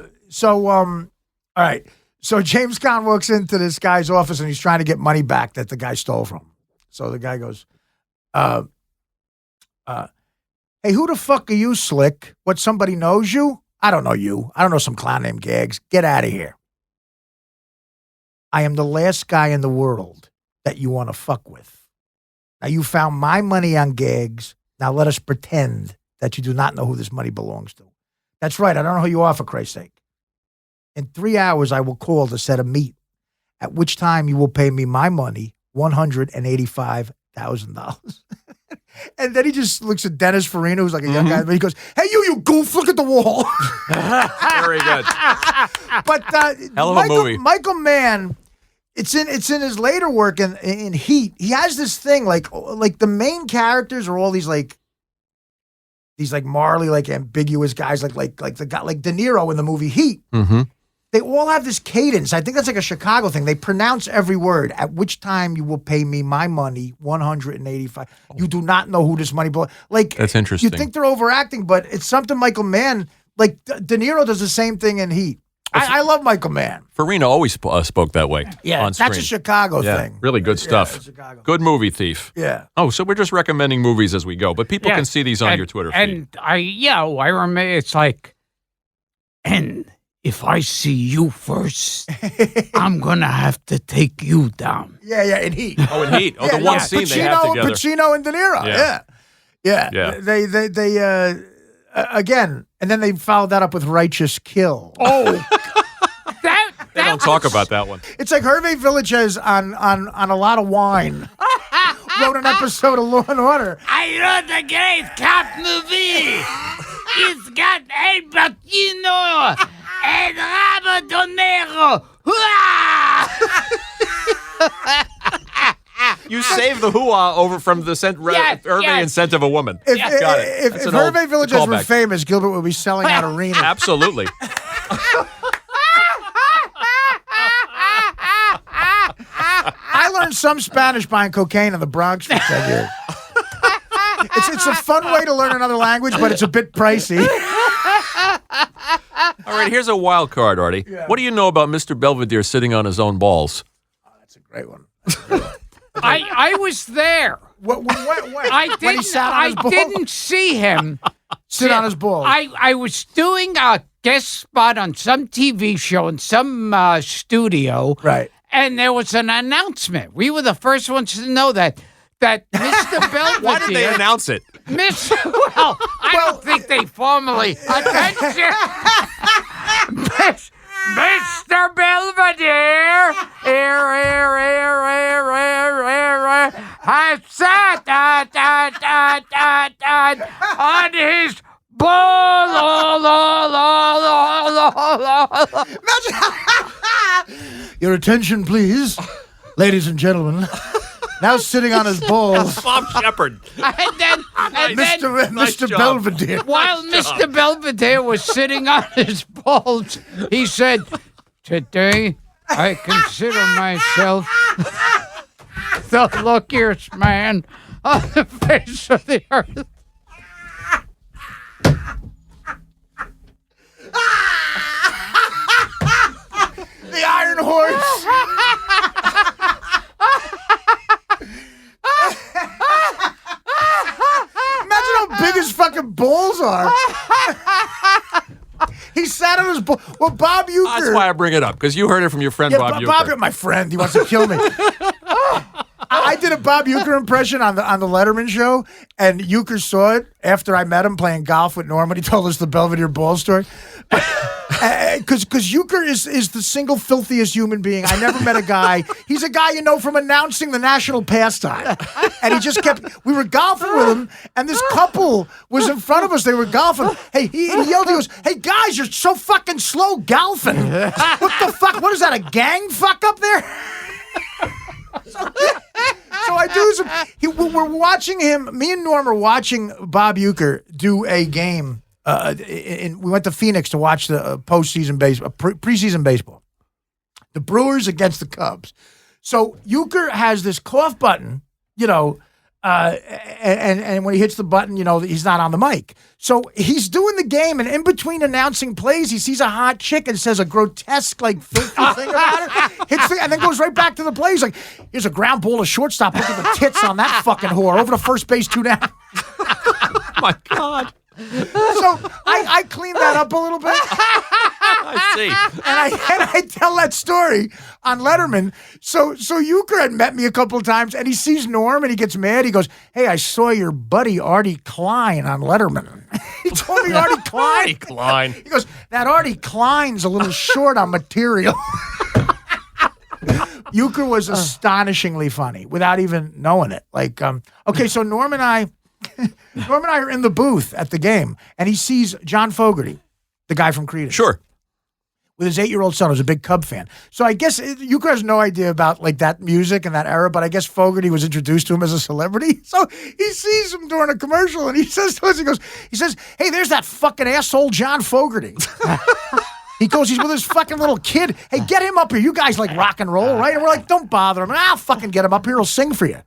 right. So James Caan walks into this guy's office and he's trying to get money back that the guy stole from him. So the guy goes, hey, who the fuck are you, Slick? What, somebody knows you? I don't know you. I don't know some clown named Gags. Get out of here. I am the last guy in the world that you want to fuck with. Now, you found my money on Gags. Now let us pretend that you do not know who this money belongs to. That's right. I don't know who you are, for Christ's sake. In 3 hours, I will call to set a meet, at which time you will pay me my money, $185,000. And then he just looks at Dennis Farina, who's like a young guy, and he goes, hey, you goof, look at the wall. Very good. But hell of a movie. Michael Mann, it's in his later work in Heat. He has this thing, like the main characters are all these Marley, like ambiguous guys, like the guy like De Niro in the movie Heat. Mm-hmm. They all have this cadence. I think that's like a Chicago thing. They pronounce every word. At which time you will pay me my money, $185. You do not know who this money belongs. Like, that's interesting. You think they're overacting, but it's something Michael Mann, like De Niro does the same thing in Heat. I love Michael Mann. Farina always spoke that way. Yeah, on screen. That's a Chicago thing. Really good stuff. Chicago. Good movie, Thief. Yeah. Oh, so we're just recommending movies as we go, but people can see these on your Twitter feed. And I remember it's like, and if I see you first, I'm going to have to take you down. Yeah, in Heat. Oh, in Heat. Oh, the one scene they have together. Pacino and De Niro. Yeah. They again, and then they followed that up with Righteous Kill. Oh, they don't talk about that one. It's like Hervé Villechaize on a lot of wine. Wrote an episode of Law and Order. I wrote a great cop movie. It's got Al Pacino and Robert De Niro. You saved the hoo-ah over from the Hervé and Scent of a Woman. If Hervé Villechaize were famous, Gilbert would be selling out arenas. Absolutely. I learned some Spanish buying cocaine in the Bronx for 10 years. It's a fun way to learn another language, but it's a bit pricey. All right, here's a wild card, Artie. Yeah. What do you know about Mr. Belvedere sitting on his own balls? Oh, that's a great one. I was there. When I he didn't see him sit on his balls. I was doing a guest spot on some TV show in some studio. Right. And there was an announcement. We were the first ones to know that Mr. Belvedere. Why did they announce it? I don't think they formally. Attention! Mr. Belvedere has sat on his Your attention, please, ladies and gentlemen. Now sitting on his balls, Bob Shepard. And then Mr. Belvedere. while Mr. Belvedere was sitting on his balls, he said, "Today, I consider myself the luckiest man on the face of the earth." The Iron Horse. Imagine how big his fucking balls are. He sat on his ball. Well, Bob Uecker. That's why I bring it up, because you heard it from your friend Bob Uecker. Bob, my friend, he wants to kill me. I did a Bob Uecker impression on the Letterman show, and Uecker saw it after I met him playing golf with Norman. He told us the Belvedere Ball story. Because Uecker is the single filthiest human being. I never met a guy. He's a guy you know from announcing the national pastime. And he just we were golfing with him, and this couple was in front of us. They were golfing. Hey, he yelled, he goes, "Hey, guys, you're so fucking slow golfing. What the fuck? What is that, a gang fuck up there?" So I do we're watching him. Me and Norm are watching Bob Uecker do a game. We went to Phoenix to watch the postseason baseball, preseason baseball. The Brewers against the Cubs. So Uecker has this cough button, and when he hits the button, he's not on the mic. So he's doing the game, and in between announcing plays, he sees a hot chick and says a grotesque, filthy thing about her, and then goes right back to the play. He's like, "Here's a ground ball to shortstop. Look at the tits on that fucking whore. Over to first base, 2 down." Oh, my God. So I cleaned that up a little bit. I see. And I tell that story on Letterman. So Uecker had met me a couple of times, and he sees Norm, and he gets mad. He goes, "Hey, I saw your buddy Artie Klein on Letterman." He told me Artie Klein. Artie Klein. He goes, "That Artie Klein's a little short on material." Uecker was astonishingly funny without even knowing it. Okay, so Norm and I are in the booth at the game, and he sees John Fogerty, the guy from Creedence. Sure. With his 8-year-old son, who's a big Cub fan. So I guess Uecker has no idea about that music and that era, but I guess Fogerty was introduced to him as a celebrity. So he sees him during a commercial, and he says to us, he says, "Hey, there's that fucking asshole John Fogerty." He goes, "He's with his fucking little kid. Hey, get him up here. You guys like rock and roll, right?" And we're like, "Don't bother him. I'll fucking get him up here. He'll sing for you."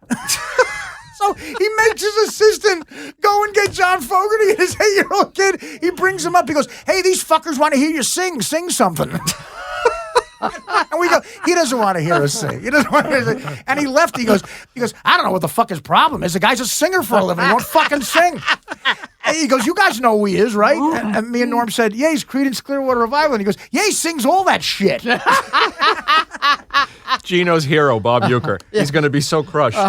So he makes his assistant go and get John Fogerty and his 8-year-old kid. He brings him up. He goes, "Hey, these fuckers want to hear you sing. Sing something." And we go, "He doesn't want to hear us sing. He doesn't want to hear us sing." And he left. He goes, "I don't know what the fuck his problem is. The guy's a singer for a living. He won't fucking sing." And he goes, "You guys know who he is, right?" And me and Norm said, "Yeah, he's Creedence Clearwater Revival." And he goes, "Yeah, he sings all that shit." Gino's hero, Bob Uecker. He's going to be so crushed. He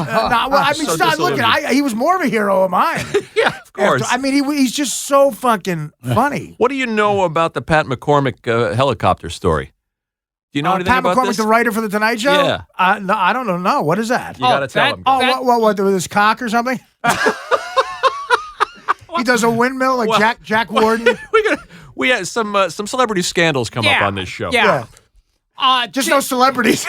was more of a hero of mine. Yeah, of course. He's just so fucking funny. What do you know about the Pat McCormick helicopter story? Do you know anything about McCormick, this? the writer for The Tonight Show? Yeah. No, I don't know. No, what is that? You got to tell him. What, with his cock or something? He does a windmill like Jack Warden. We had some celebrity scandals come up on this show. Yeah. Just no celebrities.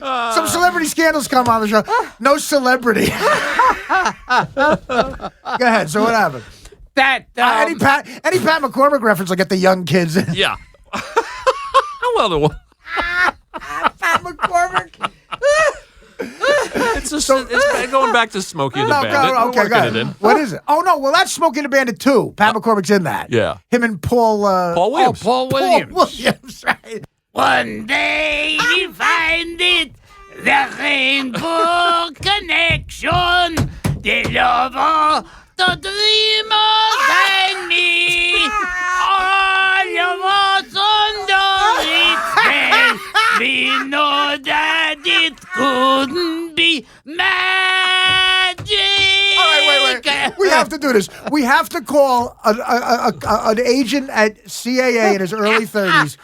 Some celebrity scandals come on the show. No celebrity. Go ahead. So what happened? Any Pat McCormick reference, like at the young kids. Yeah. Well, Pat McCormick. It's going back to Smokey and the Bandit. Okay, go ahead. What is it? Oh, no. Well, that's Smokey and the Bandit 2. Pat McCormick's in that. Yeah. Him and Paul Williams. Paul Williams. Paul Williams, right. One day we find it, the rainbow connection, the lover, the dreamer, and me. All of us under its spell, we know that it couldn't be magic. All right, wait. We have to do this. We have to call an agent at CAA in his early 30s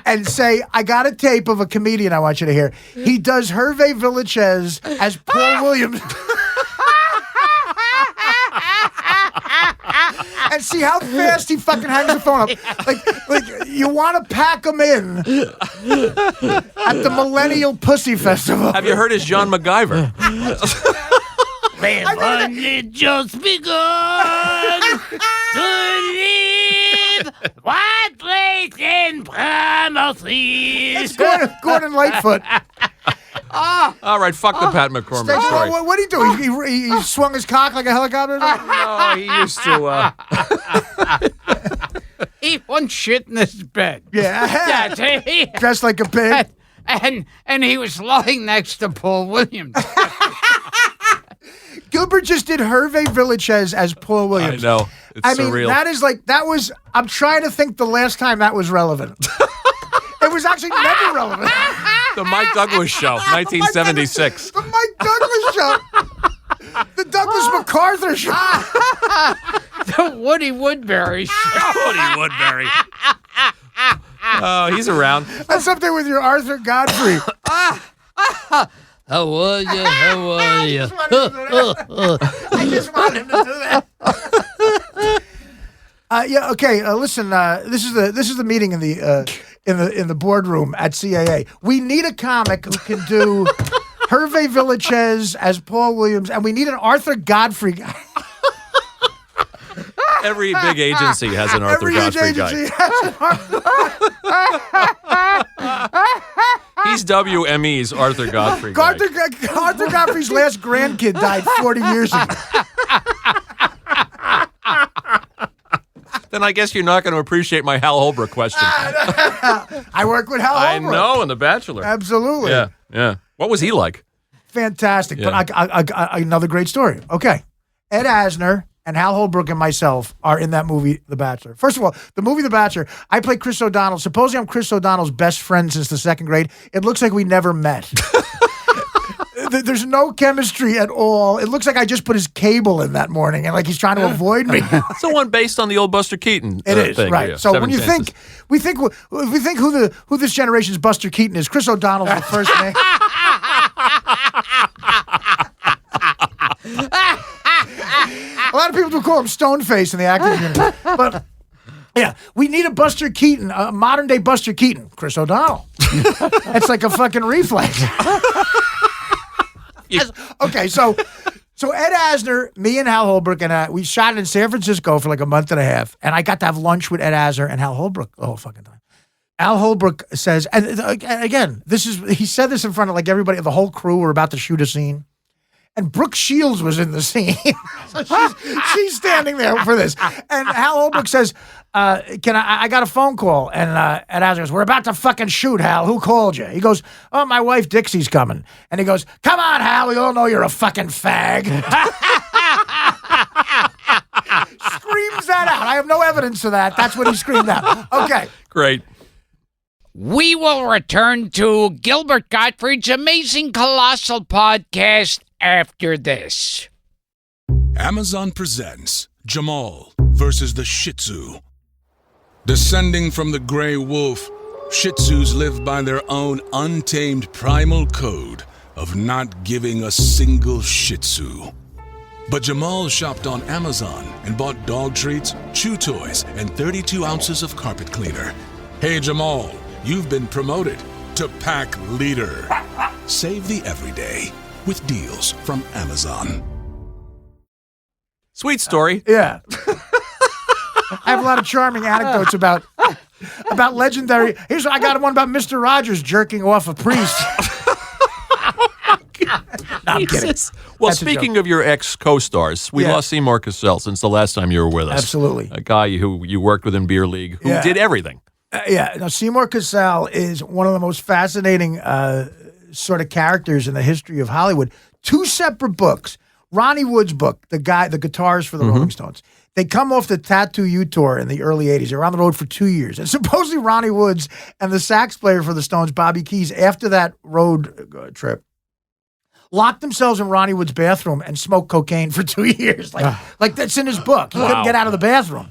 and say, I got a tape of a comedian I want you to hear. He does Hervé Villachez as Paul Williams. And see how fast he fucking hangs the phone up. Like you want to pack him in at the Millennial Pussy Festival. Have you heard his John MacGyver? We've only just begun to live what late in promises. It's Gordon Lightfoot. All right, fuck the Pat McCormick story. What did he do? He swung his cock like a helicopter? No, he used to. He once shit in his bed. Yeah. Yeah, Dressed like a pig. And he was lying next to Paul Williams. Gilbert just did Hervé Villachez as Paul Williams. I know. It's surreal. That was, I'm trying to think the last time that was relevant. It was actually never relevant. The Mike Douglas Show, 1976. The Mike Douglas Show. The Douglas MacArthur Show. The Woody Woodbury Show. Woody Woodbury. Oh, he's around. That's something with your Arthur Godfrey. How are you? How are you? I just wanted him to do that. Okay. Listen. This is the meeting in the boardroom at CAA. We need a comic who can do Hervé Villachez as Paul Williams, and we need an Arthur Godfrey guy. Every big agency has an Arthur Godfrey guy. He's WME's Arthur Godfrey guy. Arthur Godfrey's last grandkid died 40 years ago. Then I guess you're not going to appreciate my Hal Holbrook question. I work with Hal I Holbrook. know, in The Bachelor. Absolutely. Yeah. What was he like? Fantastic. Yeah. But I another great story. Okay. Ed Asner and Hal Holbrook and myself are in that movie, The Bachelor. First of all, the movie The Bachelor, I play Chris O'Donnell. Supposedly I'm Chris O'Donnell's best friend since the second grade. It looks like we never met. There's no chemistry at all. It looks like I just put his cable in that morning and like he's trying to avoid me. It's the one based on the old Buster Keaton It is, thing. right. Yeah, So Seven when Chances. we think who this generation's Buster Keaton is, Chris O'Donnell's the first name. A lot of people do call him Stoneface in the acting community. But yeah, we need a Buster Keaton, a modern day Buster Keaton, Chris O'Donnell. It's like a fucking reflex. Okay, so Ed Asner, me and Hal Holbrook, and we shot it in San Francisco for like a month and a half, and I got to have lunch with Ed Asner and Hal Holbrook the whole fucking time. Al Holbrook says, and again, he said this in front of like everybody, the whole crew were about to shoot a scene. And Brooke Shields was in the scene. So she's standing there for this. And Hal Holbrook says, I got a phone call. And Ed Asner goes, we're about to fucking shoot, Hal. Who called you? He goes, oh, my wife Dixie's coming. And he goes, come on, Hal. We all know you're a fucking fag. Screams that out. I have no evidence of that. That's what he screamed out. Okay. Great. We will return to Gilbert Gottfried's amazing colossal podcast after this. Amazon presents Jamal versus the Shih Tzu. Descending from the gray wolf, Shih Tzus live by their own untamed primal code of not giving a single Shih Tzu. But Jamal shopped on Amazon and bought dog treats, chew toys, and 32 ounces of carpet cleaner. Hey Jamal, you've been promoted to pack leader. Save the everyday with deals from Amazon. Sweet story. Yeah. I have a lot of charming anecdotes about legendary. I got one about Mr. Rogers jerking off a priest. No, I'm kidding. Well, That's a speaking joke. of your ex-co-stars, we lost Seymour Cassell since the last time you were with us. Absolutely. A guy who you worked with in Beer League, who did everything. No, Seymour Cassell is one of the most fascinating sort of characters in the history of Hollywood. Two separate books. Ronnie Wood's book, the guitars for the Rolling Stones. They come off the Tattoo You tour in the early 80s. They were on the road for 2 years. And supposedly Ronnie Woods and the sax player for the Stones, Bobby Keys, after that road trip, locked themselves in Ronnie Wood's bathroom and smoked cocaine for 2 years. Like that's in his book. He couldn't get out of the bathroom.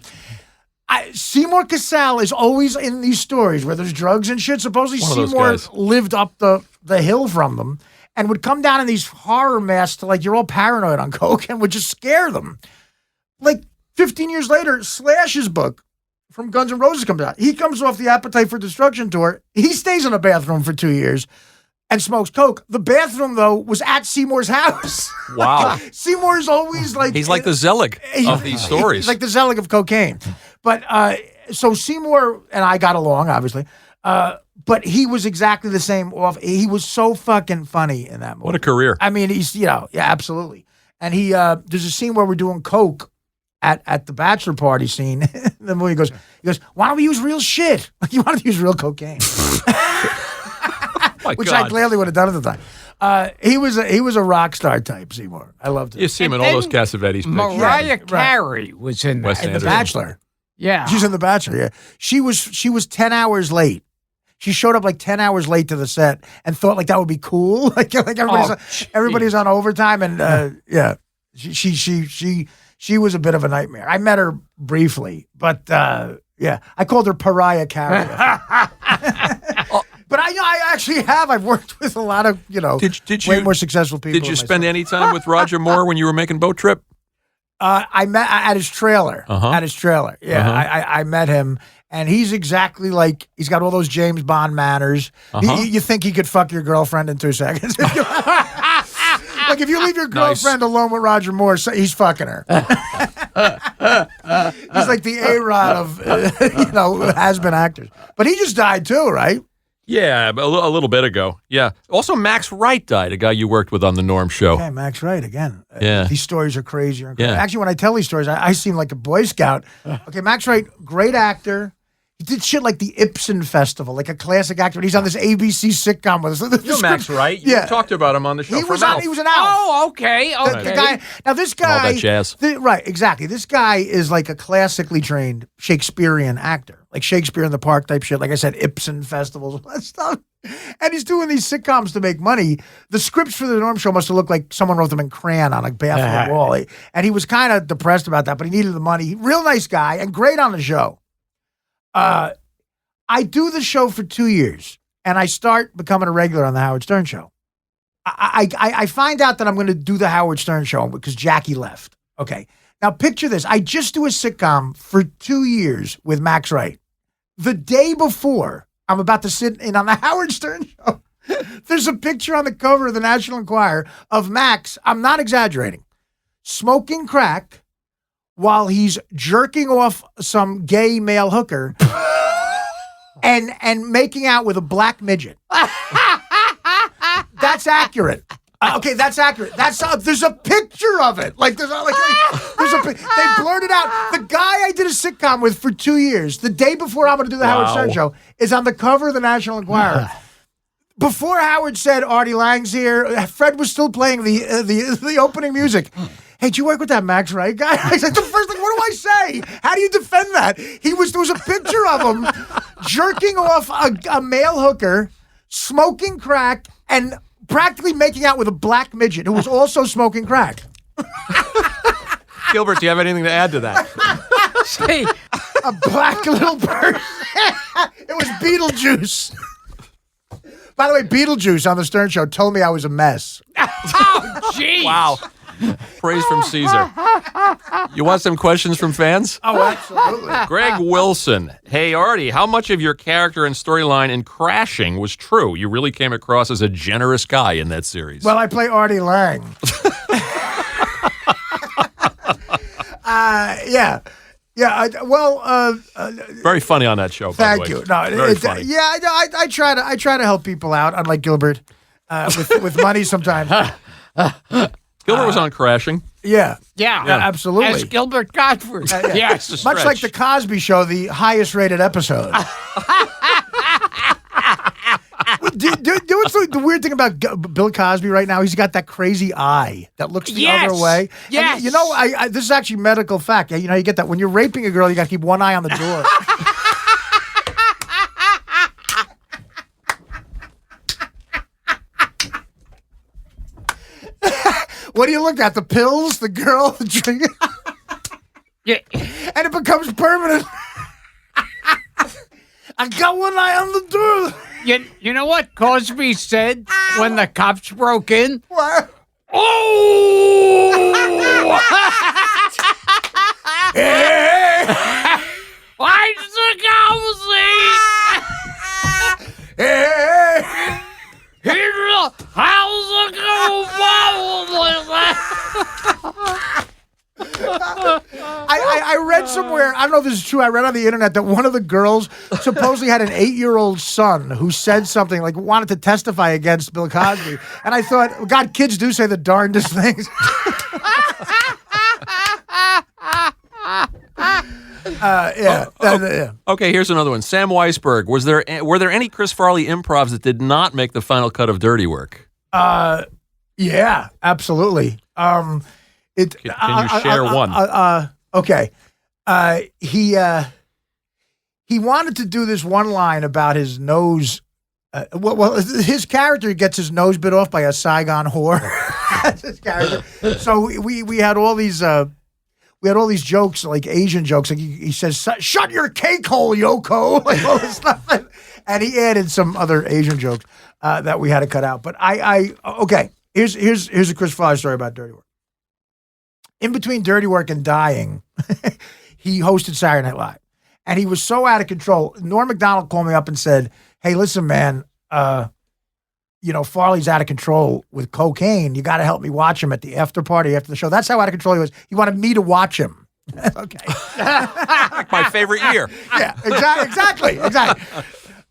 Seymour Cassell is always in these stories where there's drugs and shit. Supposedly One of those Seymour guys. lived up the hill from them and would come down in these horror masks to like, you're all paranoid on coke, and would just scare them. Like 15 years later, Slash's book from Guns N' Roses comes out. He comes off the Appetite for Destruction tour. He stays in a bathroom for 2 years and smokes coke. The bathroom, though, was at Seymour's house. Wow. Seymour's always like... He's like the Zelig of these stories. He's like the Zelig of cocaine. But so Seymour and I got along, obviously. But he was exactly the same off. He was so fucking funny in that movie. What a career. I mean, he's, yeah, absolutely. And he, there's a scene where we're doing coke at the bachelor party scene. The movie goes, why don't we use real shit? Like, you wanted to use real cocaine. Which I gladly would have done at the time. He was a rock star type, Seymour. I loved it. You see him in all those Cassavetes pictures. Mariah Carey was in Wes that. In The Bachelor. Yeah. She's in The Bachelor, yeah. She was 10 hours late. She showed up like 10 hours late to the set and thought like that would be cool. like everybody's on overtime, and yeah. She was a bit of a nightmare. I met her briefly, but yeah, I called her Pariah Carey. But I actually have. I've worked with a lot of, way more successful people. Did you spend any time with Roger Moore when you were making Boat Trip? I met at his trailer. At his trailer. Yeah, I met him, and he's exactly like, he's got all those James Bond manners. You think he could fuck your girlfriend in 2 seconds. Like, if you leave your girlfriend alone with Roger Moore, he's fucking her. He's like the A-Rod of, has-been actors. But he just died too, right? Yeah, a little bit ago. Yeah. Also, Max Wright died, a guy you worked with on the Norm Show. Okay, Max Wright again. Yeah. These stories are crazier and crazier. Yeah. Actually, when I tell these stories, I seem like a Boy Scout. Okay, Max Wright, great actor. He did shit like the Ibsen Festival, like a classic actor. He's on this ABC sitcom with us. You know Max Wright? You talked about him on the show. He was an Alf. Oh, okay. The guy, now this guy, all that jazz. Right, exactly. This guy is like a classically trained Shakespearean actor, like Shakespeare in the Park type shit. Like I said, Ibsen festivals, all that stuff. And he's doing these sitcoms to make money. The scripts for the Norm Show must have looked like someone wrote them in crayon on a bathroom wall. And he was kind of depressed about that, but he needed the money. Real nice guy and great on the show. I do the show for 2 years, and I start becoming a regular on the Howard Stern Show. I find out that I'm going to do the Howard Stern Show because Jackie left. Okay. Now picture this. I just do a sitcom for 2 years with Max Wright. The day before I'm about to sit in on the Howard Stern Show, there's a picture on the cover of the National Enquirer of Max, I'm not exaggerating, smoking crack while he's jerking off some gay male hooker and making out with a black midget. That's accurate. Okay, that's accurate. There's a picture of it. Like there's a they blurred it out. The guy I did a sitcom with for 2 years, the day before I'm going to do the Howard Stern Show, is on the cover of the National Enquirer. Before Howard said Artie Lange's here, Fred was still playing the opening music. Hey, did you work with that Max Wright guy? I said, the first thing, what do I say? How do you defend that? There was a picture of him jerking off a male hooker, smoking crack, and practically making out with a black midget who was also smoking crack. Gilbert, do you have anything to add to that? See, a black little person. It was Beetlejuice. By the way, Beetlejuice on the Stern Show told me I was a mess. oh, jeez. Wow. Praise from Caesar. You want some questions from fans? Oh, absolutely. Greg Wilson. Hey, Artie, how much of your character and storyline in Crashing was true? You really came across as a generous guy in that series. Well, I play Artie Lange. Yeah. Yeah, very funny on that show. Thank by the way. you. No, very funny. Yeah, I try to help people out, unlike Gilbert, with money sometimes. Gilbert was on Crashing. Yeah, yeah, absolutely. As Gilbert Gottfried. Yes, much like the Cosby Show, the highest rated episode. What's the weird thing about Bill Cosby right now? He's got that crazy eye that looks the other way. Yes. And, this is actually medical fact. You get that when you're raping a girl, you got to keep one eye on the door. What do you look at? The pills, the girl, the drink? Yeah. And it becomes permanent. I got one eye on the door. You know what Cosby said when the cops broke in? What? Oh! Hey! Why the cops Hey! Here's the house of I read somewhere, I don't know if this is true, I read on the internet that one of the girls supposedly had an 8-year-old son who said something, like wanted to testify against Bill Cosby. And I thought, God, kids do say the darndest things. Yeah. Okay, here's another one. Sam Weisberg. Were there any Chris Farley improvs that did not make the final cut of Dirty Work? Yeah, absolutely. Can you share one? Okay. He wanted to do this one line about his nose. Well, his character gets his nose bit off by a Saigon whore. That's his character. So we had all these. We had all these jokes, like Asian jokes. Like he says, "Shut your cake hole, Yoko," like all this stuff, and he added some other Asian jokes that we had to cut out. But okay. Here's a Chris Farley story about Dirty Work. In between Dirty Work and dying, he hosted Saturday Night Live, and he was so out of control. Norm Macdonald called me up and said, "Hey, listen, man, Farley's out of control with cocaine. You got to help me watch him at the after party after the show." That's how out of control he was. He wanted me to watch him. Okay. My favorite year. Yeah, exactly.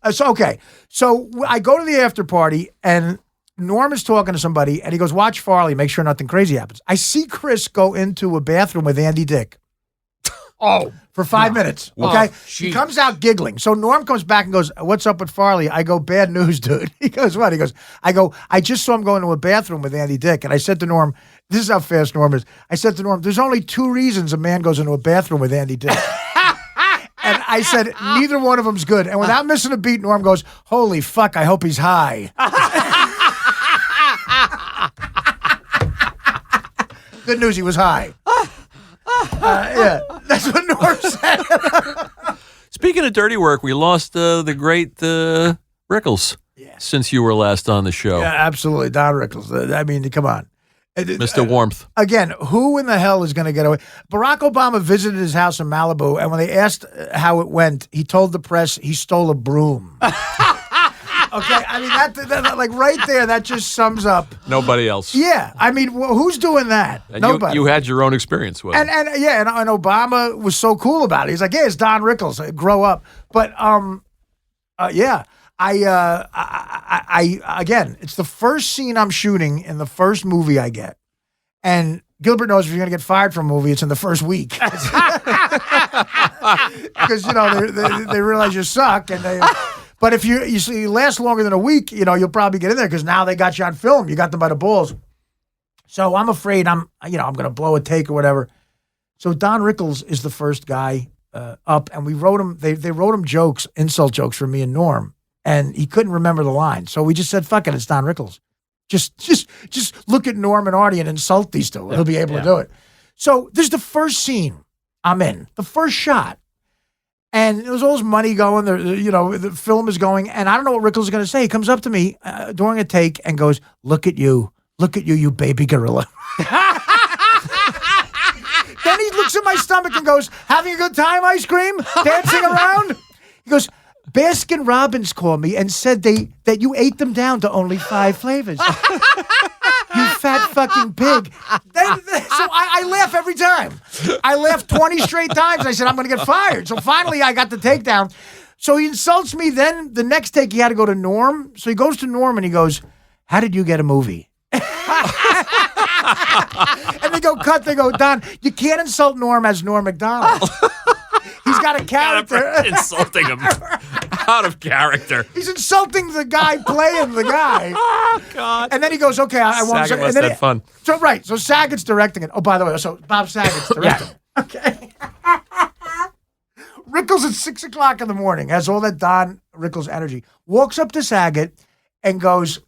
So I go to the after party, and Norm is talking to somebody, and he goes, "Watch Farley, make sure nothing crazy happens." I see Chris go into a bathroom with Andy Dick. For 5 minutes, okay? He comes out giggling. So Norm comes back and goes, "What's up with Farley?" I go, "Bad news, dude." He goes, "What?" He goes, I just saw him go into a bathroom with Andy Dick." And I said to Norm, this is how fast Norm is. I said to Norm, "There's only 2 reasons a man goes into a bathroom with Andy Dick." And I said, neither one of them's good. And without missing a beat, Norm goes, "Holy fuck, I hope he's high." Good news, he was high. Yeah, that's what Norm said. Speaking of Dirty Work, we lost the great Rickles since you were last on the show. Yeah, absolutely. Don Rickles. I mean, come on. Mr. Warmth. Again, who in the hell is going to get away? Barack Obama visited his house in Malibu, and when they asked how it went, he told the press he stole a broom. Okay, I mean, that like right there, that just sums up. Nobody else. Yeah, I mean, who's doing that? And Nobody. You had your own experience with it. And Obama was so cool about it. He's like, "Yeah, it's Don Rickles. Grow up." But yeah, I again, it's the first scene I'm shooting in the first movie I get, and Gilbert knows if you're going to get fired from a movie, it's in the first week. Because they realize you suck, and they. But if you last longer than a week, you'll probably get in there because now they got you on film. You got them by the balls. So I'm afraid I'm going to blow a take or whatever. So Don Rickles is the first guy up, and we wrote him. They wrote him jokes, insult jokes for me and Norm, and he couldn't remember the line. So we just said, "Fuck it, it's Don Rickles. Just look at Norm and Artie and insult these two. He'll be able to do it." So this is the first scene I'm in, the first shot. And there was all this money going, the film is going, and I don't know what Rickles is going to say. He comes up to me during a take and goes, look at you, you baby gorilla." Then he looks at my stomach and goes, "Having a good time, ice cream? Dancing around?" He goes, "Baskin Robbins called me and said that you ate them down to only 5 flavors. You fat fucking pig." So I laugh every time. I laugh 20 straight times. I said, "I'm going to get fired." So finally I got the takedown. So he insults me. Then the next take he had to go to Norm. So he goes to Norm and he goes, "How did you get a movie?" And they go, cut. They go, "Don, you can't insult Norm as Norm Macdonald. He's got a character." Insulting him. Out of character. He's insulting the guy playing the guy. Oh, God. And then he goes, "Okay, I want to." Saget must have fun. So Saget's directing it. Oh, by the way, so Bob Saget's directing it. Okay. Rickles at 6 o'clock in the morning has all that Don Rickles energy. Walks up to Saget and goes,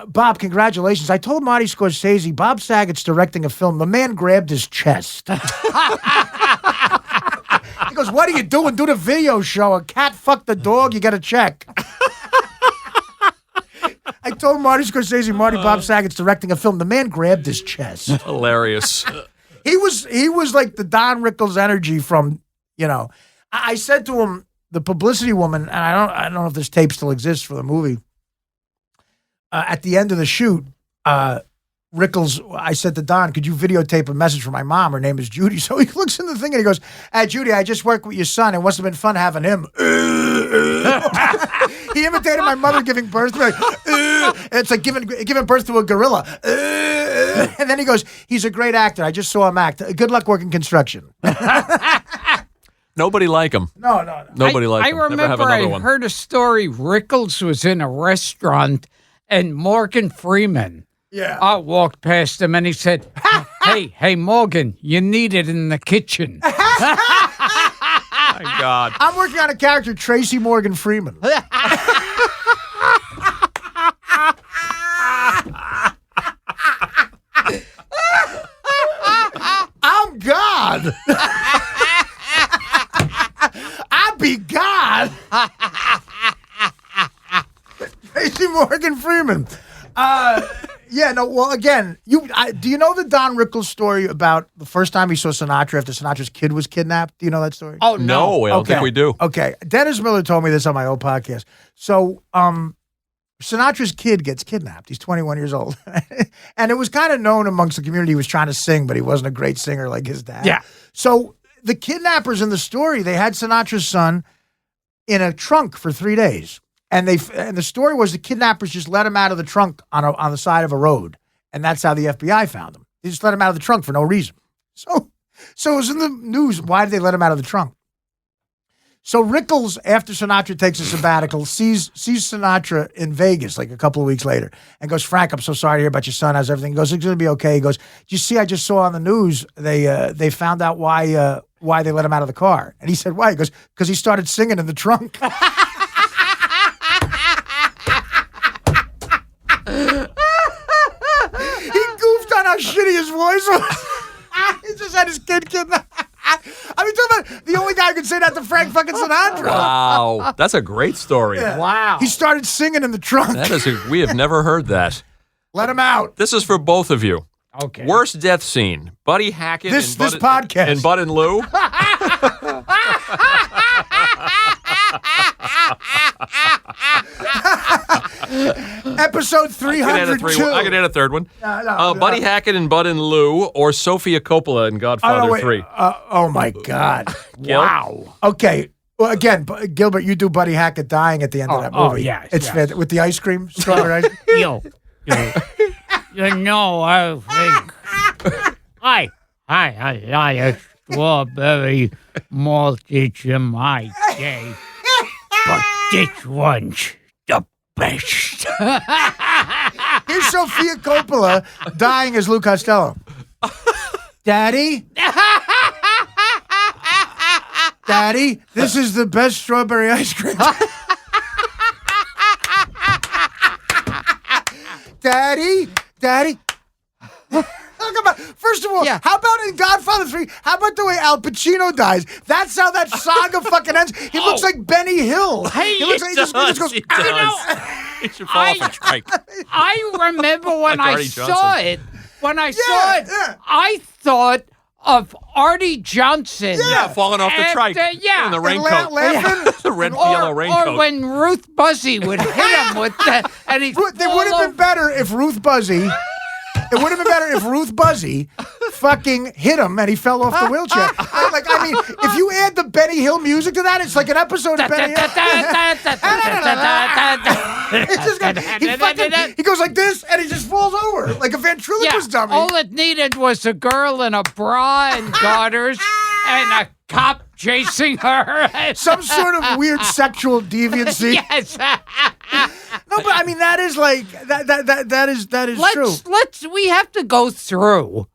"Bob, congratulations. I told Marty Scorsese Bob Saget's directing a film." The man grabbed his chest. He goes, what are you doing? Do the video show. A cat fucked the dog. You got to check. I told Marty Scorsese, Bob Saget's directing a film. The man grabbed his chest. Hilarious. He was like the Don Rickles energy from, I said to him, the publicity woman, and I don't know if this tape still exists for the movie. At the end of the shoot, Rickles, I said to Don, could you videotape a message from my mom? Her name is Judy. So he looks in the thing and he goes, Judy, I just worked with your son. It must have been fun having him. He imitated my mother giving birth. It's like giving birth to a gorilla. And then he goes, he's a great actor. I just saw him act. Good luck working construction. Nobody like him. No. Nobody like him. I remember I heard a story. Rickles was in a restaurant and Morgan Freeman walked past him and he said, hey, Morgan, you need it in the kitchen. My God. I'm working on a character, Tracy Morgan Freeman. I'm God. I be God. Tracy Morgan Freeman. Again, do you know the Don Rickles story about the first time he saw Sinatra after Sinatra's kid was kidnapped? Do you know that story? Oh, no. I don't think we do. Okay. Dennis Miller told me this on my old podcast. So, Sinatra's kid gets kidnapped. He's 21 years old. And it was kind of known amongst the community he was trying to sing, but he wasn't a great singer like his dad. Yeah. So the kidnappers in the story, they had Sinatra's son in a trunk for 3 days. And the story was the kidnappers just let him out of the trunk on the side of a road. And that's how the FBI found him. They just let him out of the trunk for no reason. So it was in the news. Why did they let him out of the trunk? So Rickles, after Sinatra takes a sabbatical, sees Sinatra in Vegas like a couple of weeks later and goes, Frank, I'm so sorry to hear about your son. How's everything? He goes, it's going to be okay. He goes, you see, I just saw on the news they found out why they let him out of the car. And he said, why? He goes, because he started singing in the trunk. He goofed on how shitty his voice was. He just had his kid kidnapped. I mean, talk about the only guy who could say that to Frank fucking Sinatra. Wow. That's a great story. Yeah. Wow. He started singing in the trunk. We have never heard that. Let him out. This is for both of you. Okay. Worst death scene. Buddy Hackett this podcast. And Bud and Lou. Episode 302. I can add a third one. Buddy Hackett and Bud and Lou, or Sofia Coppola in Godfather 3. Oh my God! Wow. Okay. Well, again, Gilbert, you do Buddy Hackett dying at the end of that movie. Oh, yeah. It's fantastic. With the ice cream, strawberry ice. You know, I think I strawberry malted in my day, but this one's the best. Here's Sofia Coppola dying as Lou Costello. Daddy? Daddy, this is the best strawberry ice cream. Daddy? First of all, how about in Godfather 3, how about the way Al Pacino dies? That's how that saga fucking ends. He looks like Benny Hill. He looks like he just goes, He should fall off a trike. I remember when Like I Artie saw Johnson. it. When I saw it, I thought of Artie Johnson. Yeah, falling off the trike. In the raincoat. The red yellow raincoat. Or when Ruth Buzzy would hit him with that. And he It would have been better if Ruth Buzzy... It would have been better if Ruth Buzzy fucking hit him and he fell off the wheelchair. I mean, if you add the Benny Hill music to that, it's like an episode of Benny Hill. He goes like this and he just falls over like a ventriloquist dummy. All it needed was a girl in a bra and garters and a cop chasing her. Some sort of weird sexual deviancy. Yes. No, but I mean that is like that is true. We have to go through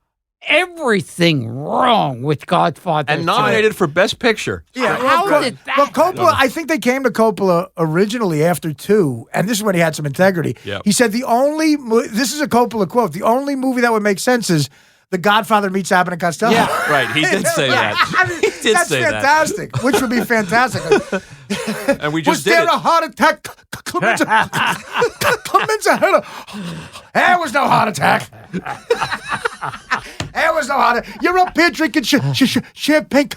everything wrong with Godfather. And nominated for Best Picture. Yeah, How did that Well, Coppola, I think they came to Coppola originally after 2, and this is when he had some integrity. Yep. He said this is a Coppola quote, the only movie that would make sense is The Godfather meets Abbott and Costello. Yeah, right. He did say that. I mean, did That's say fantastic. Which would be fantastic. that. And we just Was did there it. a heart attack? Clemenza had a... There was no heart attack. There was no heart attack. You're up here drinking champagne.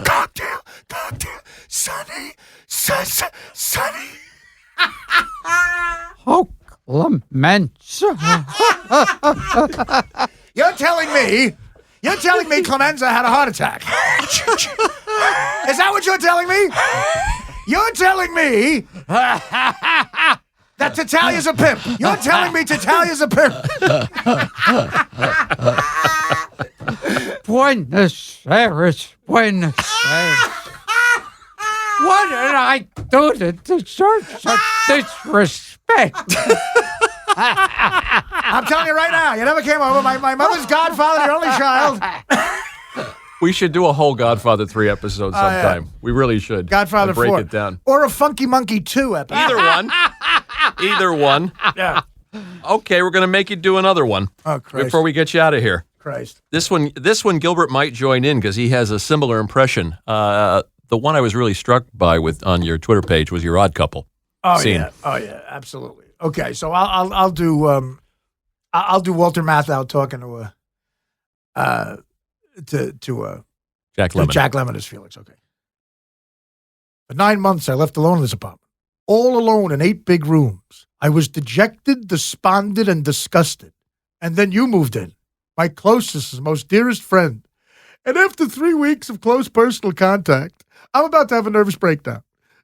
Cocktail. Sonny. Oh, Clemenza. You're telling me Clemenza had a heart attack? Is that what you're telling me? You're telling me that Tatalia's a pimp. You're telling me Tatalia's a pimp. Buenos Aires. What did I do to deserve such disrespect? I'm telling you right now, you never came over. My mother's godfather, your only child. We should do a whole Godfather 3 episode sometime. Yeah. We really should. Godfather And break 4. it down. Or a Funky Monkey 2 episode. Either one. Yeah. Okay, we're going to make you do another one before we get you out of here. Christ. This one, Gilbert might join in because he has a similar impression. The one I was really struck by on your Twitter page was your Odd Couple scene. Oh yeah, absolutely. Okay, so I'll do Walter Matthau talking to Jack Lemmon. Jack Lemmon as Felix. Okay. For 9 months, I left alone in this apartment, all alone in 8 big rooms. I was dejected, despondent, and disgusted. And then you moved in, my closest and most dearest friend. And after 3 weeks of close personal contact, I'm about to have a nervous breakdown.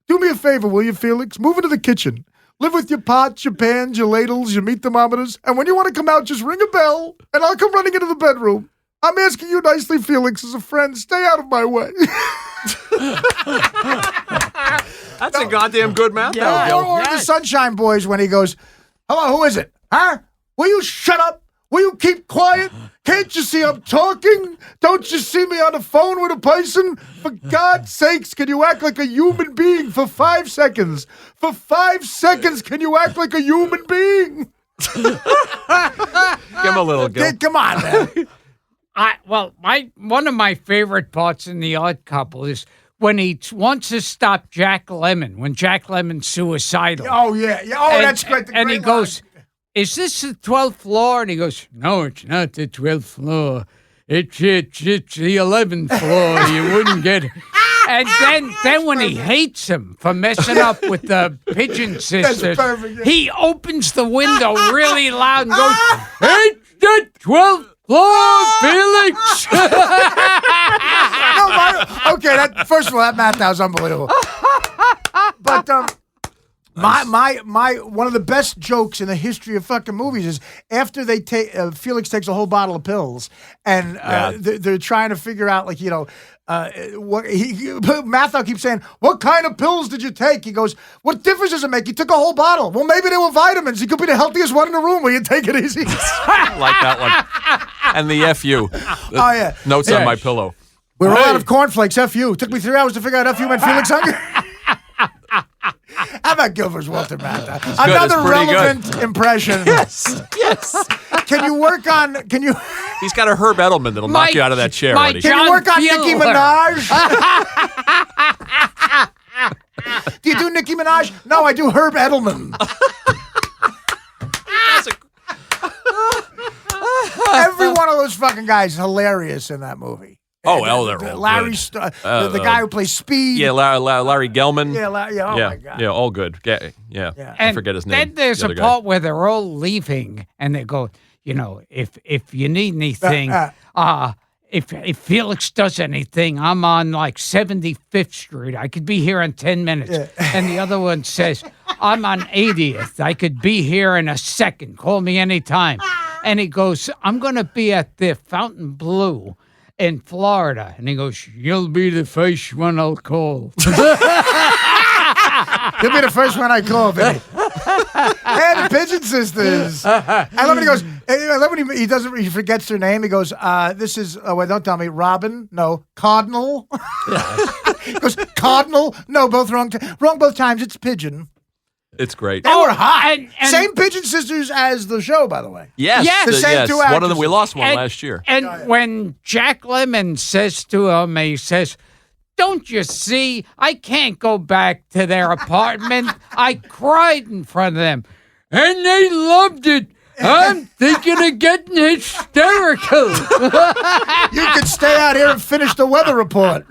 Do me a favor, will you, Felix? Move into the kitchen. Live with your pots, your pans, your ladles, your meat thermometers. And when you want to come out, just ring a bell, and I'll come running into the bedroom. I'm asking you nicely, Felix, as a friend. Stay out of my way. That's a goddamn good mouth. Or the Sunshine Boys when he goes, hello, who is it? Huh? Will you shut up? Will you keep quiet? Can't you see I'm talking? Don't you see me on the phone with a person? For God's sakes, can you act like a human being for 5 seconds? For 5 seconds, can you act like a human being? Give him a little Gil. Come on, man. One of my favorite parts in The Odd Couple is when he wants to stop Jack Lemmon, when Jack Lemmon's suicidal. Oh, yeah. Oh, that's great. And he goes, is this the 12th floor? And he goes, no, it's not the 12th floor. It's the 11th floor. You wouldn't get it. And then when he hates him for messing up with the Pigeon Sisters, he opens the window really loud and goes, it's the 12th floor, Felix. First of all, that Matthau is unbelievable. But my one of the best jokes in the history of fucking movies is after they take Felix takes a whole bottle of pills and they're trying to figure out what Matthau keeps saying, what kind of pills did you take? He goes, what difference does it make? You took a whole bottle. Well, maybe they were vitamins. You could be the healthiest one in the room where you take it easy. I like that one. And the FU. Notes on my pillow. We were out of cornflakes. FU. Took me 3 hours to figure out FU meant Felix Hunger. How about Gilbert's Walter Matthau? Another relevant impression. Yes. Can you work on? He's got a Herb Edelman that'll knock you out of that chair. Artie. Can you work on Nicki Minaj? Do you do Nicki Minaj? No, I do Herb Edelman. Every one of those fucking guys is hilarious in that movie. Oh, they're all Larry, good. The guy who plays Speed. Yeah, Larry Gelman. Yeah, oh my God. Yeah, all good. Yeah. I forget his name. Then there's a part where they're all leaving, and they go, if you need anything, if Felix does anything, I'm on like 75th Street. I could be here in 10 minutes. Yeah. And the other one says, I'm on 80th. I could be here in a second. Call me anytime. And he goes, I'm going to be at the Fountain Blue in Florida. And he goes, you'll be the first one I'll call. You'll be the first one I call, baby. Hey, the Pigeon Sisters. I love when he goes, I love when he forgets their name. He goes, this is, don't tell me, Robin? No, Cardinal? He goes, Cardinal? No, both wrong. Wrong both times. It's Pigeon. It's great. They were hot. And- Same Pigeon Sisters as the show, by the way. Yes, The same two One of them, we actresses. lost one last year. And when Jack Lemmon says to him, he says, "Don't you see? I can't go back to their apartment. I cried in front of them, and they loved it. I'm thinking of getting hysterical." You could stay out here and finish the weather report.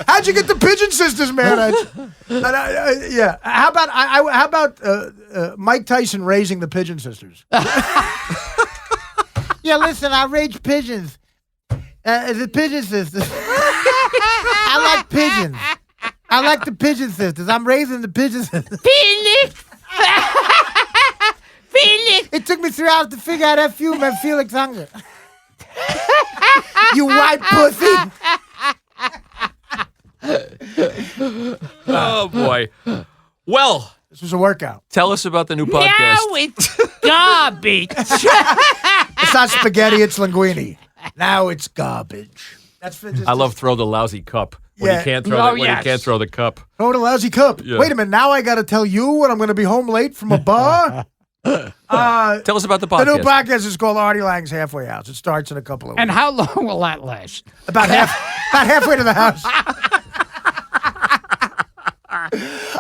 How'd you get the Pigeon Sisters, man? Yeah. How about Mike Tyson raising the Pigeon Sisters? Yeah, listen, I raise pigeons. The Pigeon Sisters. I like pigeons. I like the Pigeon Sisters. I'm raising the Pigeon Sisters. Felix! Felix! It took me 3 hours to figure out that few meant Felix Unger. You white pussy. Oh, boy. Well, this was a workout. Tell us about the new podcast. Now it's garbage. It's not spaghetti, it's linguine. Now it's garbage. That's I love throw the lousy cup. When Yeah. you can't throw when you can't throw the cup. Throw the lousy cup. Yeah. Wait a minute. Now I got to tell you when I'm going to be home late from a bar. Tell us about the podcast. The new podcast is called Artie Lange's Halfway House. It starts in a couple of weeks. And how long will that last? About halfway to the house.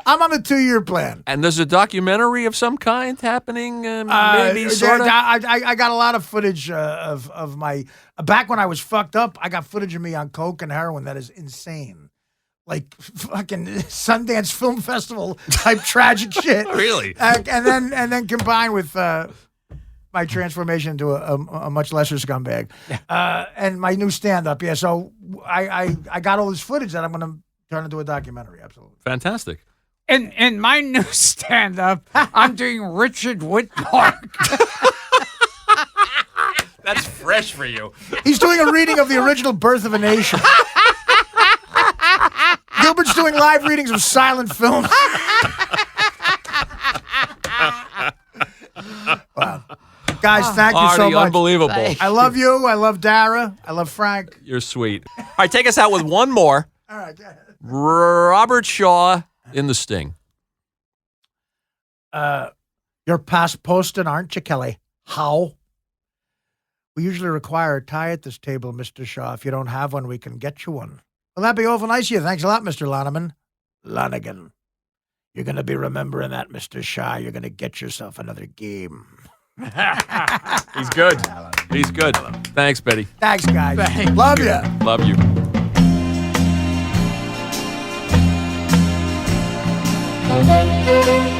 I'm on the 2-year plan. And there's a documentary of some kind happening, maybe, sort of? I got a lot of footage of my... Back when I was fucked up, I got footage of me on coke and heroin that is insane. Like fucking Sundance Film Festival type tragic shit. Really? And then combined with my transformation into a much lesser scumbag. And my new stand-up. Yeah, so I got all this footage that I'm going to turn into a documentary. Absolutely. Fantastic. In my new stand-up, I'm doing Richard Whitmark. That's fresh for you. He's doing a reading of the original Birth of a Nation. Gilbert's doing live readings of silent films. Wow. Guys, thank you so Artie, much. unbelievable. I love you. I love Dara. I love Frank. You're sweet. All right, take us out with one more. All right, go ahead. Robert Shaw in The Sting. You're past posting, aren't you, Kelly? How? We usually require a tie at this table, Mr. Shaw. If you don't have one, we can get you one. Well, that'd be awful nice of you. Thanks a lot, Mr. Lanigan. You're going to be remembering that, Mr. Shaw. You're going to get yourself another game. He's good. He's good. Thanks, Betty. Thanks, guys. Love you. Love you. Thank you.